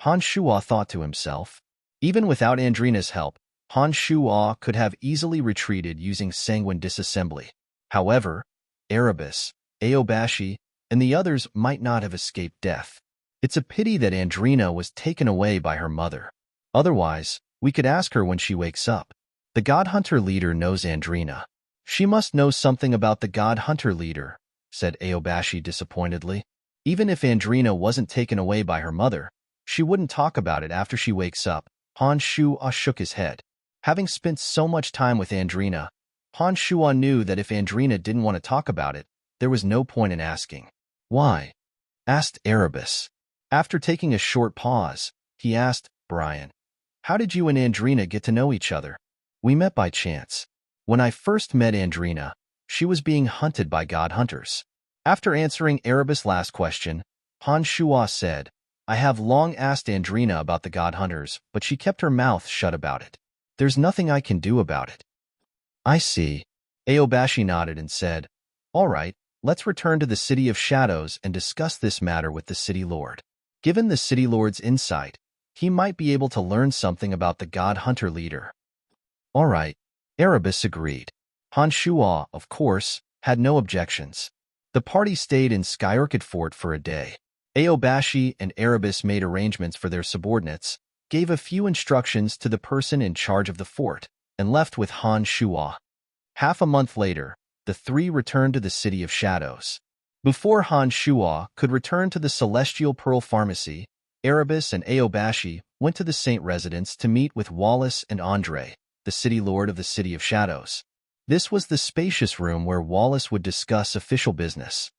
Speaker 1: Han Shuo thought to himself. Even without Andrina's help, Han Shuo could have easily retreated using sanguine disassembly. However, Erebus, Aobashi, and the others might not have escaped death. It's a pity that Andrina was taken away by her mother. Otherwise, we could ask her when she wakes up. The God Hunter leader knows Andrina. She must know something about the God Hunter leader, said Aobashi disappointedly. Even if Andrina wasn't taken away by her mother, she wouldn't talk about it after she wakes up. Han Shua shook his head. Having spent so much time with Andrina, Han Shua knew that if Andrina didn't want to talk about it, there was no point in asking. Why? Asked Erebus. After taking a short pause, he asked, Brian, how did you and Andrina get to know each other? We met by chance. When I first met Andrina, she was being hunted by God Hunters. After answering Erebus' last question, Han Shua said, I have long asked Andrina about the God Hunters, but she kept her mouth shut about it. There's nothing I can do about it. I see. Aobashi nodded and said, All right, let's return to the City of Shadows and discuss this matter with the City Lord. Given the City Lord's insight, he might be able to learn something about the God Hunter leader. All right, Erebus agreed. Han Shua, of course, had no objections. The party stayed in Skyarkid Fort for a day. Aobashi and Erebus made arrangements for their subordinates, gave a few instructions to the person in charge of the fort, and left with Han Shua. Half a month later, the three returned to the City of Shadows. Before Han Shua could return to the Celestial Pearl Pharmacy, Erebus and Aobashi went to the Saint Residence to meet with Wallace and Andre, the City Lord of the City of Shadows. This was the spacious room where Wallace would discuss official business.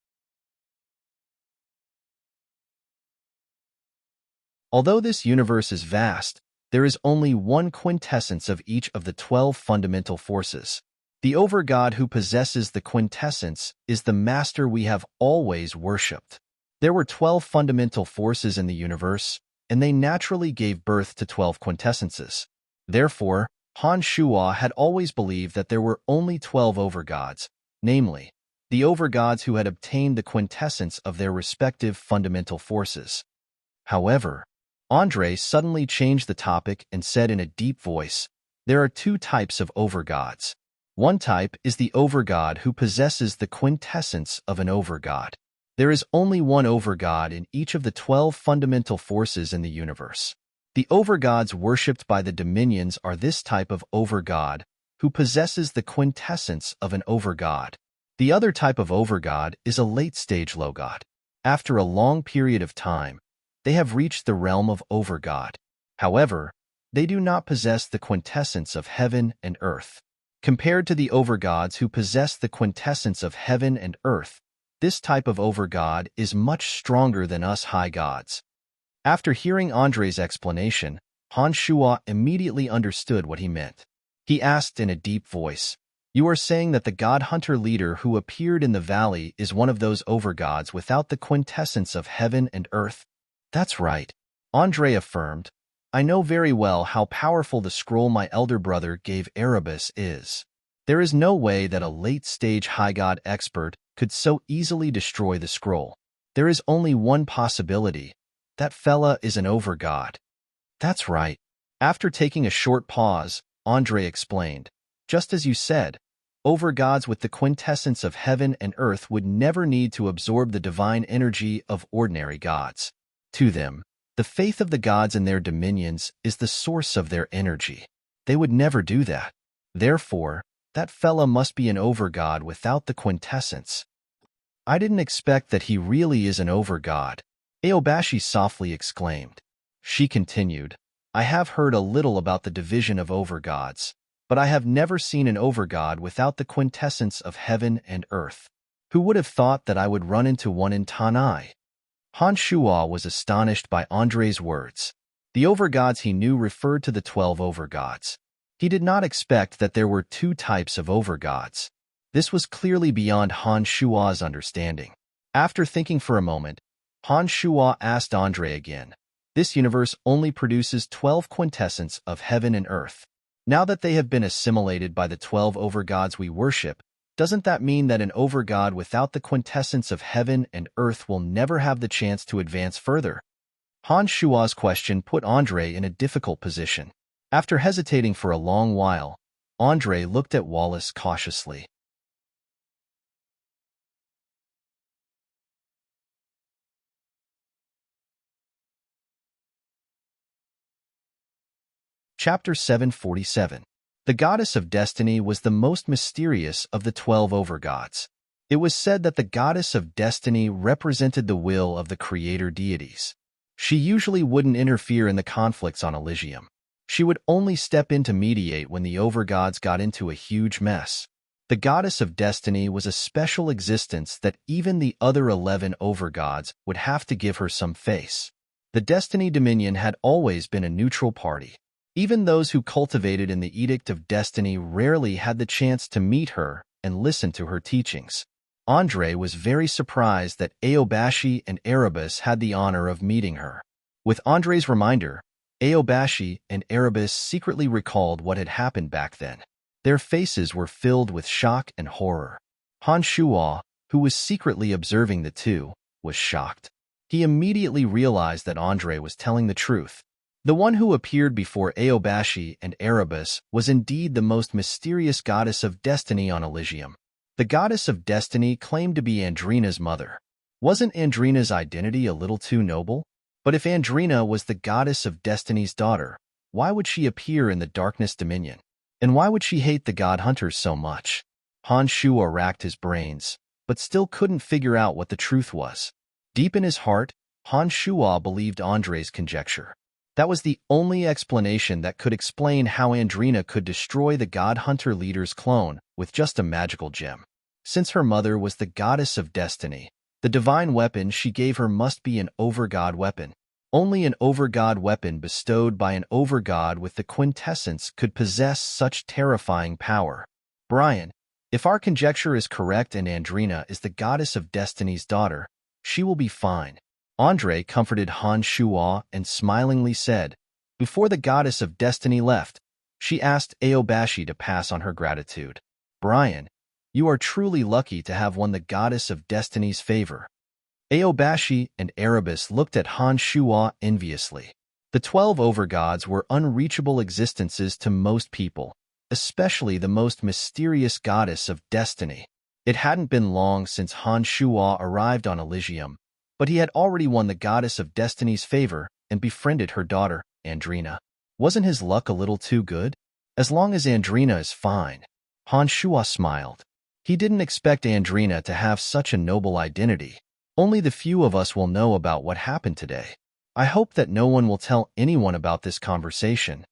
Speaker 1: Although this universe is vast, there is only one quintessence of each of the 12 fundamental forces. The Overgod who possesses the quintessence is the master we have always worshipped. There were 12 fundamental forces in the universe, and they naturally gave birth to 12 quintessences. Therefore, Han Shua had always believed that there were only 12 Overgods, namely, the Overgods who had obtained the quintessence of their respective fundamental forces. However, Andre suddenly changed the topic and said in a deep voice, there are two types of Overgods. One type is the Overgod who possesses the quintessence of an Overgod. There is only one Overgod in each of the 12 fundamental forces in the universe. The Overgods worshipped by the Dominions are this type of Overgod who possesses the quintessence of an Overgod. The other type of Overgod is a late-stage Logod. After a long period of time, they have reached the realm of Overgod. However, they do not possess the quintessence of heaven and earth. Compared to the Overgods who possess the quintessence of heaven and earth, this type of Overgod is much stronger than us high gods. After hearing Andre's explanation, Han Shua immediately understood what he meant. He asked in a deep voice, You are saying that the God Hunter leader who appeared in the valley is one of those Overgods without the quintessence of heaven and earth? That's right, Andre affirmed. I know very well how powerful the scroll my elder brother gave Erebus is. There is no way that a late-stage high god expert could so easily destroy the scroll. There is only one possibility. That fella is an Overgod. That's right. After taking a short pause, Andre explained, just as you said, Overgods with the quintessence of heaven and earth would never need to absorb the divine energy of ordinary gods. To them, the faith of the gods and their dominions is the source of their energy. They would never do that. Therefore, that fella must be an Overgod without the quintessence. I didn't expect that he really is an Overgod, Aobashi softly exclaimed. She continued, I have heard a little about the division of Overgods, but I have never seen an Overgod without the quintessence of heaven and earth. Who would have thought that I would run into one in Tanai? Han Shua was astonished by Andre's words. The Overgods he knew referred to the 12 Overgods. He did not expect that there were two types of Overgods. This was clearly beyond Han Shua's understanding. After thinking for a moment, Han Shua asked Andre again, This universe only produces 12 quintessence of heaven and earth. Now that they have been assimilated by the 12 Overgods we worship, doesn't that mean that an Overgod without the quintessence of heaven and earth will never have the chance to advance further? Han Shua's question put Andre in a difficult position. After hesitating for a long while, Andre looked at Wallace cautiously. Chapter 747. The goddess of destiny was the most mysterious of the 12 overgods. It was said that the goddess of destiny represented the will of the creator deities. She usually wouldn't interfere in the conflicts on Elysium. She would only step in to mediate when the overgods got into a huge mess. The goddess of destiny was a special existence that even the other 11 overgods would have to give her some face. The Destiny Dominion had always been a neutral party. Even those who cultivated in the Edict of Destiny rarely had the chance to meet her and listen to her teachings. Andre was very surprised that Aobashi and Erebus had the honor of meeting her. With Andre's reminder, Aobashi and Erebus secretly recalled what had happened back then. Their faces were filled with shock and horror. Han Shuo, who was secretly observing the two, was shocked. He immediately realized that Andre was telling the truth. The one who appeared before Aobashi and Erebus was indeed the most mysterious goddess of destiny on Elysium. The goddess of destiny claimed to be Andrina's mother. Wasn't Andrina's identity a little too noble? But if Andrina was the goddess of destiny's daughter, why would she appear in the Darkness Dominion? And why would she hate the god hunters so much? Han Shuo racked his brains, but still couldn't figure out what the truth was. Deep in his heart, Han Shuo believed Andre's conjecture. That was the only explanation that could explain how Andrina could destroy the god hunter leader's clone with just a magical gem. Since her mother was the goddess of destiny, the divine weapon she gave her must be an overgod weapon. Only an overgod weapon bestowed by an overgod with the quintessence could possess such terrifying power. Brian, if our conjecture is correct and Andrina is the goddess of destiny's daughter, she will be fine. Andre comforted Han Shuo and smilingly said, before the goddess of destiny left, she asked Aobashi to pass on her gratitude. Brian, you are truly lucky to have won the goddess of destiny's favor. Aobashi and Erebus looked at Han Shuo enviously. The 12 overgods were unreachable existences to most people, especially the most mysterious goddess of destiny. It hadn't been long since Han Shuo arrived on Elysium, but he had already won the goddess of destiny's favor and befriended her daughter, Andrina. Wasn't his luck a little too good? As long as Andrina is fine. Han Shuo smiled. He didn't expect Andrina to have such a noble identity. Only the few of us will know about what happened today. I hope that no one will tell anyone about this conversation.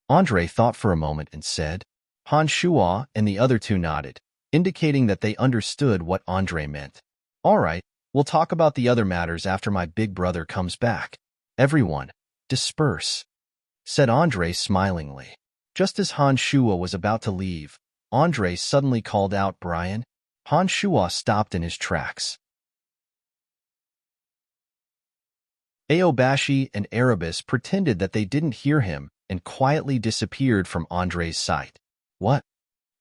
Speaker 1: Andre thought for a moment and said. Han Shuo and the other two nodded, indicating that they understood what Andre meant. All right, we'll talk about the other matters after my big brother comes back. Everyone, disperse, said Andre smilingly. Just as Han Shuo was about to leave, Andre suddenly called out, Brian. Han Shuo stopped in his tracks. Aobashi and Erebus pretended that they didn't hear him and quietly disappeared from Andre's sight. What?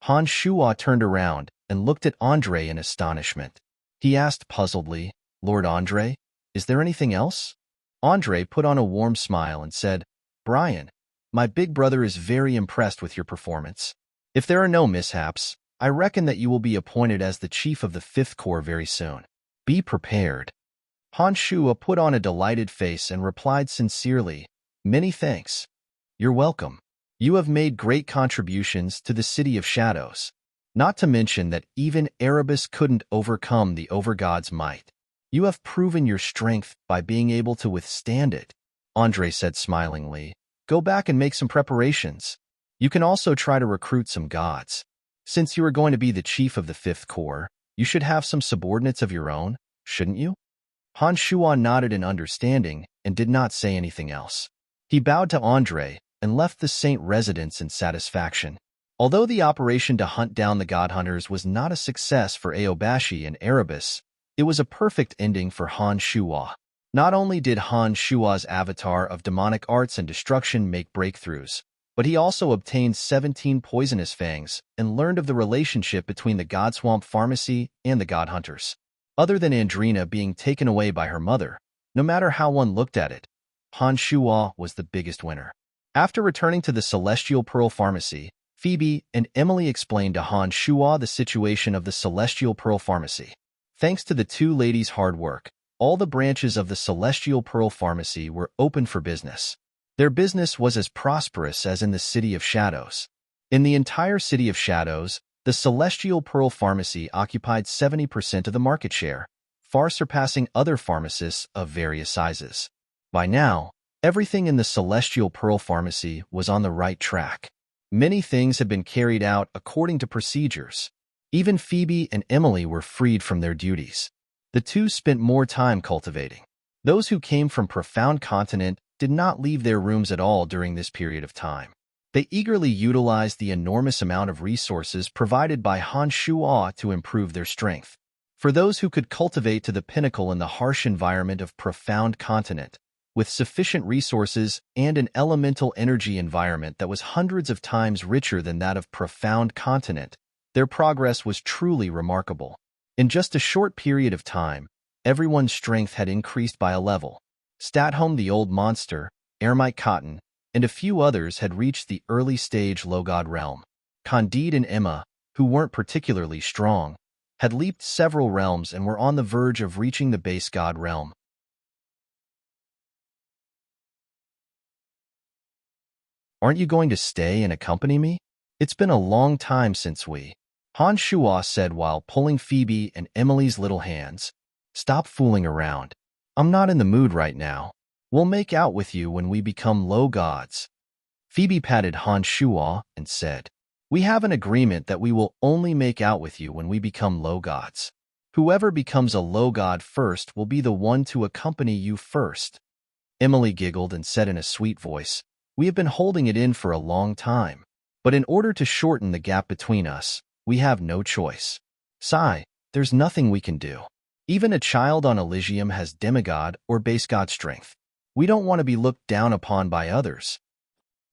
Speaker 1: Han Shuo turned around and looked at Andre in astonishment. He asked puzzledly, Lord Andre, is there anything else? Andre put on a warm smile and said, Brian, my big brother is very impressed with your performance. If there are no mishaps, I reckon that you will be appointed as the chief of the 5th Corps very soon. Be prepared. Han Shuo put on a delighted face and replied sincerely, Many thanks. You're welcome. You have made great contributions to the City of Shadows. Not to mention that even Erebus couldn't overcome the Overgod's might. You have proven your strength by being able to withstand it. Andre said smilingly, Go back and make some preparations. You can also try to recruit some gods. Since you are going to be the chief of the 5th Corps, you should have some subordinates of your own, shouldn't you? Han Shuo nodded in understanding and did not say anything else. He bowed to Andre and left the saint residence in satisfaction. Although the operation to hunt down the god hunters was not a success for Aobashi and Erebus, it was a perfect ending for Han Shuo. Not only did Han Shuo's avatar of demonic arts and destruction make breakthroughs, but he also obtained 17 poisonous fangs and learned of the relationship between the God Swamp Pharmacy and the god hunters. Other than Andrina being taken away by her mother, no matter how one looked at it, Han Shuo was the biggest winner. After returning to the Celestial Pearl Pharmacy, Phoebe and Emily explained to Han Shuo the situation of the Celestial Pearl Pharmacy. Thanks to the two ladies' hard work, all the branches of the Celestial Pearl Pharmacy were open for business. Their business was as prosperous as in the City of Shadows. In the entire City of Shadows, the Celestial Pearl Pharmacy occupied 70% of the market share, far surpassing other pharmacists of various sizes. By now, everything in the Celestial Pearl Pharmacy was on the right track. Many things had been carried out according to procedures. Even Phoebe and Emily were freed from their duties. The two spent more time cultivating. Those who came from Profound Continent did not leave their rooms at all during this period of time. They eagerly utilized the enormous amount of resources provided by Han Shuo to improve their strength. For those who could cultivate to the pinnacle in the harsh environment of Profound Continent, with sufficient resources and an elemental energy environment that was hundreds of times richer than that of Profound Continent, their progress was truly remarkable. In just a short period of time, everyone's strength had increased by a level. Statholm the Old Monster, Ermite Cotton, and a few others had reached the early stage low god realm. Candide and Emma, who weren't particularly strong, had leaped several realms and were on the verge of reaching the base god realm. "Aren't you going to stay and accompany me? It's been a long time since we..." Han Shuo said while pulling Phoebe and Emily's little hands. "Stop fooling around. I'm not in the mood right now. We'll make out with you when we become low gods." Phoebe patted Han Shuo and said, "We have an agreement that we will only make out with you when we become low gods. Whoever becomes a low god first will be the one to accompany you first." Emily giggled and said in a sweet voice, "We have been holding it in for a long time, but in order to shorten the gap between us, we have no choice. Sigh, there's nothing we can do. Even a child on Elysium has demigod or base god strength. We don't want to be looked down upon by others.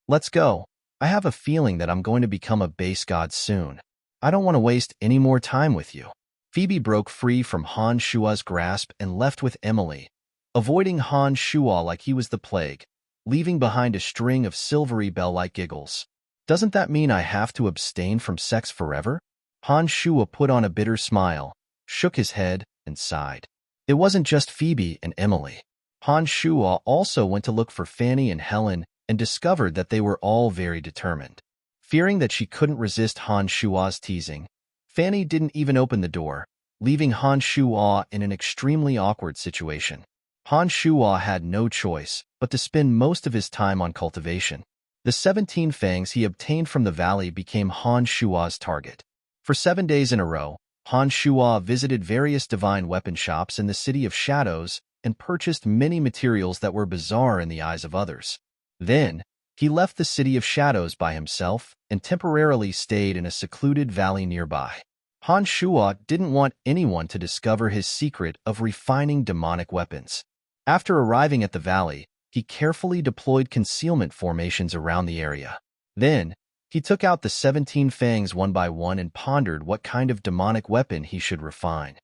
Speaker 1: Let's go. I have a feeling that I'm going to become a base god soon. I don't want to waste any more time with you." Phoebe broke free from Han Shuo's grasp and left with Emily, avoiding Han Shuo like he was the plague, leaving behind a string of silvery bell-like giggles. "Doesn't that mean I have to abstain from sex forever?" Han Shuo put on a bitter smile, shook his head, and sighed. It wasn't just Phoebe and Emily. Han Shuo also went to look for Fanny and Helen and discovered that they were all very determined. Fearing that she couldn't resist Han Shuo's teasing, Fanny didn't even open the door, leaving Han Shuo in an extremely awkward situation. Han Shuo had no choice but to spend most of his time on cultivation. The 17 fangs he obtained from the valley became Han Shuo's target. For 7 days in a row, Han Shuo visited various divine weapon shops in the City of Shadows and purchased many materials that were bizarre in the eyes of others. Then, he left the City of Shadows by himself and temporarily stayed in a secluded valley nearby. Han Shuo didn't want anyone to discover his secret of refining demonic weapons. After arriving at the valley, he carefully deployed concealment formations around the area. Then, he took out the 17 fangs one by one and pondered what kind of demonic weapon he should refine.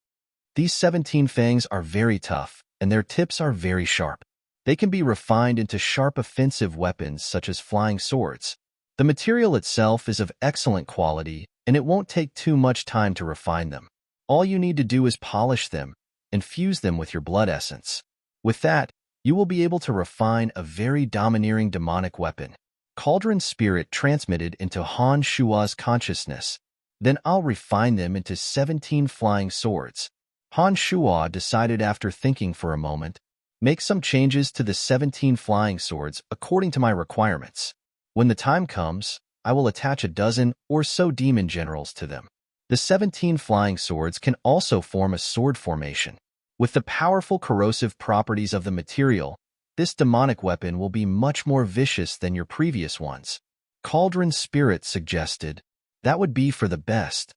Speaker 1: These 17 fangs are very tough, and their tips are very sharp. They can be refined into sharp offensive weapons such as flying swords. The material itself is of excellent quality, and it won't take too much time to refine them. All you need to do is polish them and fuse them with your blood essence. With that, you will be able to refine a very domineering demonic weapon. Cauldron Spirit transmitted into Han Shuo's consciousness. Then I'll refine them into 17 flying swords. Han Shuo decided after thinking for a moment, make some changes to the 17 flying swords according to my requirements. When the time comes, I will attach a dozen or so demon generals to them. The 17 flying swords can also form a sword formation. With the powerful corrosive properties of the material, this demonic weapon will be much more vicious than your previous ones. Cauldron Spirit suggested, that would be for the best.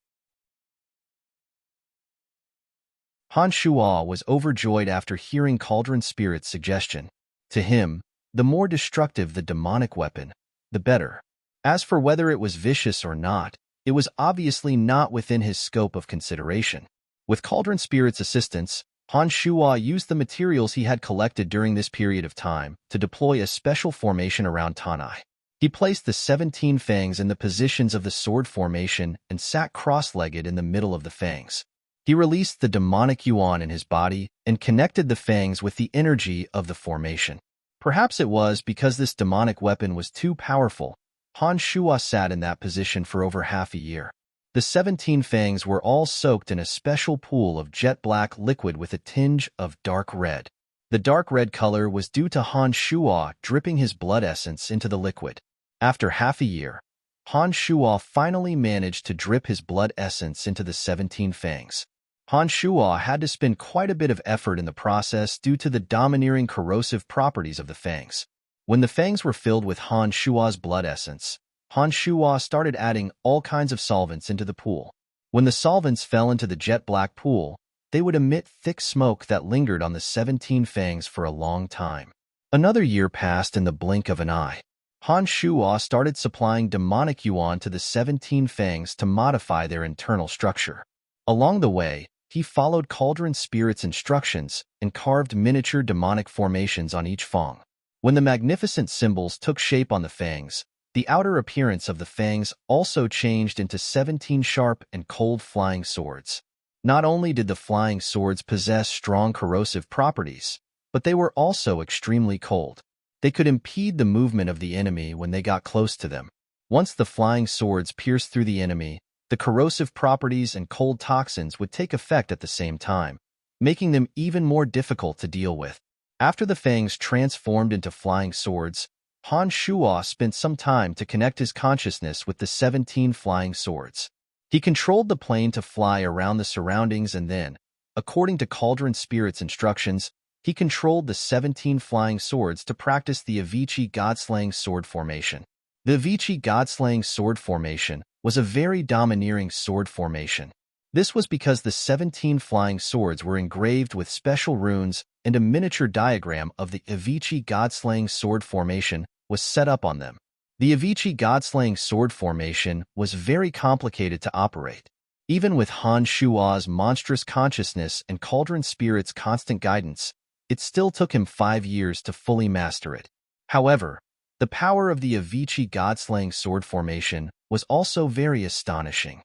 Speaker 1: Han Shuo was overjoyed after hearing Cauldron Spirit's suggestion. To him, the more destructive the demonic weapon, the better. As for whether it was vicious or not, it was obviously not within his scope of consideration. With Cauldron Spirit's assistance, Han Shuo used the materials he had collected during this period of time to deploy a special formation around Tanai. He placed the 17 fangs in the positions of the sword formation and sat cross-legged in the middle of the fangs. He released the demonic yuan in his body and connected the fangs with the energy of the formation. Perhaps it was because this demonic weapon was too powerful, Han Shuo sat in that position for over half a year. The 17 fangs were all soaked in a special pool of jet-black liquid with a tinge of dark red. The dark red color was due to Han Shuo dripping his blood essence into the liquid. After half a year, Han Shuo finally managed to drip his blood essence into the 17 fangs. Han Shuo had to spend quite a bit of effort in the process due to the domineering corrosive properties of the fangs. When the fangs were filled with Han Shuo's blood essence, Han Shuo started adding all kinds of solvents into the pool. When the solvents fell into the jet-black pool, they would emit thick smoke that lingered on the 17 fangs for a long time. Another year passed in the blink of an eye. Han Shuo started supplying demonic yuan to the 17 fangs to modify their internal structure. Along the way, he followed Cauldron Spirit's instructions and carved miniature demonic formations on each fang. When the magnificent symbols took shape on the fangs, the outer appearance of the fangs also changed into 17 sharp and cold flying swords. Not only did the flying swords possess strong corrosive properties, but they were also extremely cold. They could impede the movement of the enemy when they got close to them. Once the flying swords pierced through the enemy, the corrosive properties and cold toxins would take effect at the same time, making them even more difficult to deal with. After the fangs transformed into flying swords, Han Shuo spent some time to connect his consciousness with the 17 flying swords. He controlled the plane to fly around the surroundings and then, according to Cauldron Spirit's instructions, he controlled the 17 flying swords to practice the Avicii God-slaying sword formation. The Avicii God-slaying sword formation was a very domineering sword formation. This was because the 17 flying swords were engraved with special runes and a miniature diagram of the Avicii God-slaying sword formation was set up on them. The Avicii God-slaying sword formation was very complicated to operate. Even with Han Shuo's monstrous consciousness and Cauldron Spirit's constant guidance, it still took him 5 years to fully master it. However, the power of the Avicii God-slaying sword formation was also very astonishing.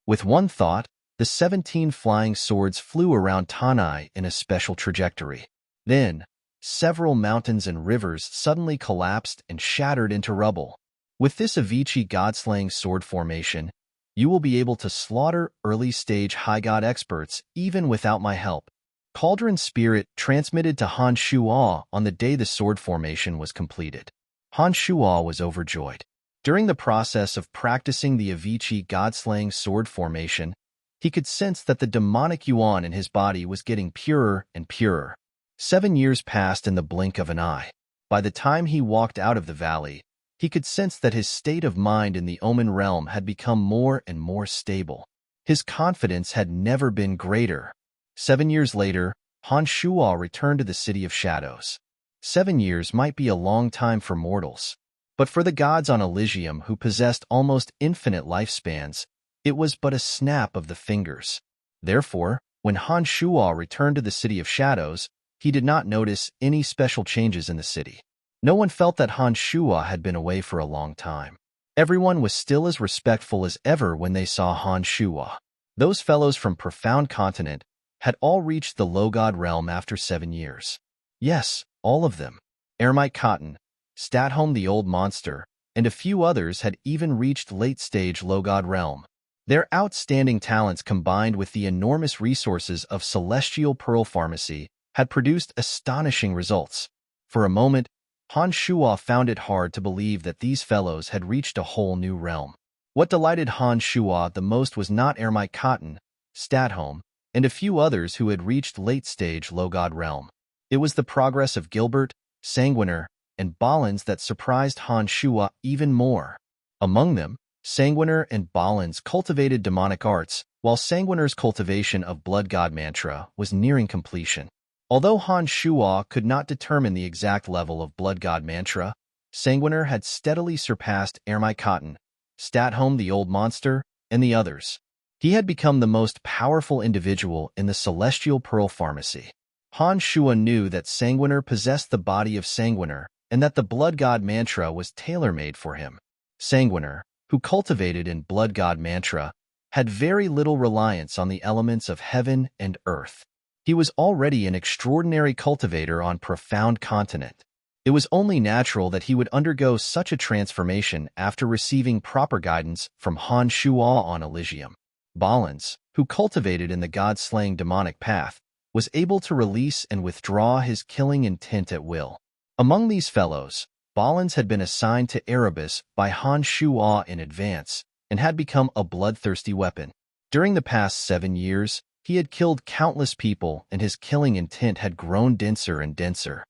Speaker 1: With one thought, the 17 flying swords flew around Tanai in a special trajectory. Then, several mountains and rivers suddenly collapsed and shattered into rubble. With this Avicii God-slaying sword formation, you will be able to slaughter early-stage high god experts even without my help. Cauldron Spirit transmitted to Han Shuo on the day the sword formation was completed. Han Shuo was overjoyed. During the process of practicing the Avicii God-slaying sword formation, he could sense that the demonic yuan in his body was getting purer and purer. 7 years passed in the blink of an eye. By the time he walked out of the valley, he could sense that his state of mind in the Omen realm had become more and more stable. His confidence had never been greater. 7 years later, Han Shuo returned to the City of Shadows. 7 years might be a long time for mortals, but for the gods on Elysium who possessed almost infinite lifespans, it was but a snap of the fingers. Therefore, when Han Shuo returned to the City of Shadows, he did not notice any special changes in the city. No one felt that Han Shuo had been away for a long time. Everyone was still as respectful as ever when they saw Han Shuo. Those fellows from Profound Continent had all reached the Low God realm after 7 years. Yes, all of them. Ermite Cotton, Statholm the Old Monster, and a few others had even reached late-stage Low God realm. Their outstanding talents combined with the enormous resources of Celestial Pearl Pharmacy had produced astonishing results. For a moment, Han Shuo found it hard to believe that these fellows had reached a whole new realm. What delighted Han Shuo the most was not Ermite Cotton, Statholm, and a few others who had reached late-stage Low God realm. It was the progress of Gilbert, Sanguiner, and Balins that surprised Han Shuo even more. Among them, Sanguiner and Balins cultivated demonic arts, while Sanguiner's cultivation of Blood God Mantra was nearing completion. Although Han Shuo could not determine the exact level of Blood God Mantra, Sanguiner had steadily surpassed Ermite Cotton, Statholm the Old Monster, and the others. He had become the most powerful individual in the Celestial Pearl Pharmacy. Han Shuo knew that Sanguiner possessed the body of Sanguiner and that the Blood God Mantra was tailor-made for him. Sanguiner, who cultivated in Blood God Mantra, had very little reliance on the elements of heaven and earth. He was already an extraordinary cultivator on Profound Continent. It was only natural that he would undergo such a transformation after receiving proper guidance from Han Shuo on Elysium. Balins, who cultivated in the god-slaying demonic path, was able to release and withdraw his killing intent at will. Among these fellows, Balins had been assigned to Erebus by Han Shuo in advance and had become a bloodthirsty weapon. During the past 7 years, he had killed countless people and his killing intent had grown denser and denser.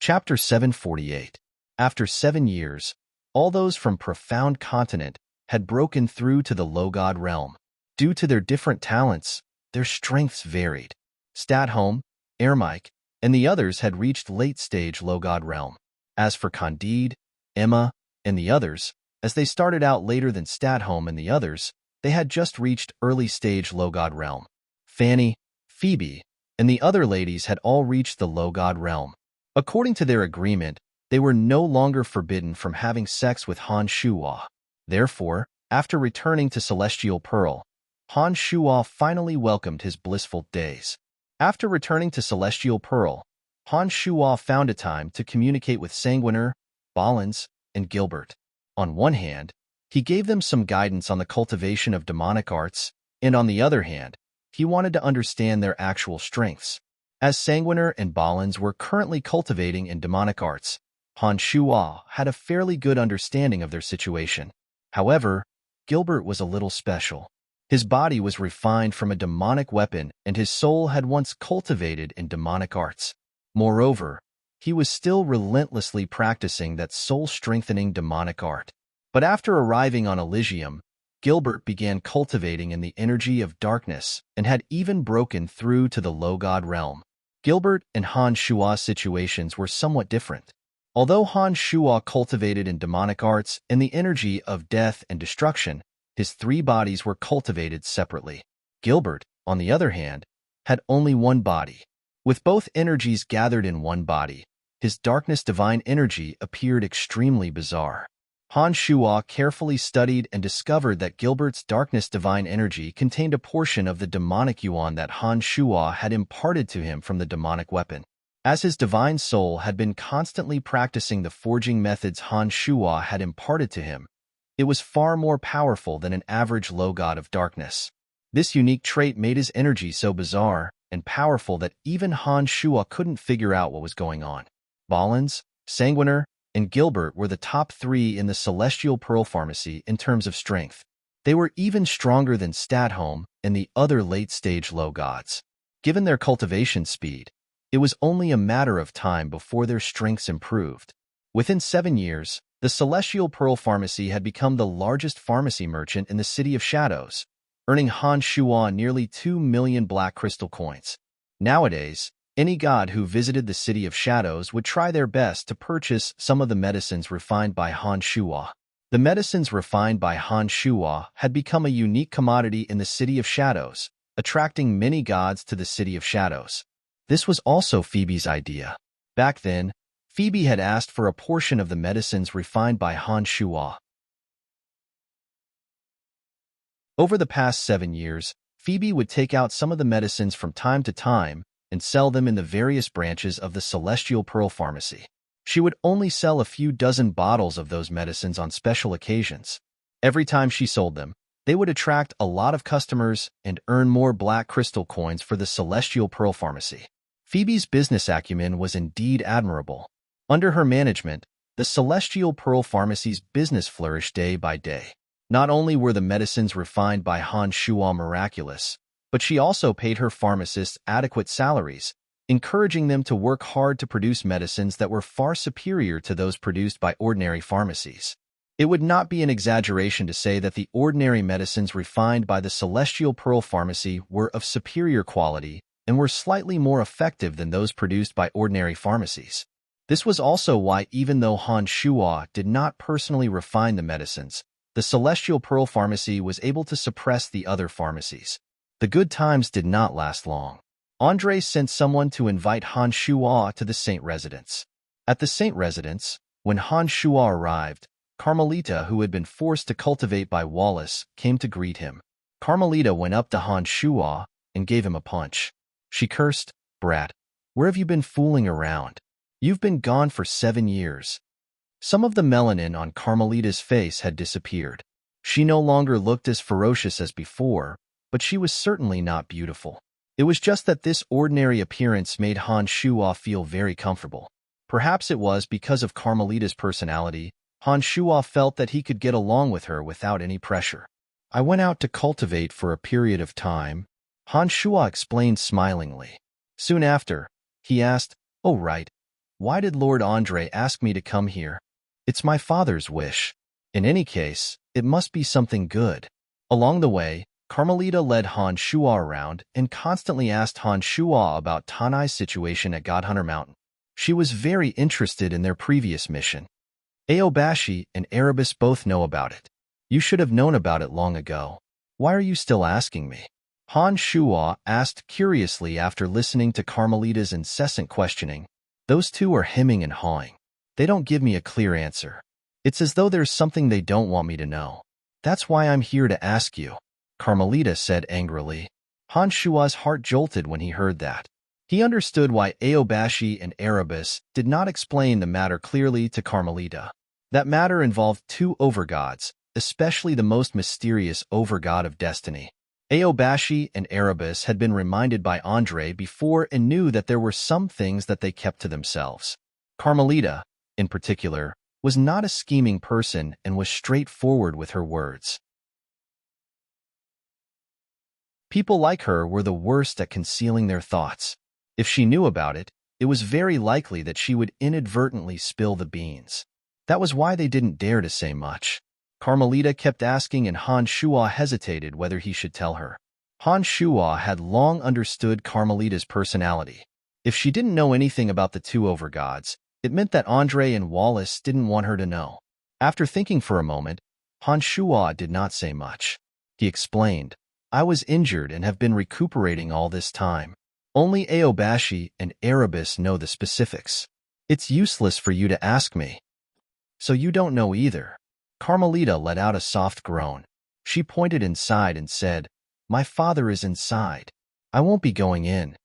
Speaker 1: Chapter 748. After 7 years, all those from Profound Continent had broken through to the low-god realm. Due to their different talents, their strengths varied. Stadholm, Ermike, and the others had reached late-stage low-god realm. As for Candide, Emma, and the others, as they started out later than Stadholm and the others, they had just reached early-stage low-god realm. Fanny, Phoebe, and the other ladies had all reached the low-god realm. According to their agreement, they were no longer forbidden from having sex with Han Shuo. Therefore, after returning to Celestial Pearl, Han Shuo finally welcomed his blissful days. After returning to Celestial Pearl, Han Shuo found a time to communicate with Sanguiner, Balins, and Gilbert. On one hand, he gave them some guidance on the cultivation of demonic arts, and on the other hand, he wanted to understand their actual strengths. As Sanguiner and Balins were currently cultivating in demonic arts, Han Shuo had a fairly good understanding of their situation. However, Gilbert was a little special. His body was refined from a demonic weapon and his soul had once cultivated in demonic arts. Moreover, he was still relentlessly practicing that soul-strengthening demonic art. But after arriving on Elysium, Gilbert began cultivating in the energy of darkness and had even broken through to the low-god realm. Gilbert and Han Shuo's situations were somewhat different. Although Han Shuo cultivated in demonic arts and the energy of death and destruction, his 3 bodies were cultivated separately. Gilbert, on the other hand, had only one body. With both energies gathered in one body, his darkness divine energy appeared extremely bizarre. Han Shuo carefully studied and discovered that Gilbert's darkness divine energy contained a portion of the demonic yuan that Han Shuo had imparted to him from the demonic weapon. As his divine soul had been constantly practicing the forging methods Han Shuo had imparted to him, it was far more powerful than an average low god of darkness. This unique trait made his energy so bizarre and powerful that even Han Shuo couldn't figure out what was going on. Balins, Sanguiner, and Gilbert were the top 3 in the Celestial Pearl Pharmacy in terms of strength. They were even stronger than Stadholm and the other late-stage low gods. Given their cultivation speed, it was only a matter of time before their strengths improved. Within 7 years, the Celestial Pearl Pharmacy had become the largest pharmacy merchant in the City of Shadows, earning Han Shuo nearly 2 million black crystal coins. Nowadays, any god who visited the City of Shadows would try their best to purchase some of the medicines refined by Han Shuo. The medicines refined by Han Shuo had become a unique commodity in the City of Shadows, attracting many gods to the City of Shadows. This was also Phoebe's idea. Back then, Phoebe had asked for a portion of the medicines refined by Han Shuo. Over the past 7 years, Phoebe would take out some of the medicines from time to time and sell them in the various branches of the Celestial Pearl Pharmacy. She would only sell a few dozen bottles of those medicines on special occasions. Every time she sold them, they would attract a lot of customers and earn more black crystal coins for the Celestial Pearl Pharmacy. Phoebe's business acumen was indeed admirable. Under her management, the Celestial Pearl Pharmacy's business flourished day by day. Not only were the medicines refined by Han Shuo miraculous, but she also paid her pharmacists adequate salaries, encouraging them to work hard to produce medicines that were far superior to those produced by ordinary pharmacies. It would not be an exaggeration to say that the ordinary medicines refined by the Celestial Pearl Pharmacy were of superior quality and were slightly more effective than those produced by ordinary pharmacies. This was also why, even though Han Shuo did not personally refine the medicines, the Celestial Pearl Pharmacy was able to suppress the other pharmacies. The good times did not last long. Andre sent someone to invite Han Shuo to the Saint residence. At the Saint residence, when Han Shuo arrived, Carmelita, who had been forced to cultivate by Wallace, came to greet him. Carmelita went up to Han Shuo and gave him a punch. She cursed, "Brat, where have you been fooling around? You've been gone for 7 years." Some of the melanin on Carmelita's face had disappeared. She no longer looked as ferocious as before, but she was certainly not beautiful. It was just that this ordinary appearance made Han Shuo feel very comfortable. Perhaps it was because of Carmelita's personality. Han Shuo felt that he could get along with her without any pressure. "I went out to cultivate for a period of time," Han Shuo explained smilingly. Soon after, he asked, "Oh right, why did Lord Andre ask me to come here?" "It's my father's wish. In any case, it must be something good." Along the way, Carmelita led Han Shuo around and constantly asked Han Shuo about Tanai's situation at Godhunter Mountain. She was very interested in their previous mission. Aobashi and Erebus both know about it. "You should have known about it long ago. Why are you still asking me?" Han Shuo asked curiously after listening to Carmelita's incessant questioning. "Those two are hemming and hawing. They don't give me a clear answer. It's as though there's something they don't want me to know. That's why I'm here to ask you," Carmelita said angrily. Han Shuo's heart jolted when he heard that. He understood why Aobashi and Erebus did not explain the matter clearly to Carmelita. That matter involved 2 overgods, especially the most mysterious overgod of destiny. Aobashi and Erebus had been reminded by Andre before and knew that there were some things that they kept to themselves. Carmelita, in particular, was not a scheming person and was straightforward with her words. People like her were the worst at concealing their thoughts. If she knew about it, it was very likely that she would inadvertently spill the beans. That was why they didn't dare to say much. Carmelita kept asking and Han Shuo hesitated whether he should tell her. Han Shuo had long understood Carmelita's personality. If she didn't know anything about the 2 overgods, it meant that Andre and Wallace didn't want her to know. After thinking for a moment, Han Shuo did not say much. He explained, "I was injured and have been recuperating all this time. Only Aobashi and Erebus know the specifics. It's useless for you to ask me." "So you don't know either." Carmelita let out a soft groan. She pointed inside and said, "My father is inside. I won't be going in."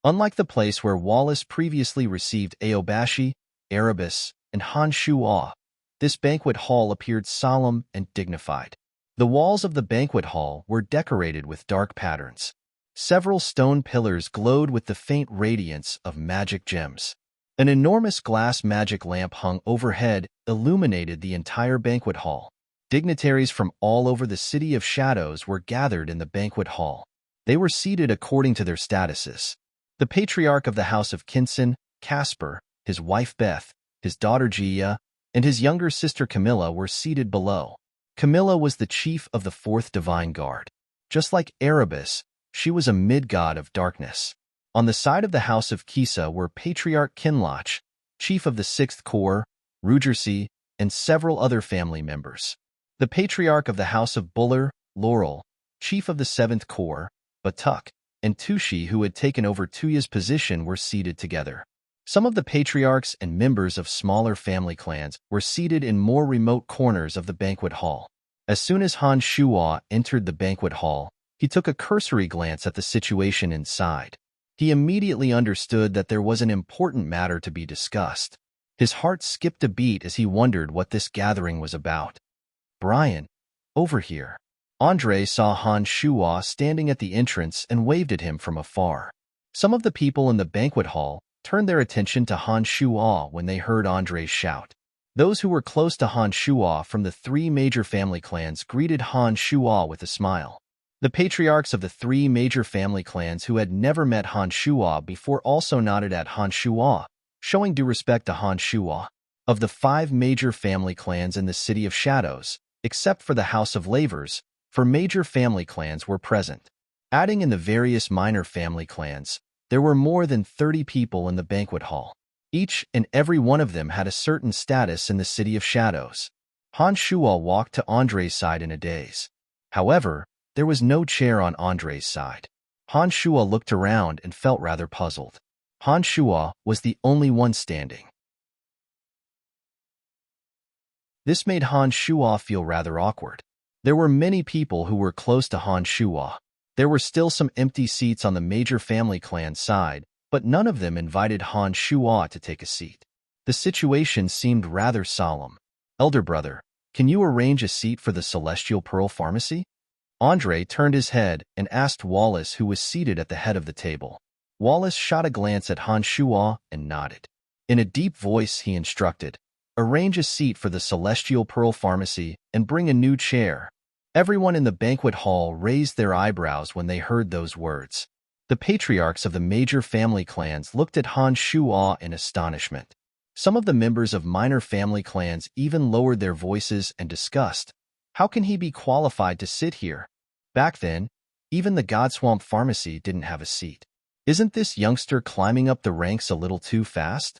Speaker 1: Unlike the place where Wallace previously received Aobashi, Erebus, and Han Shuo, this banquet hall appeared solemn and dignified. The walls of the banquet hall were decorated with dark patterns. Several stone pillars glowed with the faint radiance of magic gems. An enormous glass magic lamp hung overhead illuminated the entire banquet hall. Dignitaries from all over the City of Shadows were gathered in the banquet hall. They were seated according to their statuses. The patriarch of the House of Kinson, Casper, his wife Beth, his daughter Gia, and his younger sister Camilla were seated below. Camilla was the chief of the 4th Divine Guard. Just like Erebus, she was a mid-god of darkness. On the side of the House of Kisa were Patriarch Kinloch, chief of the 6th Corps, Rugersi, and several other family members. The Patriarch of the House of Buller, Laurel, chief of the 7th Corps, Batuk, and Tushi, who had taken over Tuya's position, were seated together. Some of the patriarchs and members of smaller family clans were seated in more remote corners of the banquet hall. As soon as Han Shuo entered the banquet hall, he took a cursory glance at the situation inside. He immediately understood that there was an important matter to be discussed. His heart skipped a beat as he wondered what this gathering was about. "Brian, over here." Andre saw Han Shuo standing at the entrance and waved at him from afar. Some of the people in the banquet hall turned their attention to Han Shuo when they heard Andre's shout. Those who were close to Han Shuo from the 3 major family clans greeted Han Shuo with a smile. The patriarchs of the 3 major family clans who had never met Han Shuo before also nodded at Han Shuo, showing due respect to Han Shuo. Of the 5 major family clans in the City of Shadows, except for the House of Lavers, 4 major family clans were present. Adding in the various minor family clans, there were more than 30 people in the banquet hall. Each and every one of them had a certain status in the City of Shadows. Han Shuo walked to Andre's side in a daze. However, there was no chair on Andre's side. Han Shuo looked around and felt rather puzzled. Han Shuo was the only one standing. This made Han Shuo feel rather awkward. There were many people who were close to Han Shuo. There were still some empty seats on the major family clan side, but none of them invited Han Shuo to take a seat. The situation seemed rather solemn. Elder brother, can you arrange a seat for the Celestial Pearl Pharmacy? Andre turned his head and asked Wallace, who was seated at the head of the table. Wallace shot a glance at Han Shuo and nodded. In a deep voice, he instructed, "Arrange a seat for the Celestial Pearl Pharmacy and bring a new chair." Everyone in the banquet hall raised their eyebrows when they heard those words. The patriarchs of the major family clans looked at Han Shuo in astonishment. Some of the members of minor family clans even lowered their voices in disgust. How can he be qualified to sit here? Back then, even the Godswamp Pharmacy didn't have a seat. Isn't this youngster climbing up the ranks a little too fast?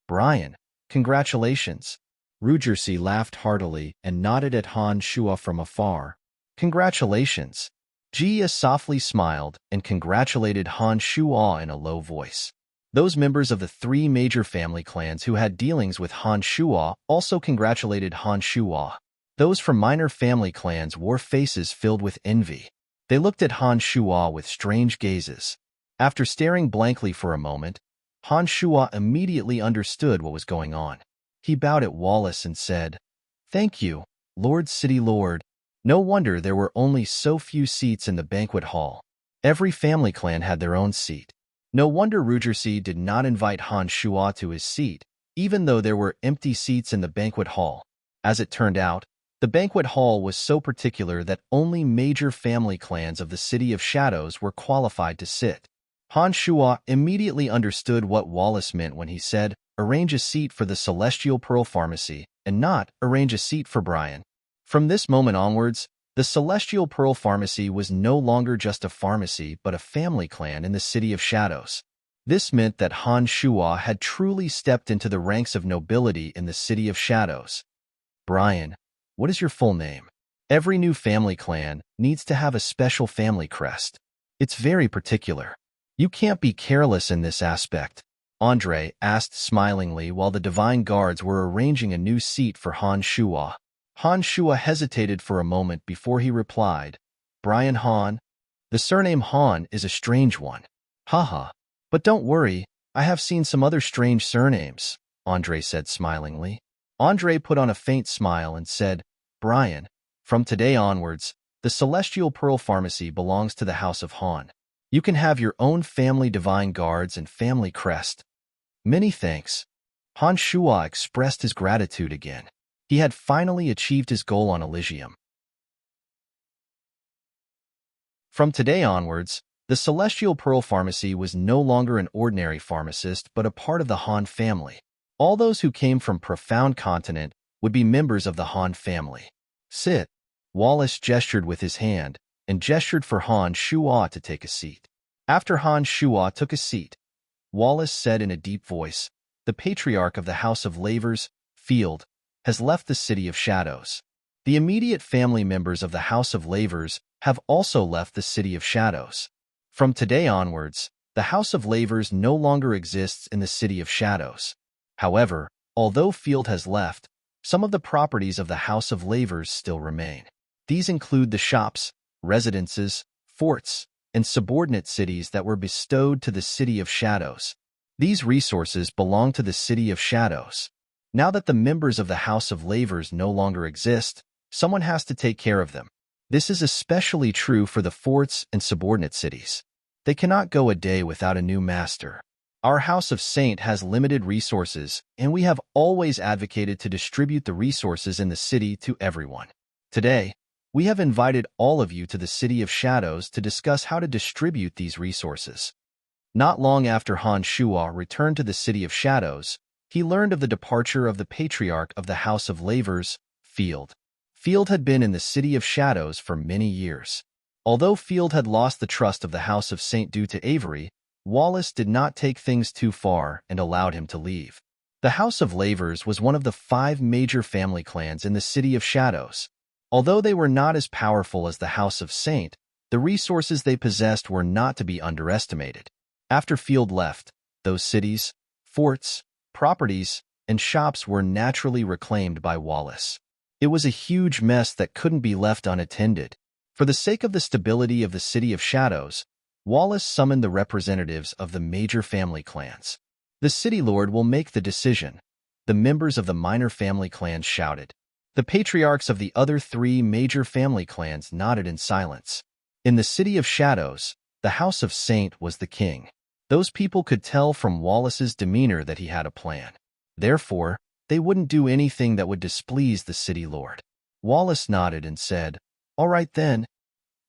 Speaker 1: Brian, congratulations. Rugersi laughed heartily and nodded at Han Shuo from afar. Congratulations. Jia softly smiled and congratulated Han Shuo in a low voice. Those members of the three major family clans who had dealings with Han Shuo also congratulated Han Shuo. Those from minor family clans wore faces filled with envy. They looked at Han Shuo with strange gazes. After staring blankly for a moment, Han Shuo immediately understood what was going on. He bowed at Wallace and said, "Thank you, Lord City Lord." No wonder there were only so few seats in the banquet hall. Every family clan had their own seat. No wonder Rugersi did not invite Han Shuo to his seat, even though there were empty seats in the banquet hall. As it turned out, the banquet hall was so particular that only major family clans of the City of Shadows were qualified to sit. Han Shuo immediately understood what Wallace meant when he said, "Arrange a seat for the Celestial Pearl Pharmacy," and not "arrange a seat for Brian." From this moment onwards, the Celestial Pearl Pharmacy was no longer just a pharmacy but a family clan in the City of Shadows. This meant that Han Shuo had truly stepped into the ranks of nobility in the City of Shadows. Brian, what is your full name? Every new family clan needs to have a special family crest. It's very particular. You can't be careless in this aspect. Andre asked smilingly while the Divine Guards were arranging a new seat for Han Shuo. Han Shuo hesitated for a moment before he replied, "Brian Han? The surname Han is a strange one." "Haha. But don't worry, I have seen some other strange surnames," Andre said smilingly. Andre put on a faint smile and said, "Brian, from today onwards, the Celestial Pearl Pharmacy belongs to the House of Han. You can have your own family Divine Guards and family crest." "Many thanks." Han Shuo expressed his gratitude again. He had finally achieved his goal on Elysium. From today onwards, the Celestial Pearl Pharmacy was no longer an ordinary pharmacist but a part of the Han family. All those who came from Profound Continent would be members of the Han family. "Sit." Wallace gestured with his hand and gestured for Han Shuo to take a seat. After Han Shuo took a seat, Wallace said in a deep voice, "The patriarch of the House of Lavers, Field, has left the City of Shadows. The immediate family members of the House of Lavers have also left the City of Shadows. From today onwards, the House of Lavers no longer exists in the City of Shadows. However, although Field has left, some of the properties of the House of Lavers still remain. These include the shops, residences, forts, and subordinate cities that were bestowed to the City of Shadows. These resources belong to the City of Shadows. Now that the members of the House of Lavers no longer exist, someone has to take care of them. This is especially true for the forts and subordinate cities. They cannot go a day without a new master. Our House of Saint has limited resources, and we have always advocated to distribute the resources in the city to everyone. Today, we have invited all of you to the City of Shadows to discuss how to distribute these resources." Not long after Han Shuo returned to the City of Shadows, he learned of the departure of the patriarch of the House of Lavers, Field. Field had been in the City of Shadows for many years. Although Field had lost the trust of the House of Saint due to Avery, Wallace did not take things too far and allowed him to leave. The House of Lavers was one of the 5 major family clans in the City of Shadows. Although they were not as powerful as the House of Saint, the resources they possessed were not to be underestimated. After Field left, those cities, forts, properties, and shops were naturally reclaimed by Wallace. It was a huge mess that couldn't be left unattended. For the sake of the stability of the City of Shadows, Wallace summoned the representatives of the major family clans. The City Lord will make the decision, the members of the minor family clans shouted. The patriarchs of the other 3 major family clans nodded in silence. In the City of Shadows, the House of Saint was the king. Those people could tell from Wallace's demeanor that he had a plan. Therefore, they wouldn't do anything that would displease the City Lord. Wallace nodded and said, "All right then."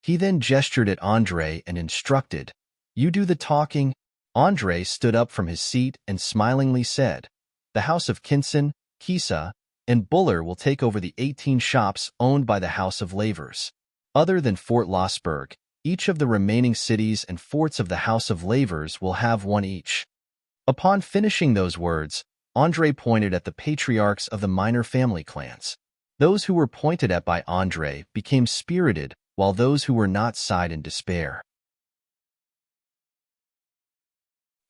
Speaker 1: He then gestured at Andre and instructed, "You do the talking." Andre stood up from his seat and smilingly said, "The House of Kinson, Kisa, and Buller will take over the 18 shops owned by the House of Lavers. Other than Fort Lossberg, each of the remaining cities and forts of the House of Lavers will have one each." Upon finishing those words, Andre pointed at the patriarchs of the minor family clans. Those who were pointed at by Andre became spirited, while those who were not sighed in despair.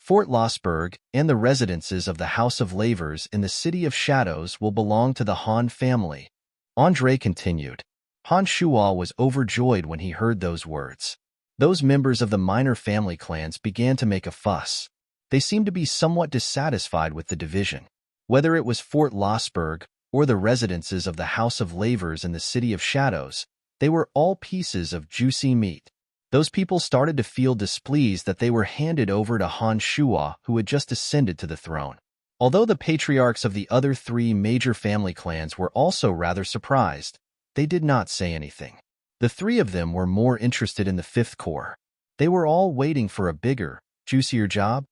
Speaker 1: Fort Lossberg and the residences of the House of Lavers in the City of Shadows will belong to the Han family. Andre continued. Han Shuo was overjoyed when he heard those words. Those members of the minor family clans began to make a fuss. They seemed to be somewhat dissatisfied with the division. Whether it was Fort Lossberg or the residences of the House of Lavers in the City of Shadows, they were all pieces of juicy meat. Those people started to feel displeased that they were handed over to Han Shuo, who had just ascended to the throne. Although the patriarchs of the other 3 major family clans were also rather surprised, they did not say anything. The 3 of them were more interested in the 5th Corps. They were all waiting for a bigger, juicier job.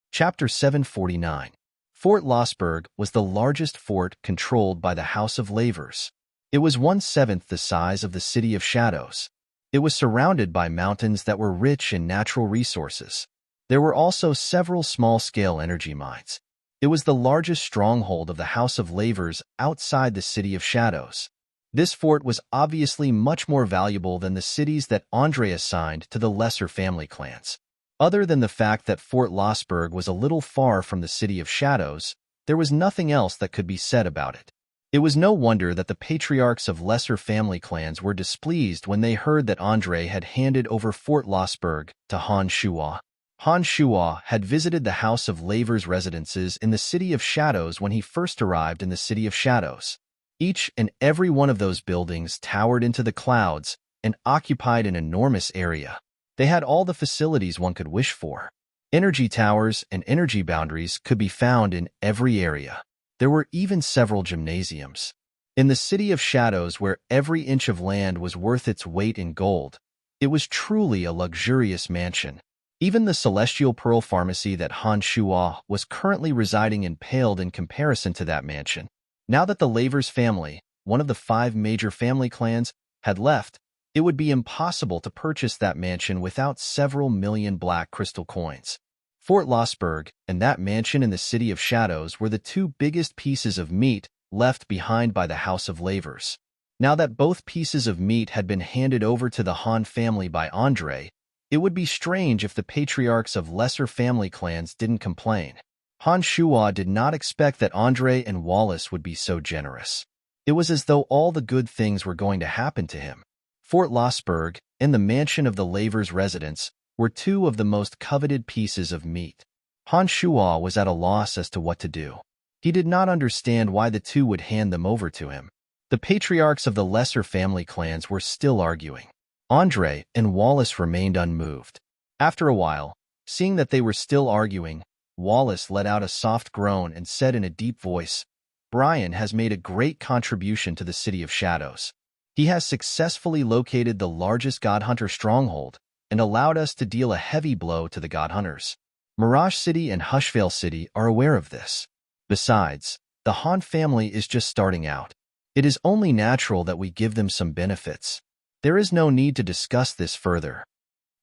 Speaker 1: Chapter 749. Fort Lossberg was the largest fort controlled by the House of Lavers. It was 1/7 the size of the City of Shadows. It was surrounded by mountains that were rich in natural resources. There were also several small-scale energy mines. It was the largest stronghold of the House of Lavers outside the City of Shadows. This fort was obviously much more valuable than the cities that Andre assigned to the lesser family clans. Other than the fact that Fort Lossberg was a little far from the City of Shadows, there was nothing else that could be said about it. It was no wonder that the patriarchs of lesser family clans were displeased when they heard that Andre had handed over Fort Lossberg to Han Shuo. Han Shuo had visited the House of Lavers residences in the City of Shadows when he first arrived in the City of Shadows. Each and every one of those buildings towered into the clouds and occupied an enormous area. They had all the facilities one could wish for. Energy towers and energy boundaries could be found in every area. There were even several gymnasiums. In the City of Shadows, where every inch of land was worth its weight in gold, it was truly a luxurious mansion. Even the Celestial Pearl Pharmacy that Han Shuo was currently residing in paled in comparison to that mansion. Now that the Lavers family, one of the 5 major family clans, had left, it would be impossible to purchase that mansion without several million black crystal coins. Fort Lossberg and that mansion in the City of Shadows were the 2 biggest pieces of meat left behind by the House of Lavers. Now that both pieces of meat had been handed over to the Han family by Andre, it would be strange if the patriarchs of lesser family clans didn't complain. Han Shuo did not expect that Andre and Wallace would be so generous. It was as though all the good things were going to happen to him. Fort Lossberg and the mansion of the Lavers' residence were 2 of the most coveted pieces of meat. Han Shuo was at a loss as to what to do. He did not understand why the 2 would hand them over to him. The patriarchs of the lesser family clans were still arguing. Andre and Wallace remained unmoved. After a while, seeing that they were still arguing, Wallace let out a soft groan and said in a deep voice, "Brian has made a great contribution to the City of Shadows. He has successfully located the largest God Hunter stronghold and allowed us to deal a heavy blow to the God Hunters. Mirage City and Hushvale City are aware of this. Besides, the Han family is just starting out. It is only natural that we give them some benefits. There is no need to discuss this further."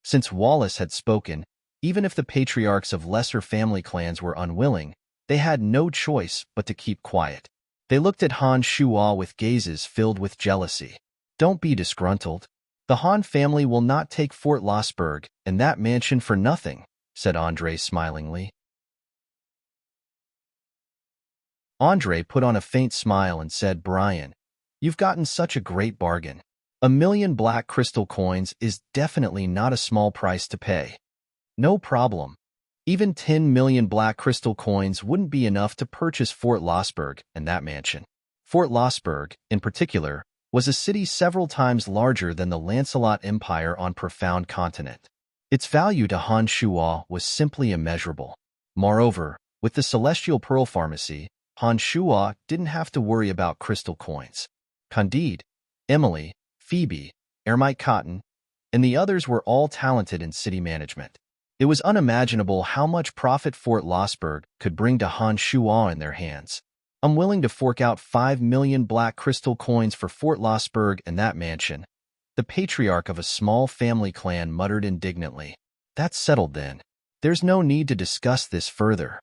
Speaker 1: Since Wallace had spoken, even if the patriarchs of lesser family clans were unwilling, they had no choice but to keep quiet. They looked at Han Shuo with gazes filled with jealousy. "Don't be disgruntled. The Han family will not take Fort Lossberg and that mansion for nothing," said Andre smilingly. Andre put on a faint smile and said, "Brian, you've gotten such a great bargain. 1,000,000 black crystal coins is definitely not a small price to pay." "No problem. Even 10,000,000 black crystal coins wouldn't be enough to purchase Fort Lossberg and that mansion." Fort Lossberg, in particular, was a city several times larger than the Lancelot Empire on Profound Continent. Its value to Han Shuo was simply immeasurable. Moreover, with the Celestial Pearl Pharmacy, Han Shuo didn't have to worry about crystal coins. Candide, Emily, Phoebe, Ermite Cotton, and the others were all talented in city management. It was unimaginable how much profit Fort Lossberg could bring to Han Shuo in their hands. "I'm willing to fork out 5,000,000 black crystal coins for Fort Lossberg and that mansion," the patriarch of a small family clan muttered indignantly. "That's settled then. There's no need to discuss this further,"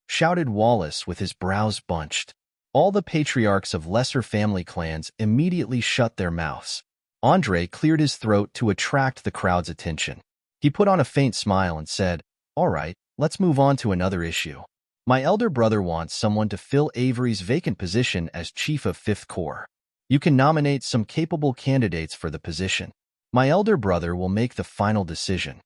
Speaker 1: shouted Wallace with his brows bunched. All the patriarchs of lesser family clans immediately shut their mouths. Andre cleared his throat to attract the crowd's attention. He put on a faint smile and said, "All right, let's move on to another issue. My elder brother wants someone to fill Avery's vacant position as Chief of Fifth Corps. You can nominate some capable candidates for the position. My elder brother will make the final decision."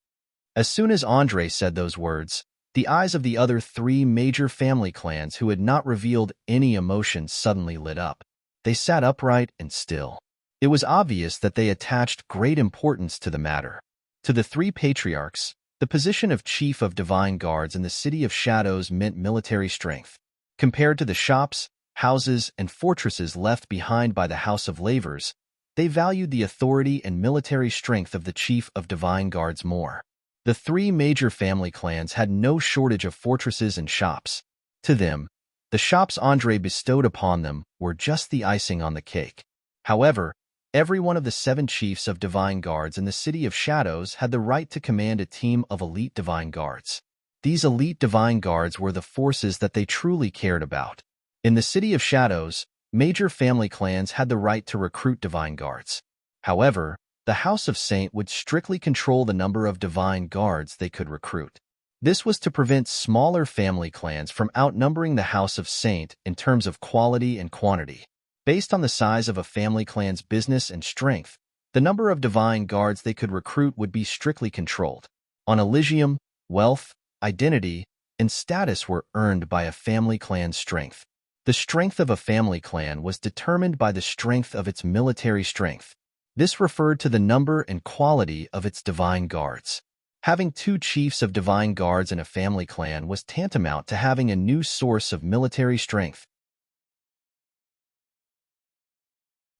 Speaker 1: As soon as Andre said those words, the eyes of the other three major family clans who had not revealed any emotion suddenly lit up. They sat upright and still. It was obvious that they attached great importance to the matter. To the three patriarchs, the position of Chief of Divine Guards in the City of Shadows meant military strength. Compared to the shops, houses, and fortresses left behind by the House of Lavers, they valued the authority and military strength of the Chief of Divine Guards more. The three major family clans had no shortage of fortresses and shops. To them, the shops Andre bestowed upon them were just the icing on the cake. However, every one of the 7 chiefs of Divine Guards in the City of Shadows had the right to command a team of elite Divine Guards. These elite Divine Guards were the forces that they truly cared about. In the City of Shadows, major family clans had the right to recruit Divine Guards. However, the House of Saint would strictly control the number of Divine Guards they could recruit. This was to prevent smaller family clans from outnumbering the House of Saint in terms of quality and quantity. Based on the size of a family clan's business and strength, the number of Divine Guards they could recruit would be strictly controlled. On Elysium, wealth, identity, and status were earned by a family clan's strength. The strength of a family clan was determined by the strength of its military strength. This referred to the number and quality of its Divine Guards. Having 2 chiefs of Divine Guards in a family clan was tantamount to having a new source of military strength.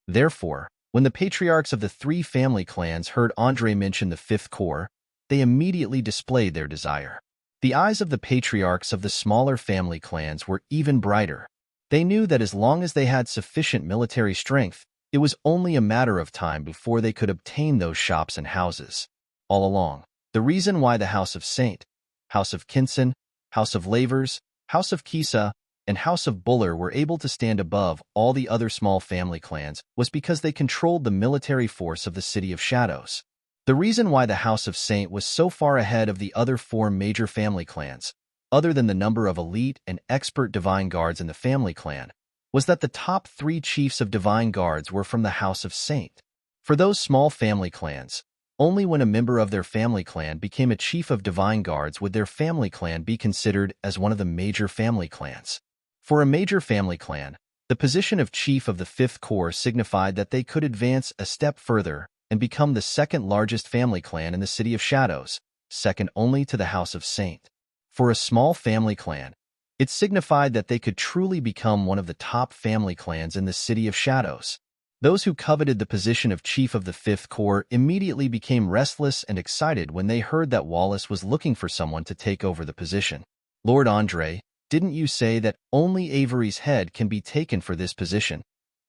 Speaker 1: Therefore, when the patriarchs of the 3 family clans heard Andre mention the Fifth Corps, they immediately displayed their desire. The eyes of the patriarchs of the smaller family clans were even brighter. They knew that as long as they had sufficient military strength, it was only a matter of time before they could obtain those shops and houses. All along, the reason why the House of Saint, House of Kinson, House of Lavers, House of Kisa, and House of Buller were able to stand above all the other small family clans was because they controlled the military force of the City of Shadows. The reason why the House of Saint was so far ahead of the other 4 major family clans, other than the number of elite and expert Divine Guards in the family clan, was that the top 3 chiefs of Divine Guards were from the House of Saint. For those small family clans, only when a member of their family clan became a chief of Divine Guards would their family clan be considered as one of the major family clans. For a major family clan, the position of Chief of the Fifth Corps signified that they could advance a step further and become the 2nd largest family clan in the City of Shadows, second only to the House of Saint. For a small family clan, it signified that they could truly become one of the top family clans in the City of Shadows. Those who coveted the position of Chief of the Fifth Corps immediately became restless and excited when they heard that Wallace was looking for someone to take over the position. "Lord Andre, didn't you say that only Avery's head can be taken for this position?"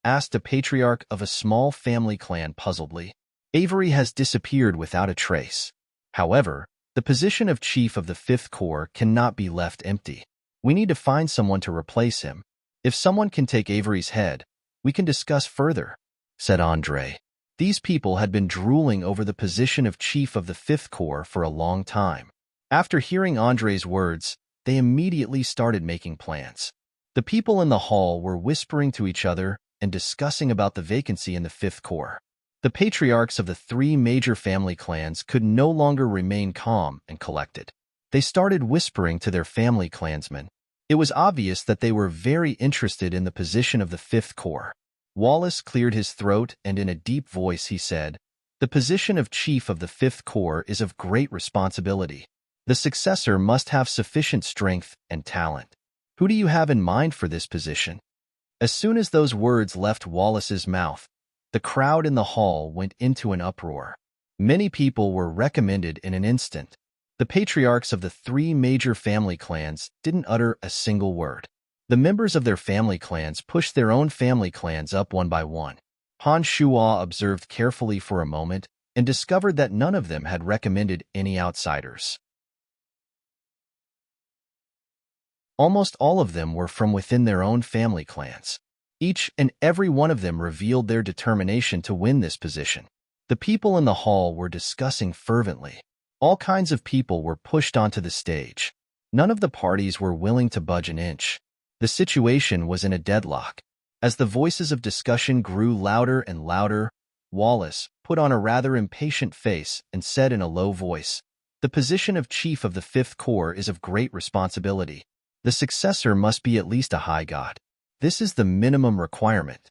Speaker 1: asked a patriarch of a small family clan puzzledly. "Avery has disappeared without a trace. However, the position of Chief of the Fifth Corps cannot be left empty. We need to find someone to replace him. If someone can take Avery's head, we can discuss further," said Andre. These people had been drooling over the position of Chief of the Fifth Corps for a long time. After hearing Andre's words, they immediately started making plans. The people in the hall were whispering to each other and discussing about the vacancy in the Fifth Corps. The patriarchs of the three major family clans could no longer remain calm and collected. They started whispering to their family clansmen. It was obvious that they were very interested in the position of the Fifth Corps. Wallace cleared his throat and in a deep voice he said, "The position of Chief of the Fifth Corps is of great responsibility. The successor must have sufficient strength and talent. Who do you have in mind for this position?" As soon as those words left Wallace's mouth, the crowd in the hall went into an uproar. Many people were recommended in an instant. The patriarchs of the three major family clans didn't utter a single word. The members of their family clans pushed their own family clans up one by one. Han Shuo observed carefully for a moment and discovered that none of them had recommended any outsiders. Almost all of them were from within their own family clans. Each and every one of them revealed their determination to win this position. The people in the hall were discussing fervently. All kinds of people were pushed onto the stage. None of the parties were willing to budge an inch. The situation was in a deadlock. As the voices of discussion grew louder and louder, Wallace put on a rather impatient face and said in a low voice, "The position of Chief of the Fifth Corps is of great responsibility. The successor must be at least a high god. This is the minimum requirement."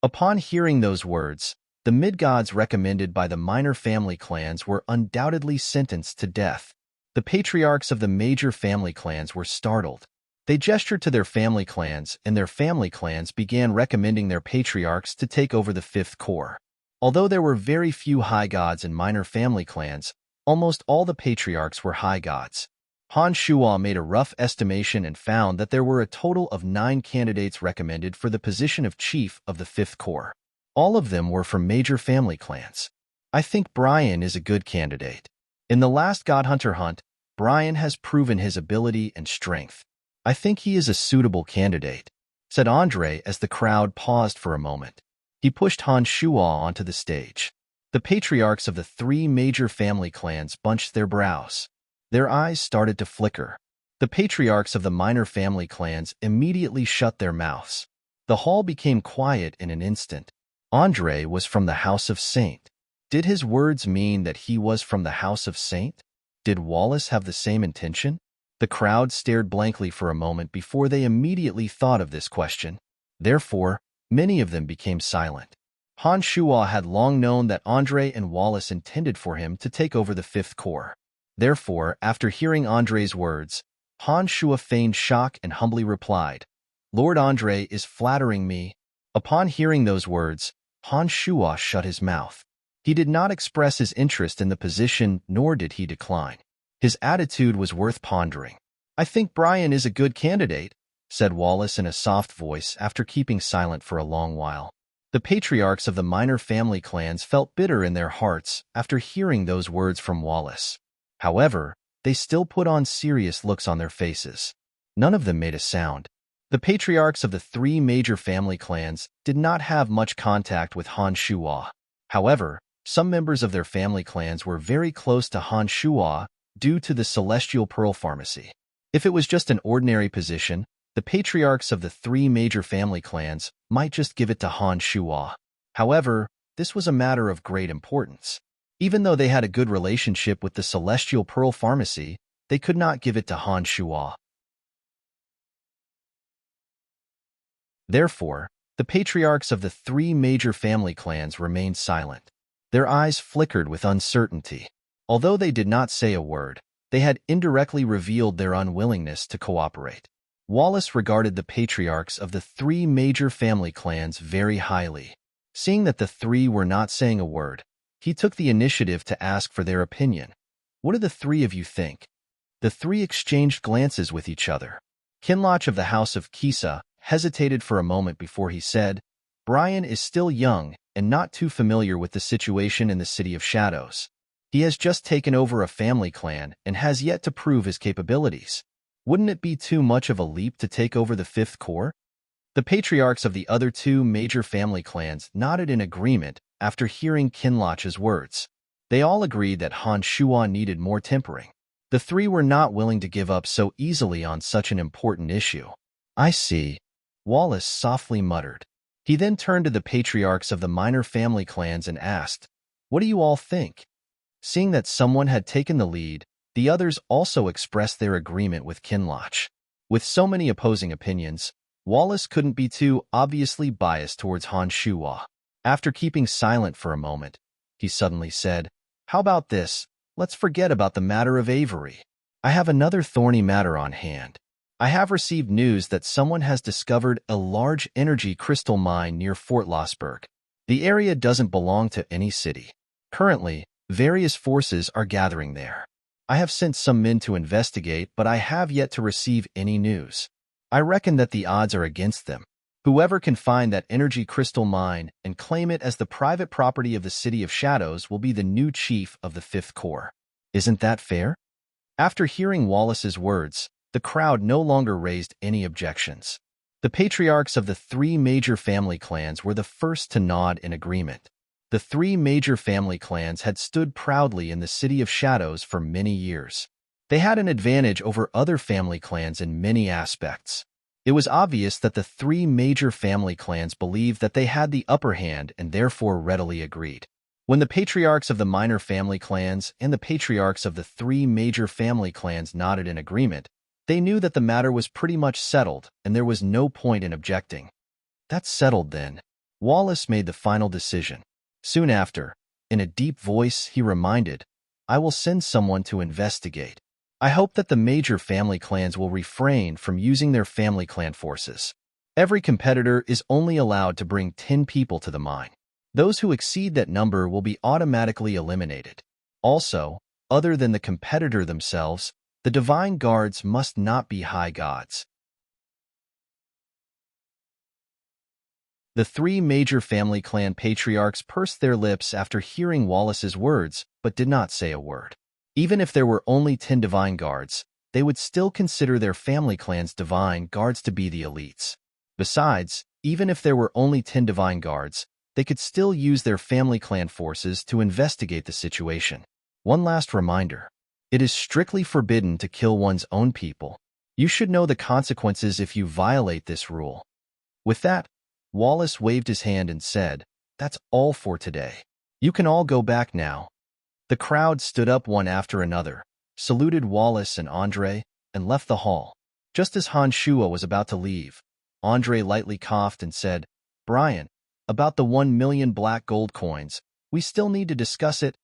Speaker 1: Upon hearing those words, the mid-gods recommended by the minor family clans were undoubtedly sentenced to death. The patriarchs of the major family clans were startled. They gestured to their family clans, and their family clans began recommending their patriarchs to take over the Fifth Corps. Although there were very few high gods in minor family clans, almost all the patriarchs were high gods. Han Shuo made a rough estimation and found that there were a total of 9 candidates recommended for the position of Chief of the Fifth Corps. All of them were from major family clans. "I think Brian is a good candidate. In the last God Hunter hunt, Brian has proven his ability and strength. I think he is a suitable candidate," said Andre as the crowd paused for a moment. He pushed Han Shuo onto the stage. The patriarchs of the three major family clans bunched their brows. Their eyes started to flicker. The patriarchs of the minor family clans immediately shut their mouths. The hall became quiet in an instant. Andre was from the House of Saint. Did his words mean that he was from the House of Saint? Did Wallace have the same intention? The crowd stared blankly for a moment before they immediately thought of this question. Therefore, many of them became silent. Han Shuo had long known that Andre and Wallace intended for him to take over the Fifth Corps. Therefore, after hearing Andre's words, Han Shuo feigned shock and humbly replied, "Lord Andre is flattering me." Upon hearing those words, Han Shuo shut his mouth. He did not express his interest in the position, nor did he decline. His attitude was worth pondering. "I think Brian is a good candidate," said Wallace in a soft voice after keeping silent for a long while. The patriarchs of the minor family clans felt bitter in their hearts after hearing those words from Wallace. However, they still put on serious looks on their faces. None of them made a sound. The patriarchs of the three major family clans did not have much contact with Han Shuo. However, some members of their family clans were very close to Han Shuo due to the Celestial Pearl Pharmacy. If it was just an ordinary position, the patriarchs of the three major family clans might just give it to Han Shuo. However, this was a matter of great importance. Even though they had a good relationship with the Celestial Pearl Pharmacy, they could not give it to Han Shuo. Therefore, the patriarchs of the three major family clans remained silent. Their eyes flickered with uncertainty. Although they did not say a word, they had indirectly revealed their unwillingness to cooperate. Wallace regarded the patriarchs of the three major family clans very highly. Seeing that the three were not saying a word, he took the initiative to ask for their opinion. "What do the three of you think?" The three exchanged glances with each other. Kinloch of the House of Kisa hesitated for a moment before he said, "Brian is still young and not too familiar with the situation in the City of Shadows. He has just taken over a family clan and has yet to prove his capabilities. Wouldn't it be too much of a leap to take over the Fifth Corps?" The patriarchs of the other two major family clans nodded in agreement after hearing Kinloch's words. They all agreed that Han Shuo needed more tempering. The three were not willing to give up so easily on such an important issue. I see, Wallace softly muttered. He then turned to the patriarchs of the minor family clans and asked, "What do you all think?" Seeing that someone had taken the lead, the others also expressed their agreement with Kinloch. With so many opposing opinions, Wallace couldn't be too obviously biased towards Han Shuwa. After keeping silent for a moment, he suddenly said, "How about this? Let's forget about the matter of Avery. I have another thorny matter on hand. I have received news that someone has discovered a large energy crystal mine near Fort Lossberg. The area doesn't belong to any city. Currently, various forces are gathering there. I have sent some men to investigate, but I have yet to receive any news. I reckon that the odds are against them. Whoever can find that energy crystal mine and claim it as the private property of the City of Shadows will be the new chief of the Fifth Corps. Isn't that fair?" After hearing Wallace's words, the crowd no longer raised any objections. The patriarchs of the three major family clans were the first to nod in agreement. The three major family clans had stood proudly in the City of Shadows for many years. They had an advantage over other family clans in many aspects. It was obvious that the three major family clans believed that they had the upper hand and therefore readily agreed. When the patriarchs of the minor family clans and the patriarchs of the three major family clans nodded in agreement, they knew that the matter was pretty much settled and there was no point in objecting. "That's settled then." Wallace made the final decision. Soon after, in a deep voice, he reminded, "I will send someone to investigate. I hope that the major family clans will refrain from using their family clan forces. Every competitor is only allowed to bring 10 people to the mine. Those who exceed that number will be automatically eliminated. Also, other than the competitor themselves, the divine guards must not be high gods." The three major family clan patriarchs pursed their lips after hearing Wallace's words, but did not say a word. Even if there were only 10 divine guards, they would still consider their family clan's divine guards to be the elites. Besides, even if there were only 10 divine guards, they could still use their family clan forces to investigate the situation. One last reminder. It is strictly forbidden to kill one's own people. You should know the consequences if you violate this rule. With that, Wallace waved his hand and said, "That's all for today. You can all go back now." The crowd stood up one after another, saluted Wallace and Andre, and left the hall. Just as Han Shua was about to leave, Andre lightly coughed and said, "Brian, about the 1,000,000 black gold coins, we still need to discuss it."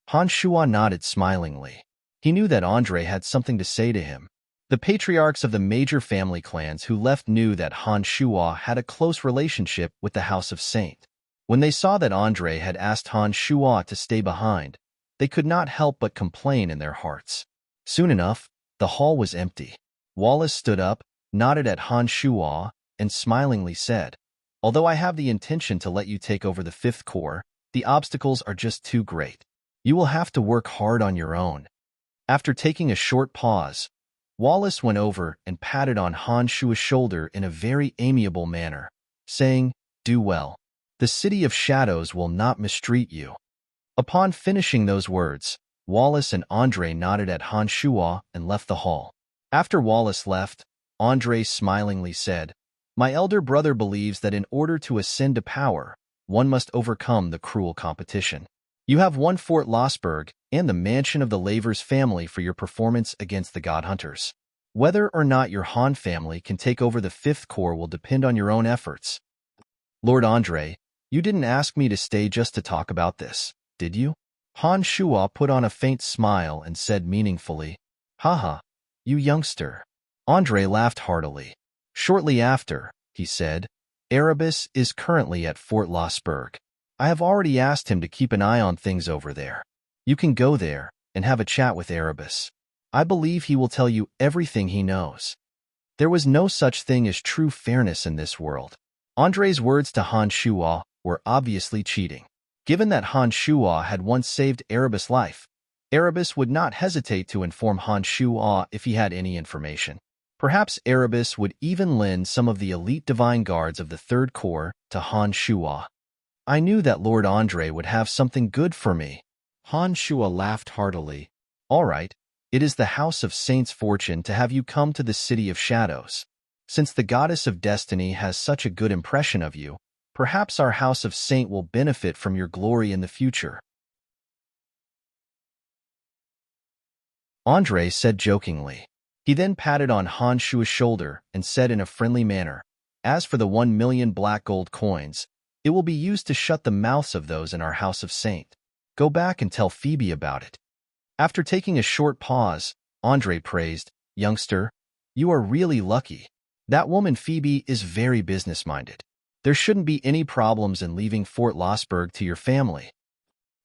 Speaker 1: Han Shua nodded smilingly. He knew that Andre had something to say to him. The patriarchs of the major family clans who left knew that Han Shua had a close relationship with the House of Saint. When they saw that Andre had asked Han Shua to stay behind, they could not help but complain in their hearts. Soon enough, the hall was empty. Wallace stood up, nodded at Han Shua, and smilingly said, "Although I have the intention to let you take over the Fifth Corps, the obstacles are just too great. You will have to work hard on your own." After taking a short pause, Wallace went over and patted on Han Shua's shoulder in a very amiable manner, saying, "Do well. The City of Shadows will not mistreat you." Upon finishing those words, Wallace and Andre nodded at Han Shua and left the hall. After Wallace left, Andre smilingly said, "My elder brother believes that in order to ascend to power, one must overcome the cruel competition. You have won Fort Lossberg and the mansion of the Lavers family for your performance against the God Hunters. Whether or not your Han family can take over the Fifth Corps will depend on your own efforts." "Lord Andre, you didn't ask me to stay just to talk about this, did you?" Han Shua put on a faint smile and said meaningfully, "Haha, you youngster." Andre laughed heartily. Shortly after, he said, "Erebus is currently at Fort Lossberg. I have already asked him to keep an eye on things over there. You can go there and have a chat with Erebus. I believe he will tell you everything he knows." There was no such thing as true fairness in this world. Andre's words to Han Shua were obviously cheating. Given that Han Shua had once saved Erebus' life, Erebus would not hesitate to inform Han Shua if he had any information. Perhaps Erebus would even lend some of the elite divine guards of the Third Corps to Han Shua. "I knew that Lord Andre would have something good for me." Han Shua laughed heartily. "All right, it is the House of Saints' fortune to have you come to the City of Shadows. Since the goddess of destiny has such a good impression of you, perhaps our house of Saint will benefit from your glory in the future. Andre said jokingly. He then patted on Han Shua's shoulder and said in a friendly manner, "As for the 1,000,000 black gold coins, it will be used to shut the mouths of those in our house of Saint. Go back and tell Phoebe about it." After taking a short pause, Andre praised, "Youngster, you are really lucky. That woman Phoebe is very business-minded. There shouldn't be any problems in leaving Fort Lossberg to your family."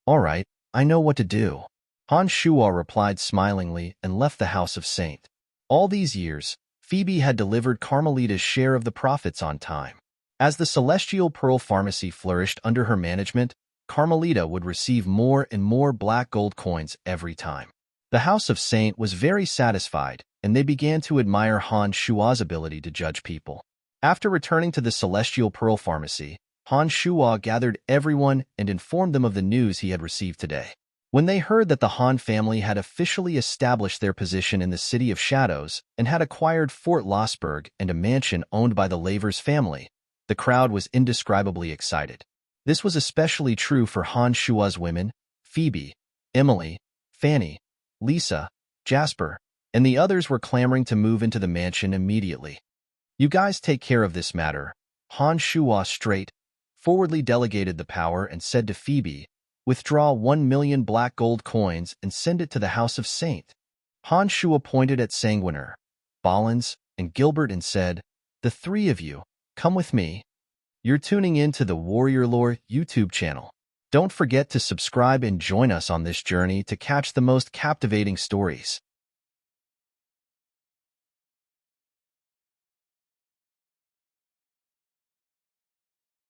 Speaker 1: "All right, I know what to do," Han Shua replied smilingly and left the house of Saint. All these years, Phoebe had delivered Carmelita's share of the profits on time. As the Celestial Pearl Pharmacy flourished under her management, Carmelita would receive more and more black gold coins every time. The House of Saint was very satisfied, and they began to admire Han Shua's ability to judge people. After returning to the Celestial Pearl Pharmacy, Han Shua gathered everyone and informed them of the news he had received today. When they heard that the Han family had officially established their position in the City of Shadows and had acquired Fort Lossberg and a mansion owned by the Lavers family, the crowd was indescribably excited. This was especially true for Han Shua's women, Phoebe, Emily, Fanny, Lisa, Jasper, and the others were clamoring to move into the mansion immediately. "You guys take care of this matter." Han Shua forwardly delegated the power and said to Phoebe, "Withdraw 1,000,000 black gold coins and send it to the House of Saint." Han Shua pointed at Sanguiner, Bollins, and Gilbert and said, "The three of you, come with me." You're tuning in to the Warrior Lore YouTube channel. Don't forget to subscribe and join us on this journey to catch the most captivating stories.